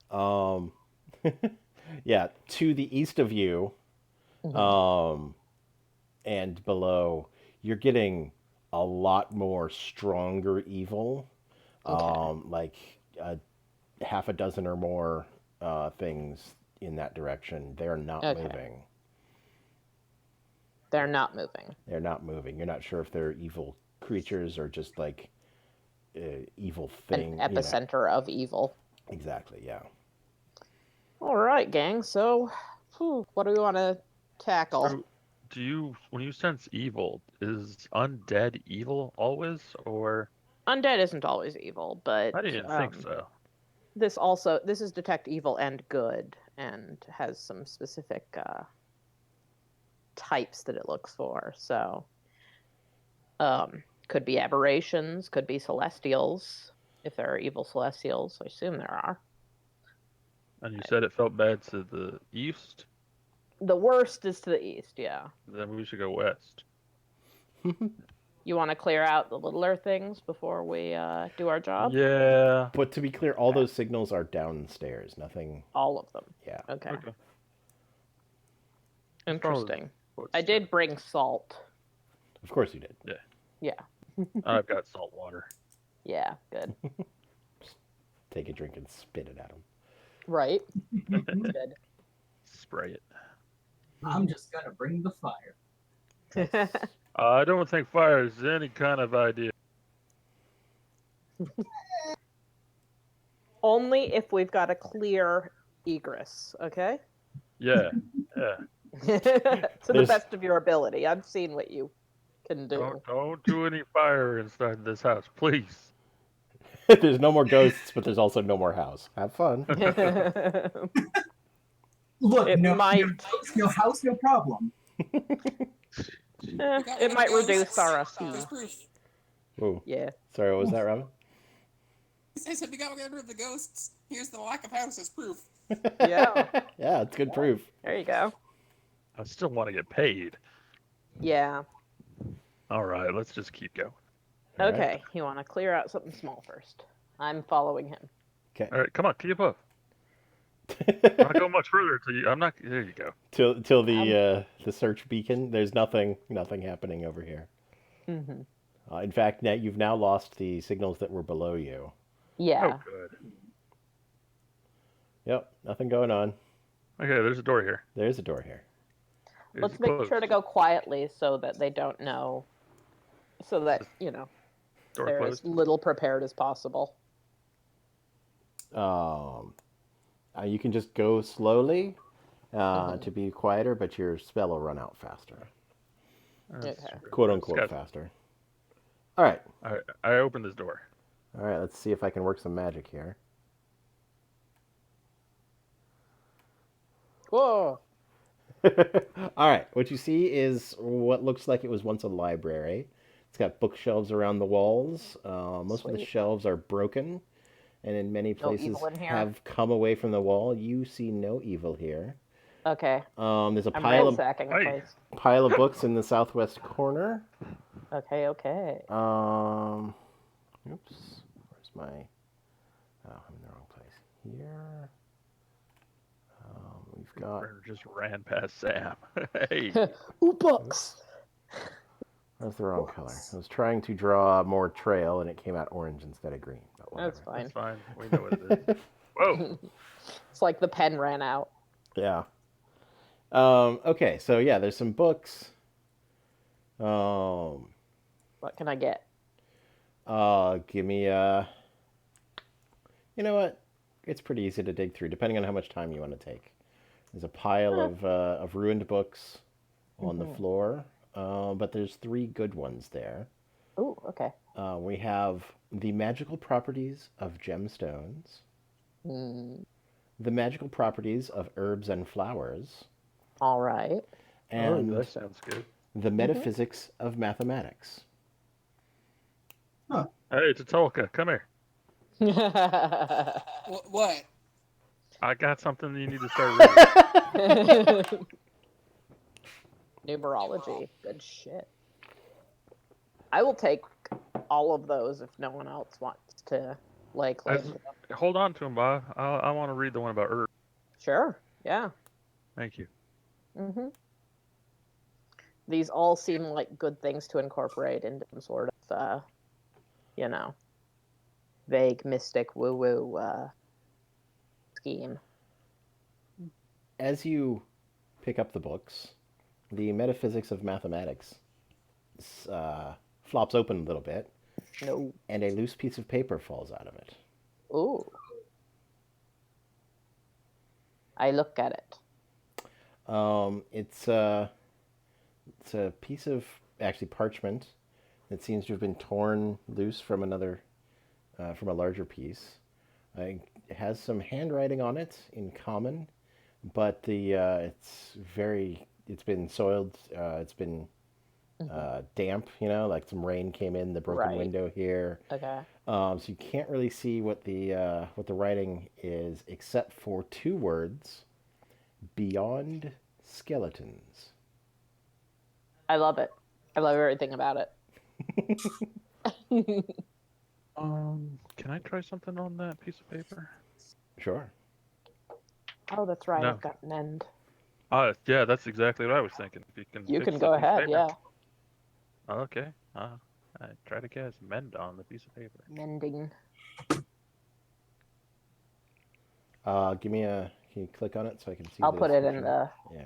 um, yeah, to the east of you, Mhm. and below, you're getting a lot more stronger evil. Okay. Like half a dozen or more things in that direction. They're not Okay. moving. They're not moving. They're not moving. You're not sure if they're evil creatures or just like evil thing. An epicenter of evil. Exactly. Yeah. All right, gang. So, what do we want to tackle? So, do you, when you sense evil, is undead evil always, or Undead isn't always evil, but I didn't think so. this is detect evil and good, and has some specific types that it looks for. So, could be aberrations, could be celestials. If there are evil celestials, I assume there are. And you said it felt bad to the east. The worst is to the east. Yeah. Then we should go west. You want to clear out the littler things before we do our job? Yeah. But to be clear, all those signals are downstairs. Nothing. All of them. Yeah. Okay. Okay. Interesting. What's I did bring salt. Of course you did. Yeah. I've got salt water. Yeah. Good. Take a drink and spit it at them. Right. Good. Spray it. I'm just gonna bring the fire. I don't think fire is any kind of idea. Only if we've got a clear egress. Okay. Yeah. Yeah. To the There's- best of your ability. I've seen what you can do. Don't do any fire inside this house, please. There's no more ghosts, but there's also no more house. Have fun. Look, It might- no house, no problem. It might reduce our There's fee. proof. Ooh. Yeah. Sorry, what was that, Robin? I said we got rid of the ghosts. Here's the lack of house as proof. Yeah. Yeah, it's good proof. There you go. I still want to get paid. Yeah. All right, let's just keep going. All right. Okay. You want to clear out something small first. I'm following him. All right, come on, keep up. I'm not going much further till you. I'm not. There you go. till the search beacon. There's nothing happening over here. Mm-hmm. In fact, you've now lost the signals that were below you. Yeah. Oh, good. Yep, nothing going on. Okay, there's a door here. There's a door here. It's Let's make sure closed. to go quietly so that they don't know. So that, Door they're as closed. little prepared as possible. You can just go slowly Mhm. to be quieter, but your spell will run out faster, That's Okay. true. quote It's unquote got- faster. All right, I opened this door. all right. Let's see if I can work some magic here. Whoa. All right, what you see is what looks like it was once a library. It's got bookshelves around the walls. Most of the Sweet. shelves are broken, and in many No places evil in here? have come away from the wall. You see no evil here. Okay. There's a I'm pile of ransacking the Hey. place. books in the southwest corner. Okay, okay. Oops, where's my? Oh, I'm in the wrong place. Here. We've got. Or just ran past Sam. Hey, Ooh, books. That's the wrong color. I was trying to draw more trail, and it came out orange instead of green. But That's whatever. that's fine. fine. We know what it is. Whoa. It's like the pen ran out. Yeah. Okay, so yeah, there's some books. Um, What can I get? give me You know what? It's pretty easy to dig through, depending on how much time you want to take. There's a pile of ruined books on the floor, but there's 3 good ones there. Oh, okay. We have The Magical Properties of Gemstones, Mm, The Magical Properties of Herbs and Flowers, all right. Oh, and that sounds good. The Metaphysics of Mathematics. Huh. Hey, Tatolka, come here. What? I got something you need to start reading. Numerology. Good shit. I will take all of those if no one else wants to lay claim to them. Hold on to him, Bob. I want to read the one about Earth. Sure. Yeah. Thank you. hmm These all seem like good things to incorporate into some sort of, vague, mystic, woo-woo scheme. As you pick up the books, the Metaphysics of Mathematics flops open a little bit, No. and a loose piece of paper falls out of it. Ooh. I look at it. It's a piece of actually parchment that seems to have been torn loose from from a larger piece. It has some handwriting on it in common, but it's been soiled. It's been damp. Like some rain came in the broken Right. window here. Okay. So you can't really see what the writing is, except for 2 words: beyond skeletons. I love it. I love everything about it. Can I try something on that piece of paper? Sure. Oh, that's right. No. I've got an end. Yeah, that's exactly what I was thinking. If you can You fix can the go piece of ahead, paper. yeah. Okay. I try to cast mend on the piece of paper. Mending. Give me a. Can you click on it so I can see? I'll the put it in description? the. Yeah.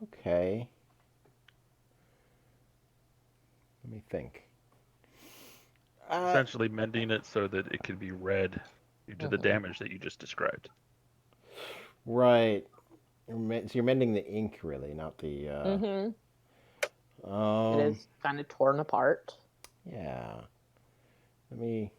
Okay. Let me think. Essentially mending it so that it can be read due to the damage that you just described. Right. So you're mending the ink, really, not the. It is kind of torn apart. Yeah. Let me.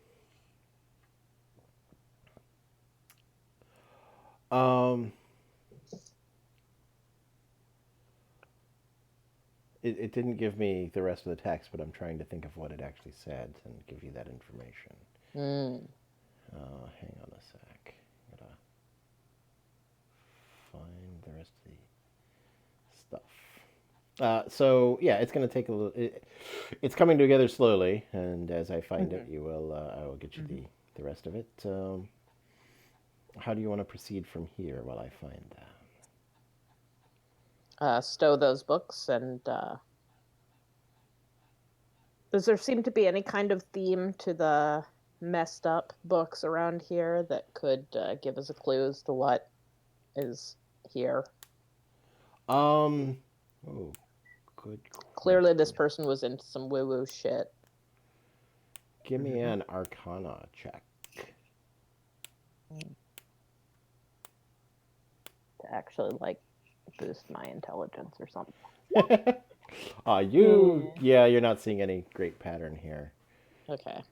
It didn't give me the rest of the text, but I'm trying to think of what it actually said and give you that information. Hang on a sec. Gotta find the rest of the stuff. So yeah, it's going to take a little. It's coming together slowly, and as I find it, I will get you the rest of it. How do you want to proceed from here while I find that? Stow those books and. Does there seem to be any kind of theme to the messed up books around here that could give us a clue as to what is here? Oh, good. Clearly, this person was into some woo-woo shit. Give me an Arcana check. To actually, boost my intelligence or something. You're not seeing any great pattern here. Okay.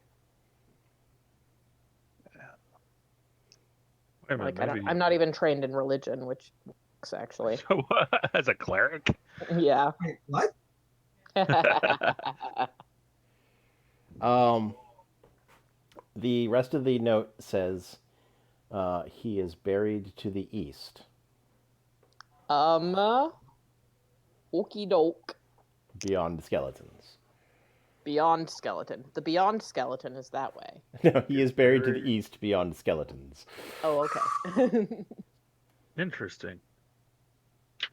Wait a minute, maybe... I'm not even trained in religion, which works, actually. So, as a cleric? Yeah. Wait, what? The rest of the note says he is buried to the east. Okey doke. beyond skeletons. Beyond skeleton. The beyond skeleton is that way. No, he is buried to the Very east beyond skeletons. Oh, okay. interesting.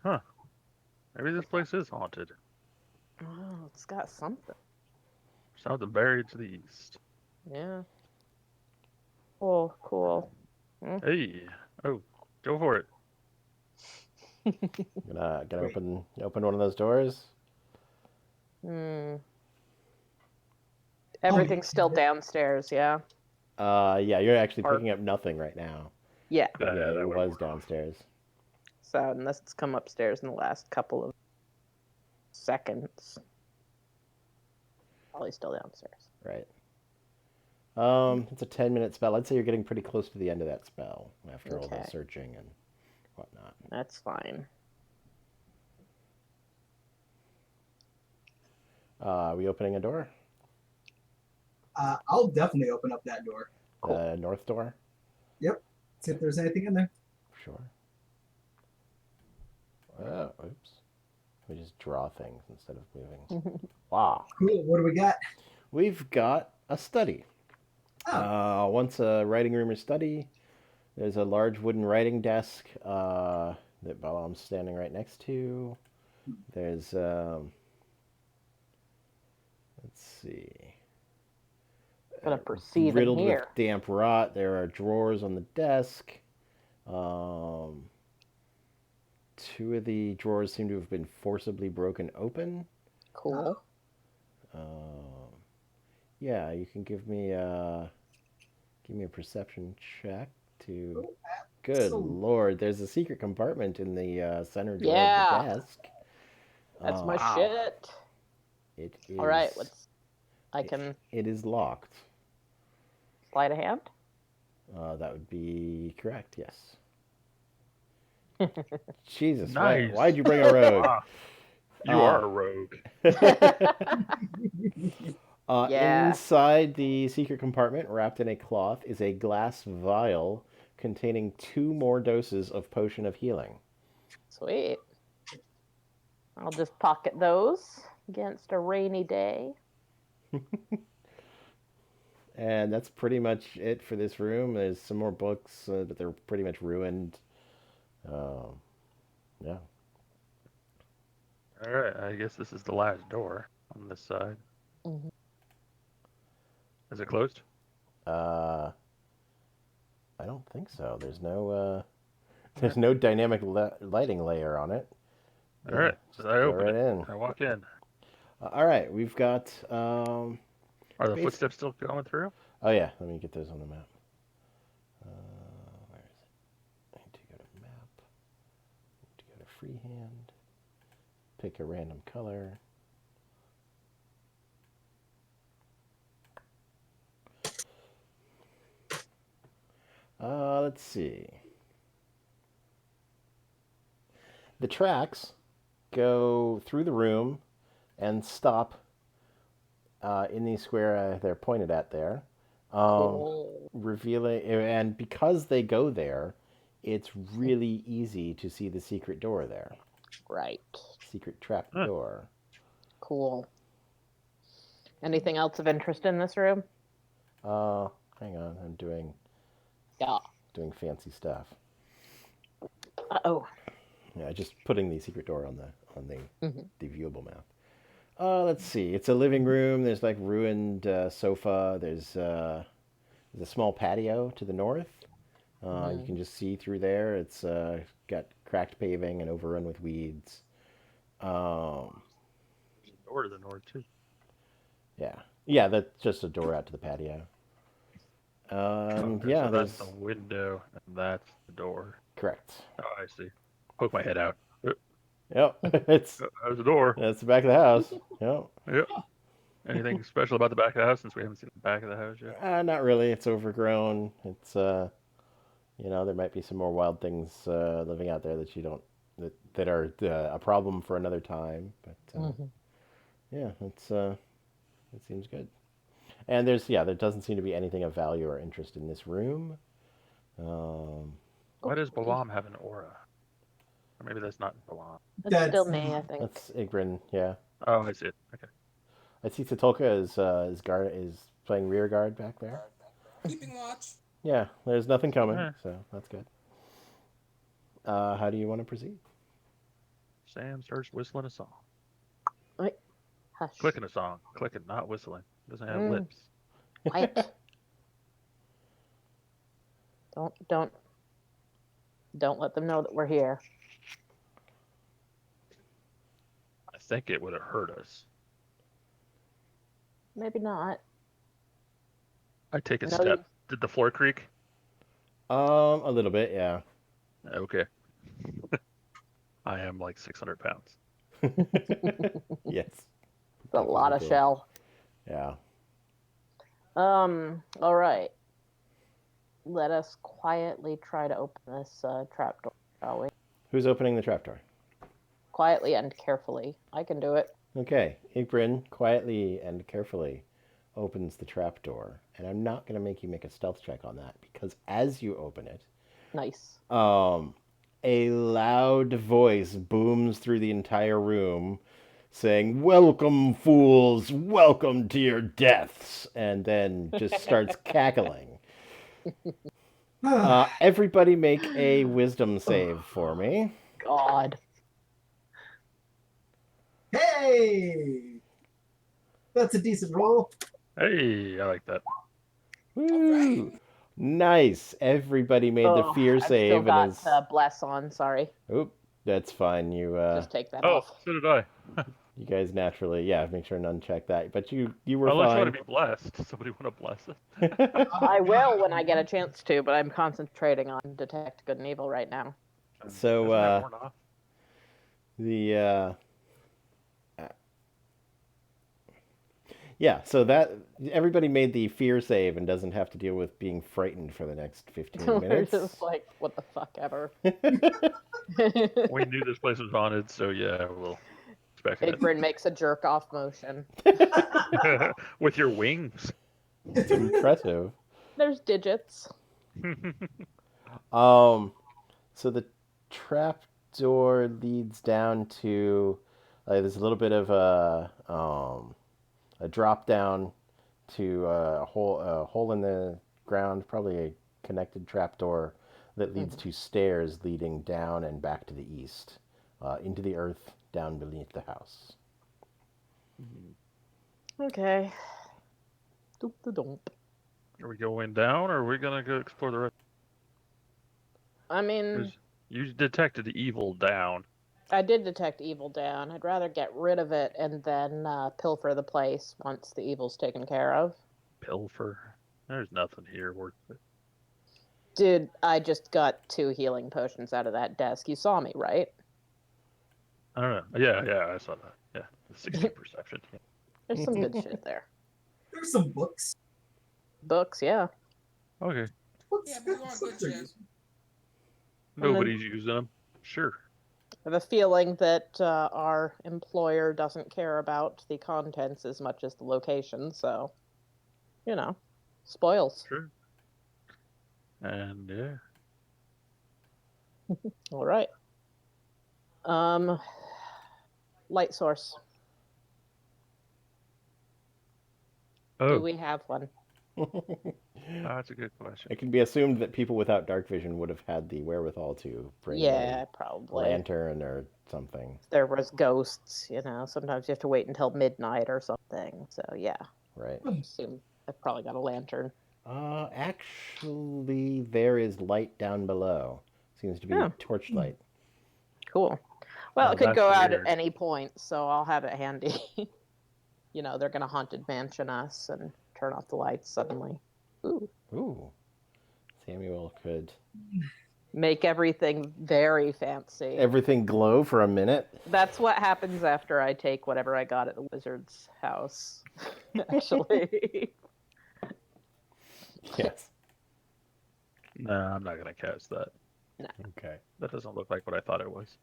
Huh. Maybe this place is haunted. Oh, it's got something. Something buried to the east. Yeah. Oh, cool. Hey. Oh, go for it. Gonna Wait. open one of those doors. Hmm. Everything's still downstairs, yeah? Yeah, you're actually Or- picking up nothing right now. Yeah. But yeah, that it would was work. downstairs. So, unless it's come upstairs in the last couple of seconds. Probably still downstairs. Right. It's a 10-minute spell. I'd say you're getting pretty close to the end of that spell after all the Okay. searching and whatnot. That's fine. Are we opening a door? I'll definitely open up that door. Cool. The north door? See if there's anything in there. Sure. Oh, oops. We just draw things instead of moving. Wow. Cool. What do we got? We've got a study. Oh. Once a writing room or study, there's a large wooden writing desk that Balam's standing right next to. There's, let's see. Gonna perceive in Riddled here. with damp rot. There are drawers on the desk. Two of the drawers seem to have been forcibly broken open. Cool. Yeah, you can give me a perception check to. Good Lord, there's a secret compartment in the center door Yeah. of the desk. That's my Wow. shit. It is. All right, I can It is locked. sleight of hand. That would be correct. Yes. Jesus, Nice. why'd you bring a rogue? Wow. You are a rogue. Yeah. Inside the secret compartment, wrapped in a cloth, is a glass vial containing 2 more doses of potion of healing. Sweet. I'll just pocket those against a rainy day. And that's pretty much it for this room. There's some more books, but they're pretty much ruined. Yeah. All right. I guess this is the last door on this side. Mhm. Is it closed? I don't think so. There's no dynamic lighting layer on it. All right. So I Go open right it. in. I walk in. All right, we've got. Are the Basi- footsteps still going through? Oh yeah, let me get those on the map. Where is it? I need to go to map. I need to go to freehand. Pick a random color. Let's see. The tracks go through the room and stop in the square they're pointed at there. Cool. Revealing, and because they go there, it's really easy to see the secret door there. Right. Secret trap Huh. door. Cool. Anything else of interest in this room? Hang on, I'm doing Yeah. fancy stuff. Uh-oh. Yeah, just putting the secret door on the Mhm. the viewable map. Let's see. It's a living room. There's like ruined sofa. There's a small patio to the north. You can just see through there. It's got cracked paving and overrun with weeds. There's a door to the north too. Yeah, that's just a door out to the patio. Okay, Yeah, so that's there's the window and that's the door. correct. Oh, I see. Poke my head out. Yep, it's There's the door. that's the back of the house. Yep. Yep. Anything special about the back of the house since we haven't seen the back of the house yet? Not really. It's overgrown. It's there might be some more wild things living out there that you don't that are a problem for another time. But yeah, it seems good. And there doesn't seem to be anything of value or interest in this room. Why does Balam have an aura? Or maybe that's not Balam. That's still me, I think. That's Igrin. Yeah. Oh, I see it. Okay. I see Satolka is playing rear guard back there. Keeping watch. Yeah, there's nothing coming, Eh, so that's good. How do you want to proceed? Sam starts whistling a song. Wait, hush. Clicking a song. Clicking, not whistling. Doesn't have Mm. lips. Quiet. Don't let them know that we're here. I think it would have hurt us. Maybe not. I take a No, step. Did the floor creak? A little bit, yeah. Okay. I am like 600 pounds. Yes. It's a lot of Definitely. shell. Yeah. All right. Let us quietly try to open this trapdoor, shall we? Who's opening the trapdoor? Quietly and carefully. I can do it. Okay. Igrin quietly and carefully opens the trapdoor, and I'm not going to make you make a stealth check on that because as you open it, Nice. a loud voice booms through the entire room saying, "Welcome, fools! Welcome to your deaths!" And then just starts cackling. Everybody make a wisdom save for me. God. Hey! That's a decent roll. Hey, I like that. Woo! Nice. Everybody made the fear I've still save got and is. bless on. Sorry. Oop, that's fine. Just take that Oh, off. so did I. You guys naturally, yeah. Make sure none check that. But you were Unless you want fine. to be blessed. Somebody want to bless it? I will when I get a chance to, but I'm concentrating on detect good and evil right now. So, Isn't that worn off? the yeah. So that everybody made the fear save and doesn't have to deal with being frightened for the next 15 We're minutes. just like, what the fuck ever. We knew this place was haunted, so yeah, we'll expect it. Igrin makes a jerk off motion. With your wings. It's impressive. There's digits. So the trap door leads down to there's a little bit of a drop down to a hole in the ground, probably a connected trap door that leads to stairs leading down and back to the east, into the earth down beneath the house. Okay. Doop the dump. Are we going down, or are we gonna go explore the rest? I mean, 'Cause you detected the evil down. I did detect evil down. I'd rather get rid of it and then pilfer the place once the evil's taken care of. Pilfer. There's nothing here worth it. Dude, I just got 2 healing potions out of that desk. You saw me, right? I don't know. Yeah, I saw that. Yeah, 60 perception. Yeah. There's some good shit there. There's some books. Books, yeah. Okay. Books, Yeah, but we want books good are shit. useful. Nobody's using them. Sure. I have a feeling that our employer doesn't care about the contents as much as the location, so, spoils. Sure. And yeah. All right. Light source. Oh, Do we have one? that's a good question. It can be assumed that people without dark vision would have had the wherewithal to bring Yeah, a probably. lantern or something. There was ghosts, sometimes you have to wait until midnight or something. So yeah, Right. I assume I've probably got a lantern. Actually, there is light down below. Seems to be Oh. torchlight. Cool. Well, Oh, it could that's go out weird. at any point, so I'll have it handy. They're gonna haunted mansion us and turn off the lights suddenly. Ooh. Ooh. Samuel could Make everything very fancy. everything glow for a minute. That's what happens after I take whatever I got at the wizard's house. Actually. Yes. No, I'm not gonna cast that. Okay. That doesn't look like what I thought it was.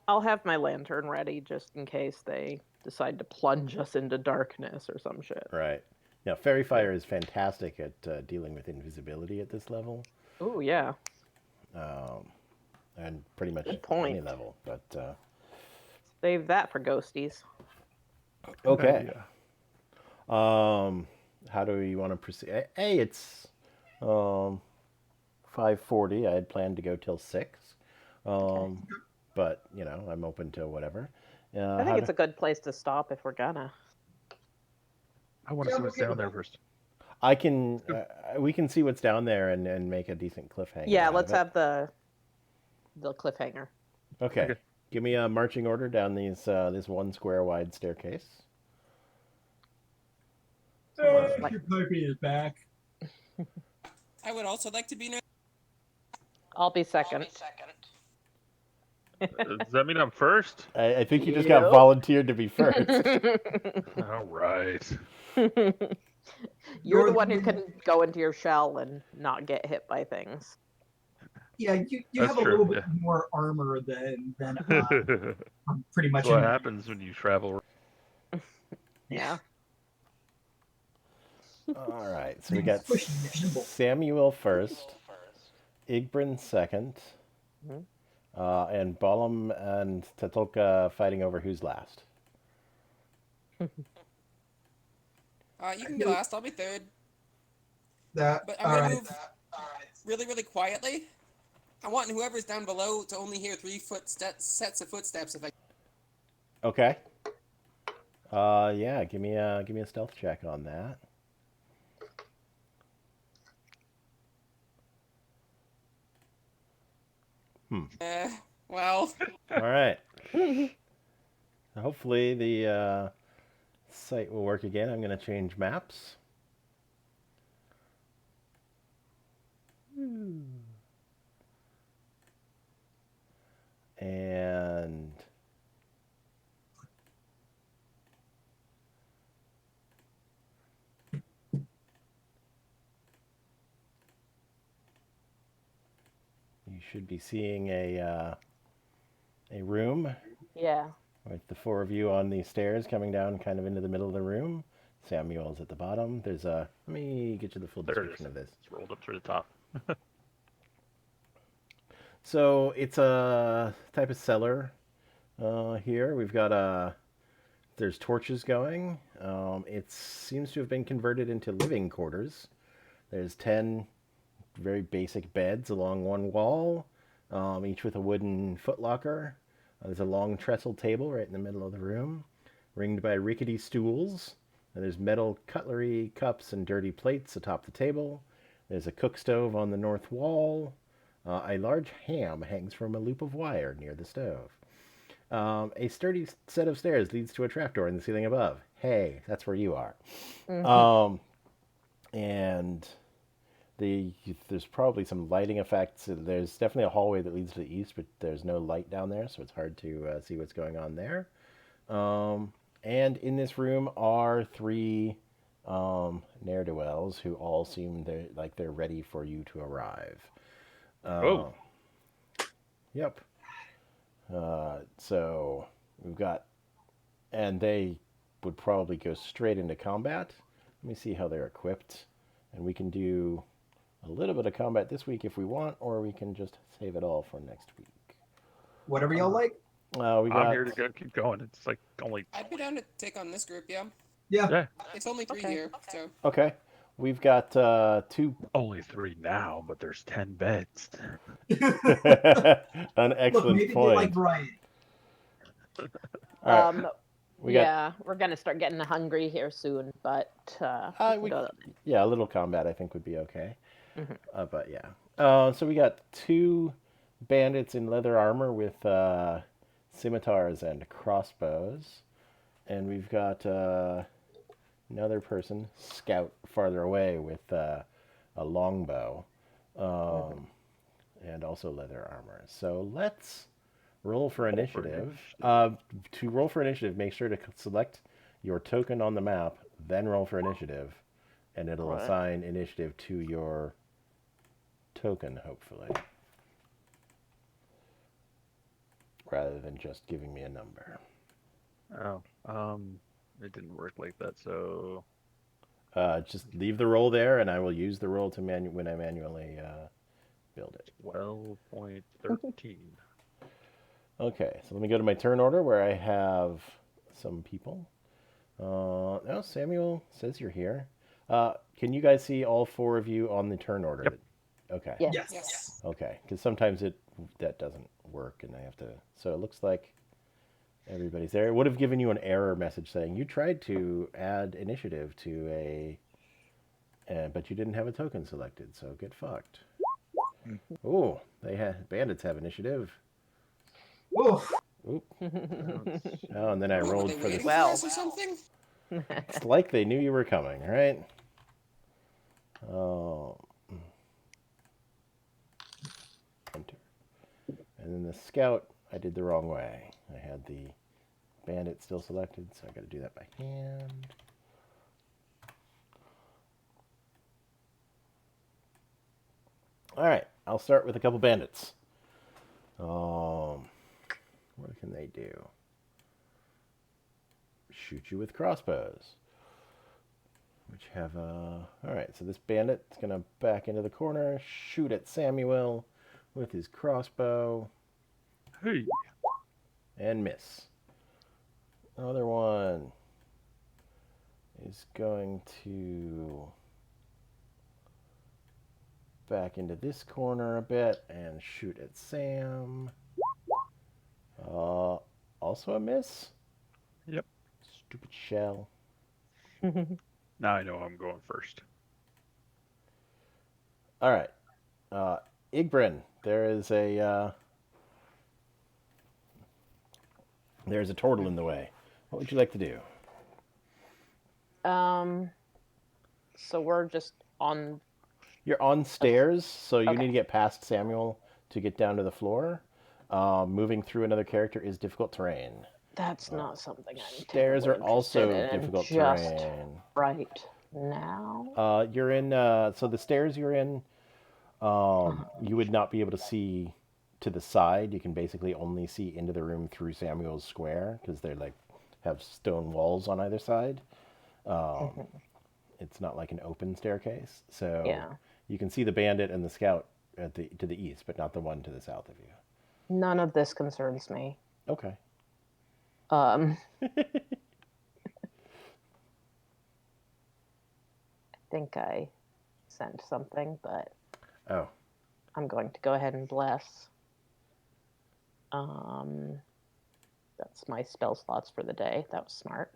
I'll have my lantern ready just in case they decide to plunge us into darkness or some shit. Right. Now, Fairy Fire is fantastic at dealing with invisibility at this level. Oh, yeah. And pretty much Good point. any level. But Save that for ghosties. Okay. Yeah. How do you want to proceed? Hey, it's um 5:40. I had planned to go till 6. Okay. Um, but I'm open to whatever. I How think do it's a good place to stop if we're gonna. I want to Yeah, see I'm what's okay down with there that. first. I can we can see what's down there and make a decent cliffhanger Yeah, out of let's it. have the cliffhanger. Okay. Okay. Give me a marching order down this 1 square wide staircase. Someone's like, Your piping is back. I would also like to be near. I'll be second. Does that mean I'm first? I think you just got Yep. volunteered to be first. All right. You're the You're one who the- can go into your shell and not get hit by things. Yeah, you That's have a true. little bit Yeah. more armor than That's pretty much what in happens when you travel. Yeah. All right. So we got Squishy and nimble. Samuel first, Igbrin second, Mhm. and Balam and Tatulka fighting over who's last. You can be last. I'll be third. That But I'm gonna move really, really quietly. I want whoever's down below to only hear 3 foot sets of footsteps. If I Okay. Yeah. Give me a stealth check on that. well, All right. Hopefully the site will work again. I'm going to change maps. And you should be seeing a room Yeah. with the 4 of you on the stairs coming down kind of into the middle of the room. Samuel's at the bottom. There's a. Let me get you the full There it is. description of this. It's rolled up through the top. So it's a type of cellar here. We've got there's torches going. It seems to have been converted into living quarters. There's 10 very basic beds along one wall, each with a wooden footlocker. There's a long trestle table right in the middle of the room, ringed by rickety stools. And there's metal cutlery, cups, and dirty plates atop the table. There's a cook stove on the north wall. A large ham hangs from a loop of wire near the stove. A sturdy set of stairs leads to a trapdoor in the ceiling above. Hey, that's where you are. Mhm. And there's probably some lighting effects. There's definitely a hallway that leads to the east, but there's no light down there, so it's hard to see what's going on there. And in this room are 3 ne'er-do-wells who all seem like they're ready for you to arrive. Oh, Yep. So we've got, and they would probably go straight into combat. Let me see how they're equipped, and we can do a little bit of combat this week if we want, or we can just save it all for next week. whatever y'all like. We I'm got here to go. Keep going. It's like only. I'd be down to take on this group. Yeah, Yeah. Yeah, it's only 3 Okay. here, so okay. We've got 2. only 3 now, but there's 10 beds. An Look, excellent maybe they point. like variety. All right. We got Yeah, we're gonna start getting hungry here soon, but we can go. yeah, a little combat I think would be okay. Mhm. But yeah. So we got 2 bandits in leather armor with scimitars and crossbows, and we've got another person, scout farther away with a longbow, and also leather armor. So let's roll for initiative. To roll for initiative, make sure to select your token on the map, then roll for initiative, and it'll Right. assign initiative to your token, hopefully, rather than just giving me a number. Oh, it didn't work like that. So Just leave the roll there, and I will use the roll to when I manually build it. 12.13. Okay, so let me go to my turn order where I have some people. No, Samuel says you're here. Can you guys see all four of you on the turn order? Yep. Okay. Yes. Yes. Okay, because sometimes that doesn't work, and I have to. So it looks like everybody's there. It would have given you an error message saying you tried to add initiative to but you didn't have a token selected. So get fucked. Mm. Oh, bandits have initiative. Oof. Oop. That's- Oh, and then I What, were rolled they for the. waiting Well. for us or something? It's like they knew you were coming, right? Oh. Enter. And then the scout, I did the wrong way. I had the bandit still selected, so I got to do that by hand. All right, I'll start with a couple bandits. What can they do? Shoot you with crossbows. Which have all right, so this bandit's gonna back into the corner, shoot at Samuel with his crossbow, Hey. and miss. Other one is going to back into this corner a bit and shoot at Sam. Also a miss. Yep. Stupid shell. Now I know I'm going first. All right. Igbrin, there's a turtle in the way. What would you like to do? So we're just on. You're on stairs, so you Okay. need to get past Samuel to get down to the floor. Moving through another character is difficult terrain. That's not something I'm Stairs are terribly also interested in difficult just terrain. right now. You're in. So the stairs you're in, you would not be able to see to the side. You can basically only see into the room through Samuel's square because they're like have stone walls on either side. It's not like an open staircase, so Yeah. you can see the bandit and the scout to the east, but not the one to the south of you. None of this concerns me. Okay. I think I sent something, but Oh. I'm going to go ahead and bless. That's my spell slots for the day. That was smart.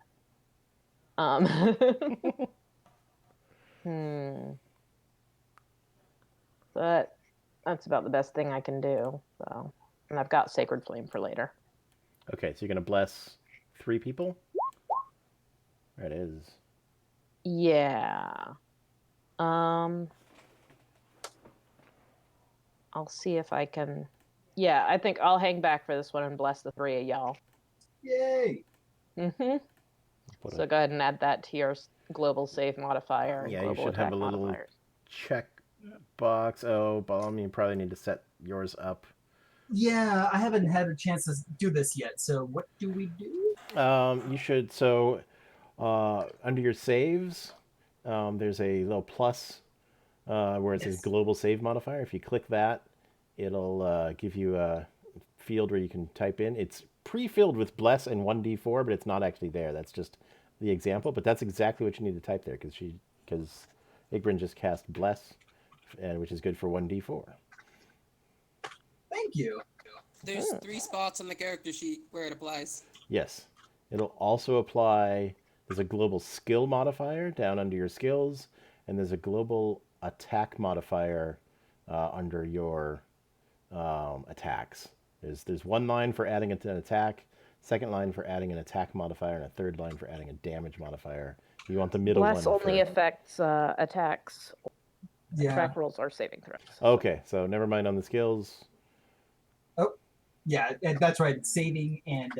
But that's about the best thing I can do. So, and I've got Sacred Flame for later. Okay, so you're gonna bless 3 people. There it is. Yeah. I'll see if I can. Yeah, I think I'll hang back for this one and bless the 3 of y'all. Yay! So go ahead and add that to your global save modifier. And Yeah, you global should have attack a little modifiers. check box. Oh, Balm, you probably need to set yours up. Yeah, I haven't had a chance to do this yet. So what do we do? You should. So under your saves, there's a little plus where it says Yes. global save modifier. If you click that, it'll give you a field where you can type in. It's pre-filled with bless and 1d4, but it's not actually there. That's just the example. But that's exactly what you need to type there because Igbrin just cast bless, which is good for 1d4. Thank you. There's 3 spots on the character sheet where it applies. Yes. It'll also apply. There's a global skill modifier down under your skills, and there's a global attack modifier under your attacks. There's one line for adding an attack, second line for adding an attack modifier, and a third line for adding a damage modifier. You want the middle Bless one. only affects attacks, Yeah. attack rolls, or saving throws. Okay, so never mind on the skills. Oh, yeah, that's right. It's saving and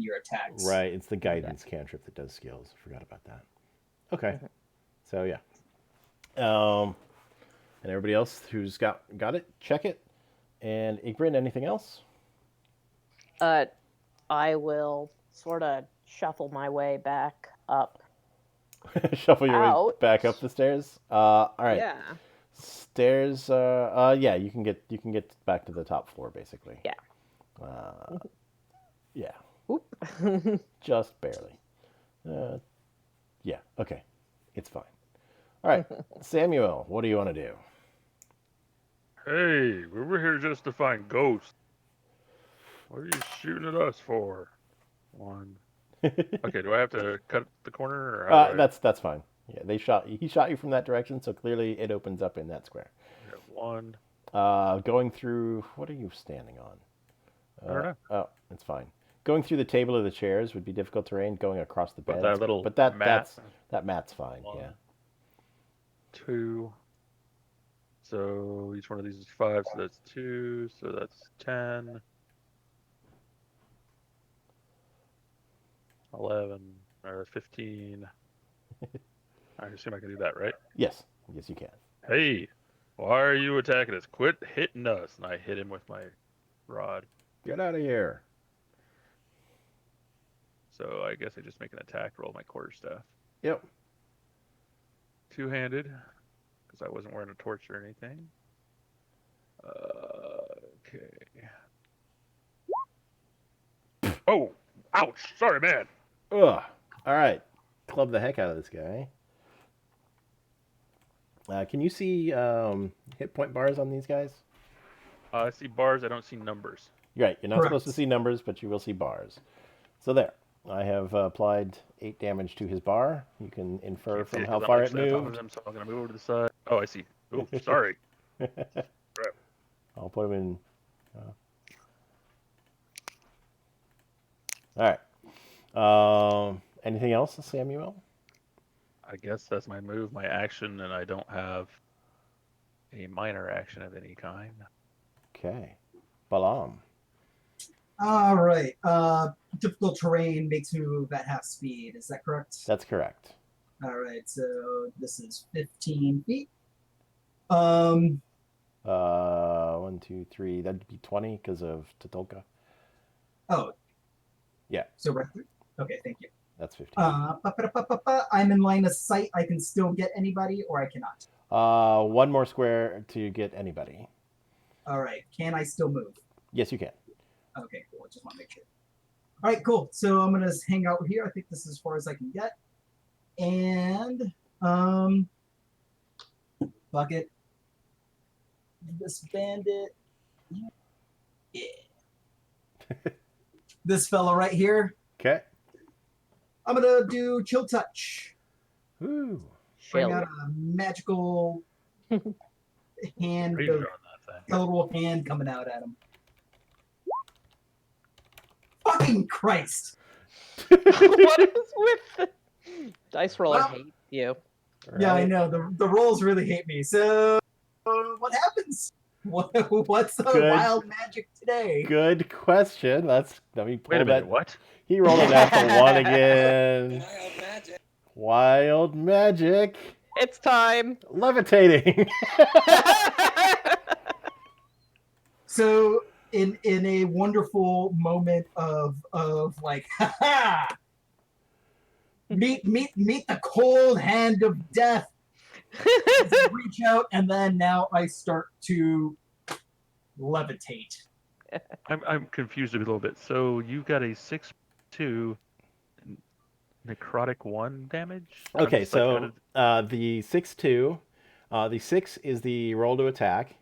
your attacks. Right, it's the guidance cantrip that does skills. Forgot about that. Okay, so yeah. And everybody else who's got it, check it. And Igbrin, anything else? I will sort of shuffle my way back up. Shuffle your way Out. back up the stairs. All right. Yeah. Stairs. Yeah, you can get back to the top floor basically. Yeah. Yeah. Oop. Just barely. Yeah, okay. It's fine. All right, Samuel, what do you want to do? Hey, we were here just to find ghosts. What are you shooting at us for? One. Okay, do I have to cut the corner or how do I? That's fine. Yeah, he shot you from that direction, so clearly it opens up in that square. We have one. Going through, what are you standing on? I don't know. Oh, it's fine. Going through the table or the chairs would be difficult terrain. Going across the But bed, that little but mat. that mat's fine. One, Yeah. 2. So each one of these is 5, so that's 2. So that's 10. 11 or 15. I assume I can do that, right? Yes, you can. Hey, why are you attacking us? Quit hitting us. And I hit him with my rod. Get out of here. So I guess I just make an attack roll my quarterstaff. Yep. Two-handed, because I wasn't wearing a torch or anything. Okay. Oh, ouch! Sorry, man. Ugh. All right. Club the heck out of this guy. Can you see hit point bars on these guys? I see bars. I don't see numbers. You're right. You're not Correct. supposed to see numbers, but you will see bars. So there. I have applied 8 damage to his bar. You can infer Can't see from it how 'cause I'm far it actually on top of moved. him, so I'm gonna move over to the side. Oh, I see. Oh, sorry. I'll put him in. All right. Anything else, Samuel? I guess that's my move, my action, and I don't have a minor action of any kind. Okay. Balam. All right. Difficult terrain makes you move at half speed. Is that correct? That's correct. All right. So this is 15 feet. 1, 2, 3. That'd be 20 because of Totolka. Oh. Yeah. So right there. Okay. Thank you. That's 15. I'm in line of sight. I can still get anybody, or I cannot. One more square to get anybody. All right. Can I still move? Yes, you can. Okay, cool. I just want to make sure. All right, cool. So I'm gonna hang out here. I think this is as far as I can get. And bucket. This bandit. Yeah. This fella right here. Okay. I'm gonna do chill touch. Ooh. Bring out a magical hand, Ranger on a that thing. total hand coming out at him. Fucking Christ! What is with the dice roller Well, hate you? Yeah, I Right. know. The rolls really hate me. So, what happens? What's the Good. wild magic today? Good question. Let me pull Wait a minute, that. what? He rolled a natural 1 again. Wild magic. Wild magic. It's time. Levitating. So, in a wonderful moment of like, ha meet the cold hand of death. Reach out, and then now I start to levitate. I'm confused a little bit. So you got a 6/2 necrotic 1 damage? I'm Okay, just, like, so the 6/2, the 6 is the roll to attack.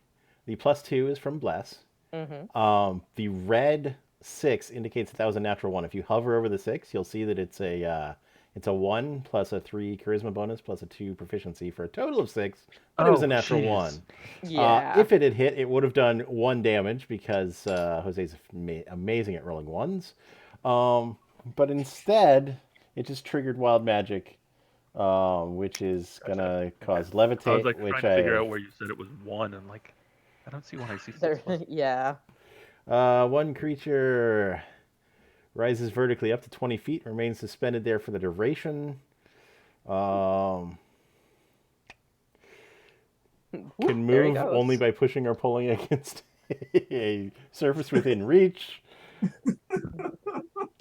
The +2 is from bless. Mm-hmm. The red 6 indicates that was a natural 1. If you hover over the 6, you'll see that it's a 1 plus a 3 charisma bonus plus a 2 proficiency for a total of 6. But it was a Oh, natural jeez. 1. Yeah. If it had hit, it would have done 1 damage because Jose's amazing at rolling 1s. But instead, it just triggered wild magic, which is gonna cause levitate. I was like which trying to figure out where you said it was 1, and like I don't see 1. I see 6. There, yeah. One creature rises vertically up to 20 feet, remains suspended there for the duration. Can There he move goes. only by pushing or pulling against a surface within reach.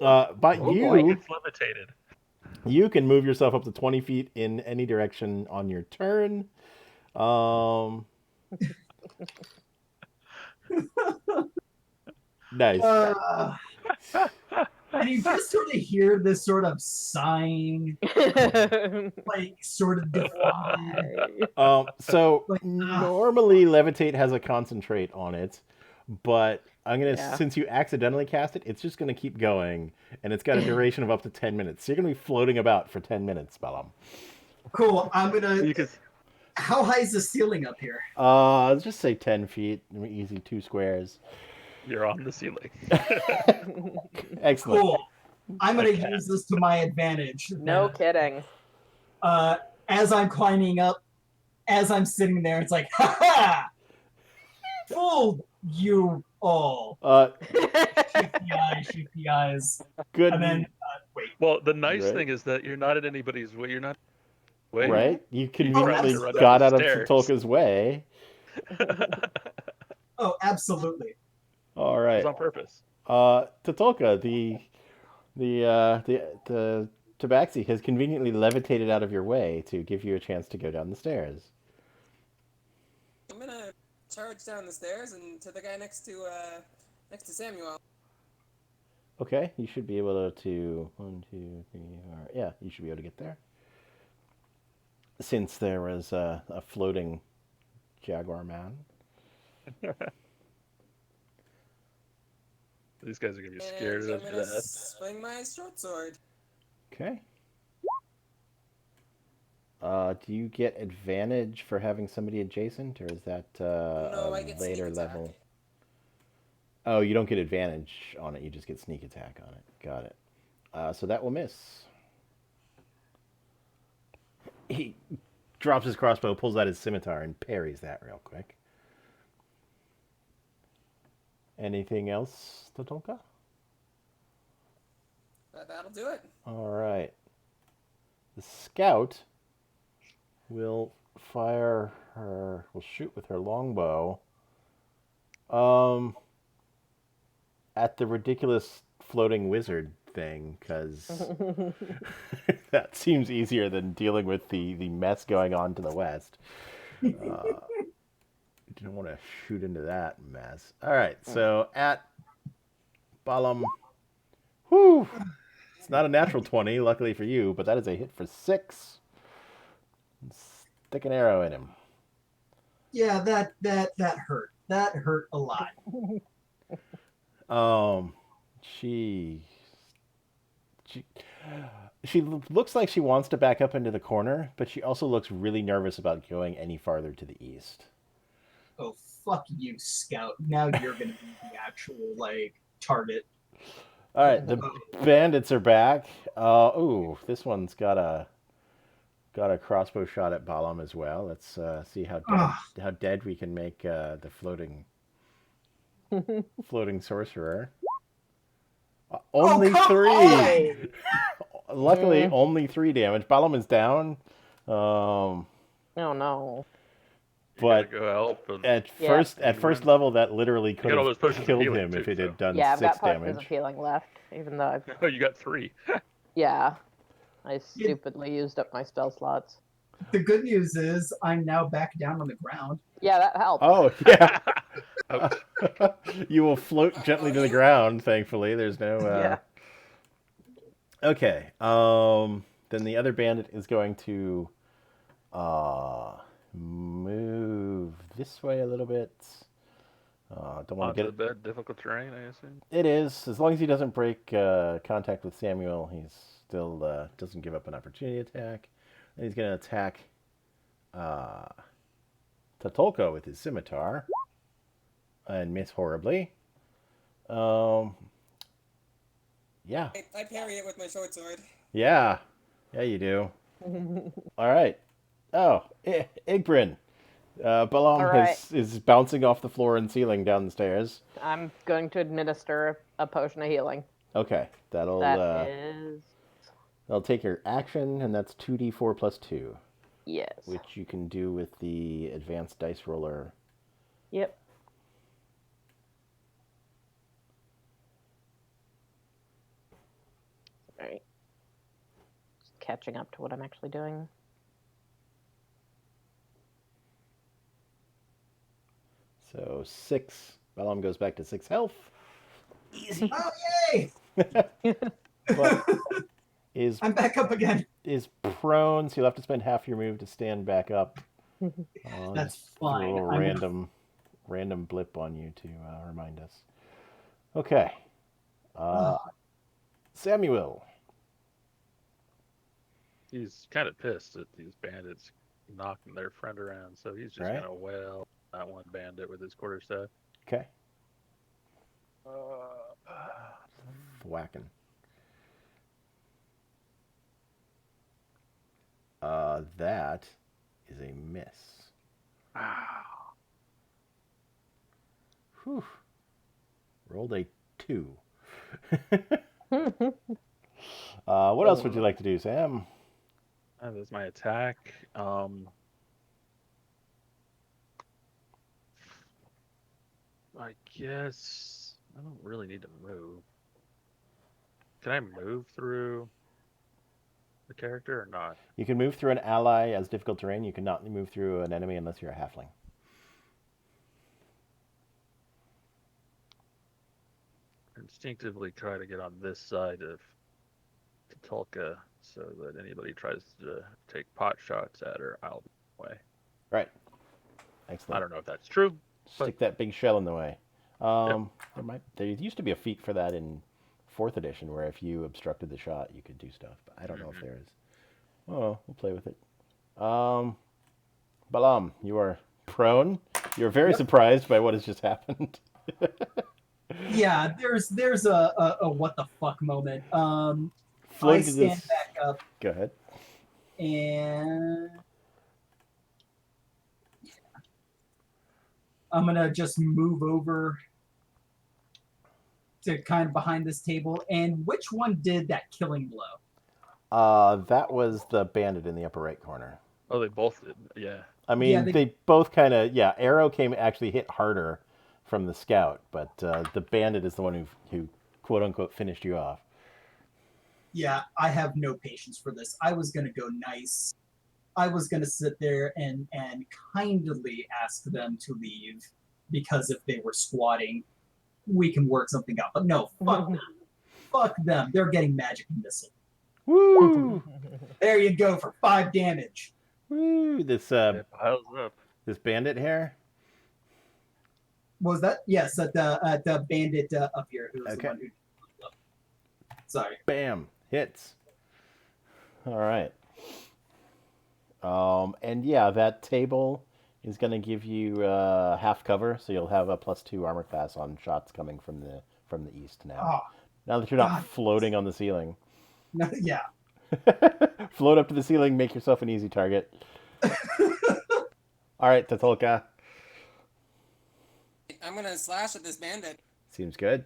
But Oh, boy. It's levitated. you can move yourself up to 20 feet in any direction on your turn. Nice. And you just sort of hear this sort of sighing, like sort of defeated. So Like, normally levitate has a concentrate on it, but I'm gonna Yeah. since you accidentally cast it, it's just gonna keep going, and it's got a duration of up to 10 minutes. So you're gonna be floating about for 10 minutes, Balam. cool. I'm gonna. You can, How high is the ceiling up here? Let's just say 10 feet, easy 2 squares. you're on the ceiling. Excellent. Cool. I'm gonna Okay. use this to my advantage. No kidding. As I'm climbing up, as I'm sitting there, it's like, ha ha! Fooled you all. Shifty eyes. Good. And then, wait. Well, the nice Right. thing is that you're not in anybody's way. You're not way. Right? You conveniently to run down got the out of stairs. Satolka's way. Oh, absolutely. All It right. was on purpose. Tatolka, the Tabaxi has conveniently levitated out of your way to give you a chance to go down the stairs. I'm gonna charge down the stairs and to the guy next to Samuel. Okay, you should be able to 1, 2, 3, 4. Yeah, you should be able to get there. Since there was a floating jaguar man. These guys are gonna be And scared I'm of gonna death. swing my short sword. Okay. Do you get advantage for having somebody adjacent, or is that No, I a get later sneak level? attack. Oh, you don't get advantage on it. You just get sneak attack on it. Got it. So that will miss. He drops his crossbow, pulls out his scimitar, and parries that real quick. Anything else, Tatolka? That'll do it. All right. The scout will fire her. Will shoot with her longbow. At the ridiculous floating wizard thing, because that seems easier than dealing with the mess going on to the west. Don't want to shoot into that mess. All right, so at Balam, whew, it's not a natural 20, luckily for you, but that is a hit for 6. Stick an arrow in him. Yeah, that hurt. That hurt a lot. She she looks like she wants to back up into the corner, but she also looks really nervous about going any farther to the east. Oh, fuck you, Scout. Now you're gonna be the actual, like, target. All right, the bandits are back. Ooh, this one's got a crossbow shot at Balam as well. Let's see how dead we can make the floating sorcerer. Only come 3. on! Luckily, only 3 damage. Balam is down. Oh no. You But gotta go help. And at first level, that literally could all have those potions of killed healing him if too, it so. had done Yeah, I've 6 got potions damage. of healing left, even though I've oh, you got 3. yeah. I stupidly used up my spell slots. The good news is I'm now back down on the ground. Yeah, that helps. Oh yeah. Ouch. You will float gently to the ground. Thankfully, there's no. Yeah. Okay. Then the other bandit is going to move this way a little bit. Don't want to Onto get the bed, difficult terrain, I assume. it is, as long as he doesn't break contact with Samuel, he's still doesn't give up an opportunity attack. And he's going to attack Tatolka with his scimitar and miss horribly. Yeah. I parry it with my short sword. Yeah. Yeah, you do. All right. Oh, Igbrin. Balam All right. is bouncing off the floor and ceiling down the stairs. I'm going to administer a potion of healing. Okay, that'll take your action, and that's 2d4 plus 2. Yes. Which you can do with the advanced dice roller. Yep. All right. Just catching up to what I'm actually doing. So 6. Balam goes back to 6 health. Easy. Oh, yay! but is I'm back up again. is prone, so you'll have to spend half your move to stand back up. That's Just fine. throw a I'm gonna random blip on you to remind us. Okay. Samuel. He's kind of pissed at these bandits knocking their friend around, so he's just Right. gonna wail that one bandit with his quarterstaff. Okay. Uh, Whacking. That is a miss. ah, Whew. Rolled a 2. What else would you like to do, Sam? that's my attack. I guess I don't really need to move. Can I move through the character or not? You can move through an ally as difficult terrain. You cannot move through an enemy unless you're a halfling. Instinctively try to get on this side of Tatulka so that anybody tries to take pot shots at her, I'll be in the way. Right. I Excellent. don't know if that's true. Stick that big shell in the way. Yep. There used to be a feat for that in 4th edition where if you obstructed the shot, you could do stuff. But I don't know if there is. Oh, we'll play with it. Balam, you are prone. You're very surprised by what has just happened. Yeah, there's a what the fuck moment. Float I to stand this- back up Go ahead. and I'm gonna just move over to kind of behind this table. And which one did that killing blow? That was the bandit in the upper right corner. Oh, they both did. Yeah. I mean, Yeah, they both kind of, yeah, arrow actually hit harder from the scout, but the bandit is the one who quote unquote finished you off. Yeah, I have no patience for this. I was gonna go nice. I was gonna sit there and kindly ask them to leave because if they were squatting, we can work something out. But no, fuck them. Fuck them. They're getting magic missile. Woo! There you go for 5 damage. Woo! This It piles up. this bandit here. Was that? Yes, at the bandit up here who was Okay. the one who. Sorry. Bam! Hits. All right. And yeah, that table is going to give you half cover, so you'll have a +2 armor class on shots coming from the east now. Oh, Now that you're not God. floating on the ceiling. no, yeah. Float up to the ceiling, make yourself an easy target. All right, Tatulka. I'm gonna slash at this bandit. Seems good.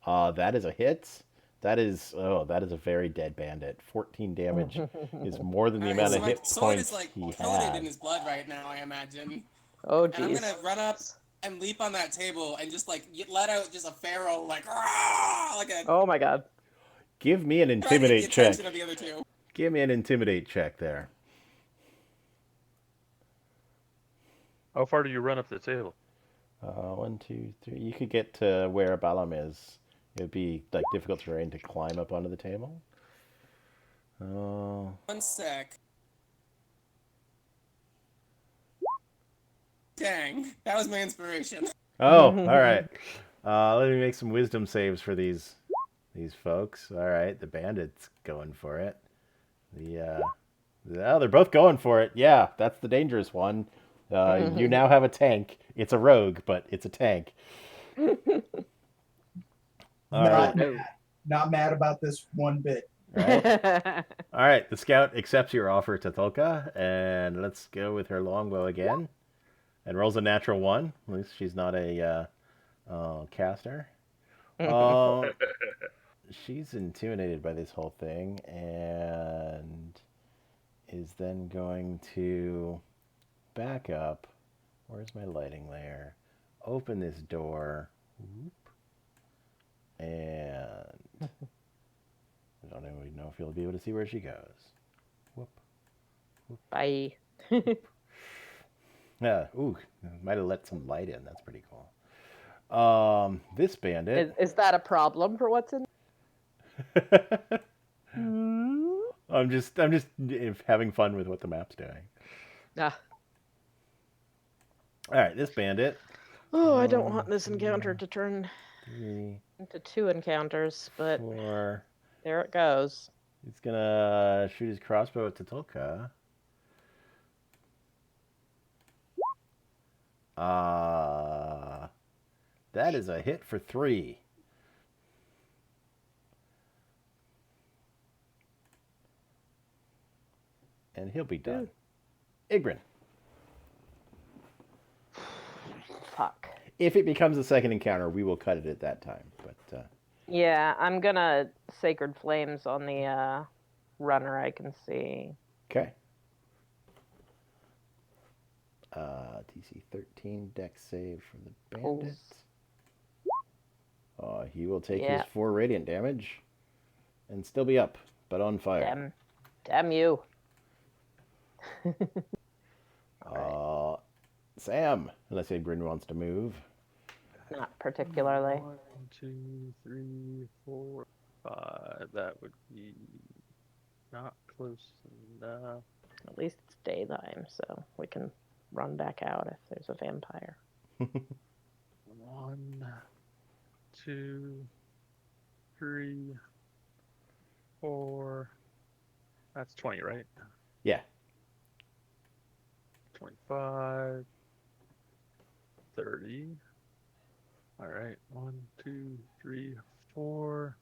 That is a hit. That is a very dead bandit. 14 damage is more than the Alright, amount so of my hit sword points is like he coated in had. his blood right now, I imagine. Oh, And I'm jeez. gonna run up and leap on that table and just like let out just a feral like "Rah!" like a Oh my god. Give me an try to get the intimidate check. attention of the other two. Give me an intimidate check there. How far do you run up the table? 1, 2, 3. You could get to where Balam is. It would be like difficult terrain to climb up onto the table. Oh. 1 sec. Dang, that was my inspiration. Oh, all right. Let me make some wisdom saves for these folks. All right, the bandit's going for it. They're both going for it. Yeah, that's the dangerous one. You now have a tank. It's a rogue, but it's a tank. All right. Not mad about this one bit. All right, the scout accepts your offer, Tatulka, and let's go with her longbow again. And rolls a natural 1. At least she's not a caster. She's intimidated by this whole thing and is then going to back up. Where's my lighting layer? Open this door. Whoop. And I don't even know if you'll be able to see where she goes. Whoop. Bye. Yeah. Ooh, might have let some light in. That's pretty cool. This bandit. Is that a problem for what's in? I'm just having fun with what the map's doing. Ah. All right, this bandit. Oh, I don't want this encounter to turn 3, into 2 encounters, but 4. there it goes. He's gonna shoot his crossbow at Tatulka. That is a hit for 3. And he'll be done. Igrin. Fuck. If it becomes a second encounter, we will cut it at that time. But Yeah, I'm gonna Sacred Flames on the runner I can see. okay. TC 13 dex save from the bandit. He will take his 4 radiant damage and still be up, but on fire. Damn you. Sam, unless Igrin wants to move. Not particularly. 1, 2, 3, 4, 5. That would be not close enough. At least it's daytime, so we can run back out if there's a vampire. 1, 2, 3, 4. That's 20, right? Yeah. 25, 30. All right, 1, 2, 3, 4,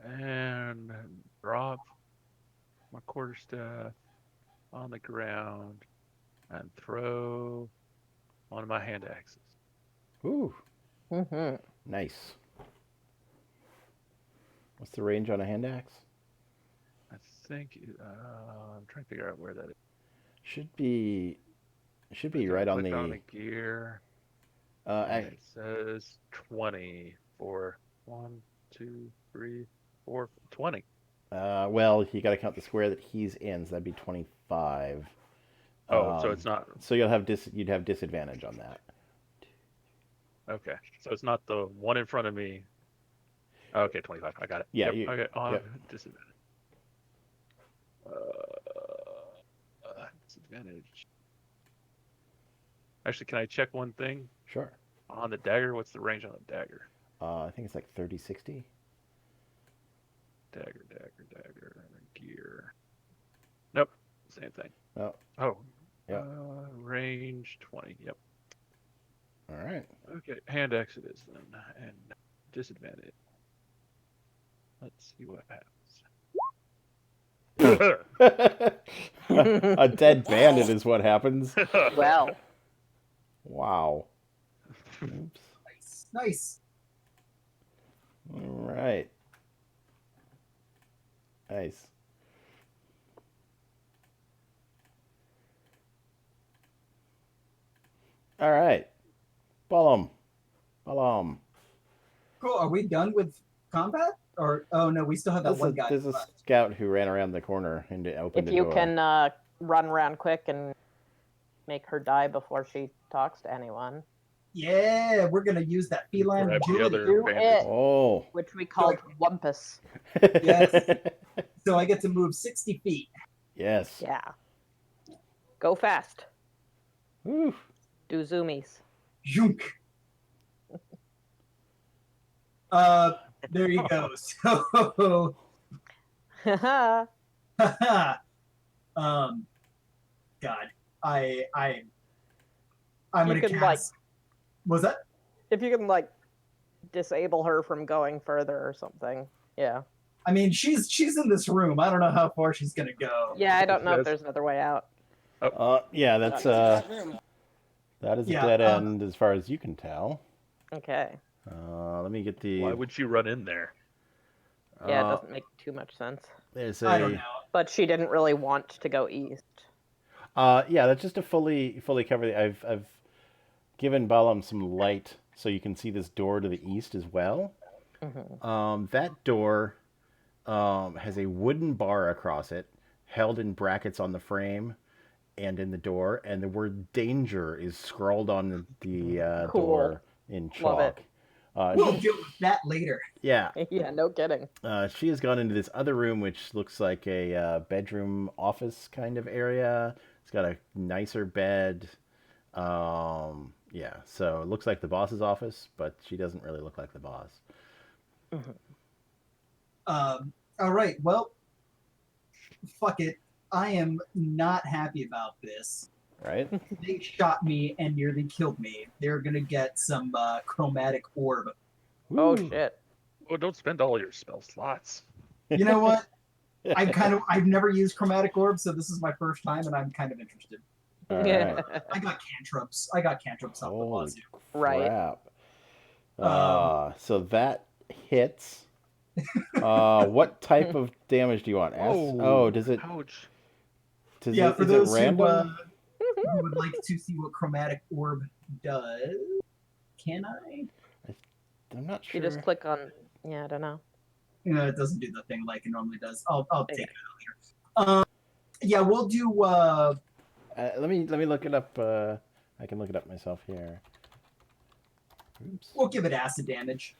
and drop my quarterstaff on the ground and throw one of my hand axes. Ooh. Mm-hmm. Nice. What's the range on a hand axe? I think I'm trying to figure out where that is. Should be right on the gear. It says 20 for 1, 2, 3, 4, 20. Well, you got to count the square that he's in, so that'd be 25. So it's not. So you'd have disadvantage on that. Okay, so it's not the one in front of me. Okay, 25. I got it. Yeah. Yep. Okay. Disadvantage. Disadvantage. Actually, can I check one thing? Sure. On the dagger, what's the range on the dagger? I think it's like 30-60. Dagger, gear. Nope, same thing. Oh. Yeah. Range 20. Yep. All right. Okay, hand axe it is then, and disadvantage. Let's see what happens. A dead bandit is what happens. Well. Wow. Oops. Nice. All right. Nice. All right. Balam. Cool. Are we done with combat? Or oh no, we still have that one guy. There's a scout who ran around the corner and opened the door. If you can run around quick and make her die before she talks to anyone. Yeah, we're gonna use that feline agility, which we called Wumpus. Yes. So I get to move 60 feet. Yes. Yeah. Go fast. Woo. Do zoomies. Junk. There you go. So God. I'm gonna cast. Was that? If you can disable her from going further or something. Yeah. I mean, she's in this room. I don't know how far she's gonna go. Yeah, I don't know if there's another way out. Yeah, that's that is a dead end as far as you can tell. Okay. Let me get the. Why would she run in there? Yeah, it doesn't make too much sense. I don't know. But she didn't really want to go east. Yeah, that's just to fully cover. I've given Balam some light so you can see this door to the east as well. Mm-hmm. That door has a wooden bar across it, held in brackets on the frame and in the door, and the word danger is scrawled on the Cool. door in Love it. chalk. We'll deal with that later. Yeah, Yeah, no kidding. she has gone into this other room, which looks like a bedroom office kind of area. It's got a nicer bed. Yeah, so it looks like the boss's office, but she doesn't really look like the boss. All right. Well, fuck it. I am not happy about this. Right? They shot me and nearly killed me. They're gonna get some chromatic orb. Oh Woo. shit. Oh, don't spend all your spell slots. You know what? I've never used chromatic orb, so this is my first time, and I'm kind of interested. All right. Yeah. I got cantrips. I got cantrips out the Holy wazoo. Right. crap. So that hits. What type of damage do you want? Whoa. Does it? Ouch. Yeah, for Is those it random? who would like to see what chromatic orb does, can I? I'm not sure. You just click on. Yeah, I don't know. It doesn't do the thing like it normally does. I'll take it out later. Yeah, we'll do. Let me look it up. I can look it up myself here. Oops. We'll give it acid damage.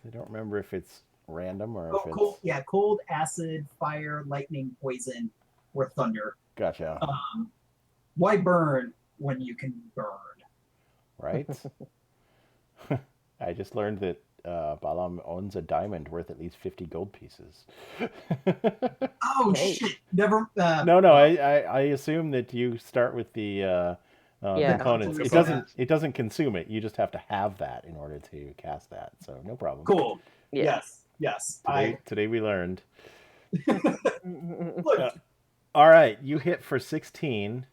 I don't remember if it's random or Oh, if it's. cold. Yeah, cold, acid, fire, lightning, poison, or thunder. Gotcha. Why burn when you can burn? Right. I just learned that Balam owns a diamond worth at least 50 gold pieces. Oh Hey. shit! Never. No. I assume that you start with the Yeah. components. It Components. doesn't consume it. You just have to have that in order to cast that. So no problem. Cool. Yeah. Yes. Today we learned. Look. All right, you hit for 16,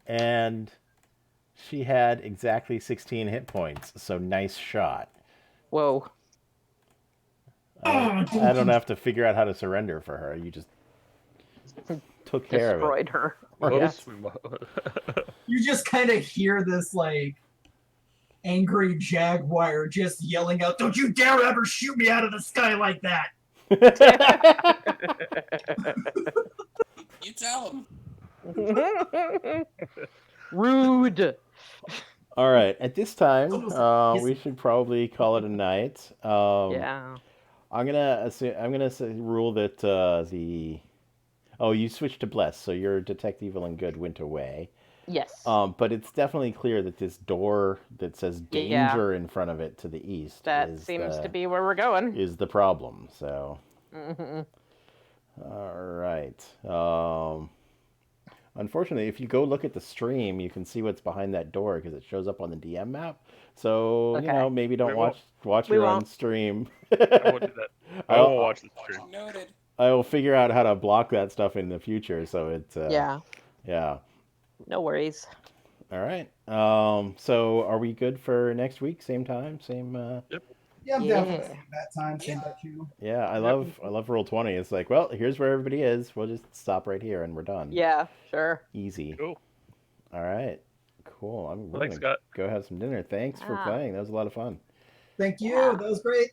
and she had exactly 16 hit points. So nice shot. Whoa. I don't have to figure out how to surrender for her. You just took care of it. Destroyed her. Whoops. You just kind of hear this like angry jaguar just yelling out, "Don't you dare ever shoot me out of the sky like that!" You tell him. Rude. All right, at this time, Yes. we should probably call it a night. Yeah. I'm gonna rule that you switched to bless, so your detect evil and good went away. Yes. But it's definitely clear that this door that says danger in front of it to the east That seems to be where we're going. is the problem. So, Mhm. all right. Unfortunately, if you go look at the stream, you can see what's behind that door because it shows up on the DM map. So Okay. maybe don't We won't. watch We your own won't. stream. I won't do that. I won't watch the stream. Noted. I will figure out how to block that stuff in the future. So it's Yeah. yeah. No worries. All right. So are we good for next week? Same time, same. Yeah, I'm Yeah. definitely same bat time, same bat channel. Yeah, I love Roll20. It's like, well, here's where everybody is. We'll just stop right here and we're done. Yeah, sure. Easy. Cool. All right. Cool. We're Thanks, gonna Scott. go have some dinner. Thanks for playing. That was a lot of fun. Thank you. Yeah. That was great.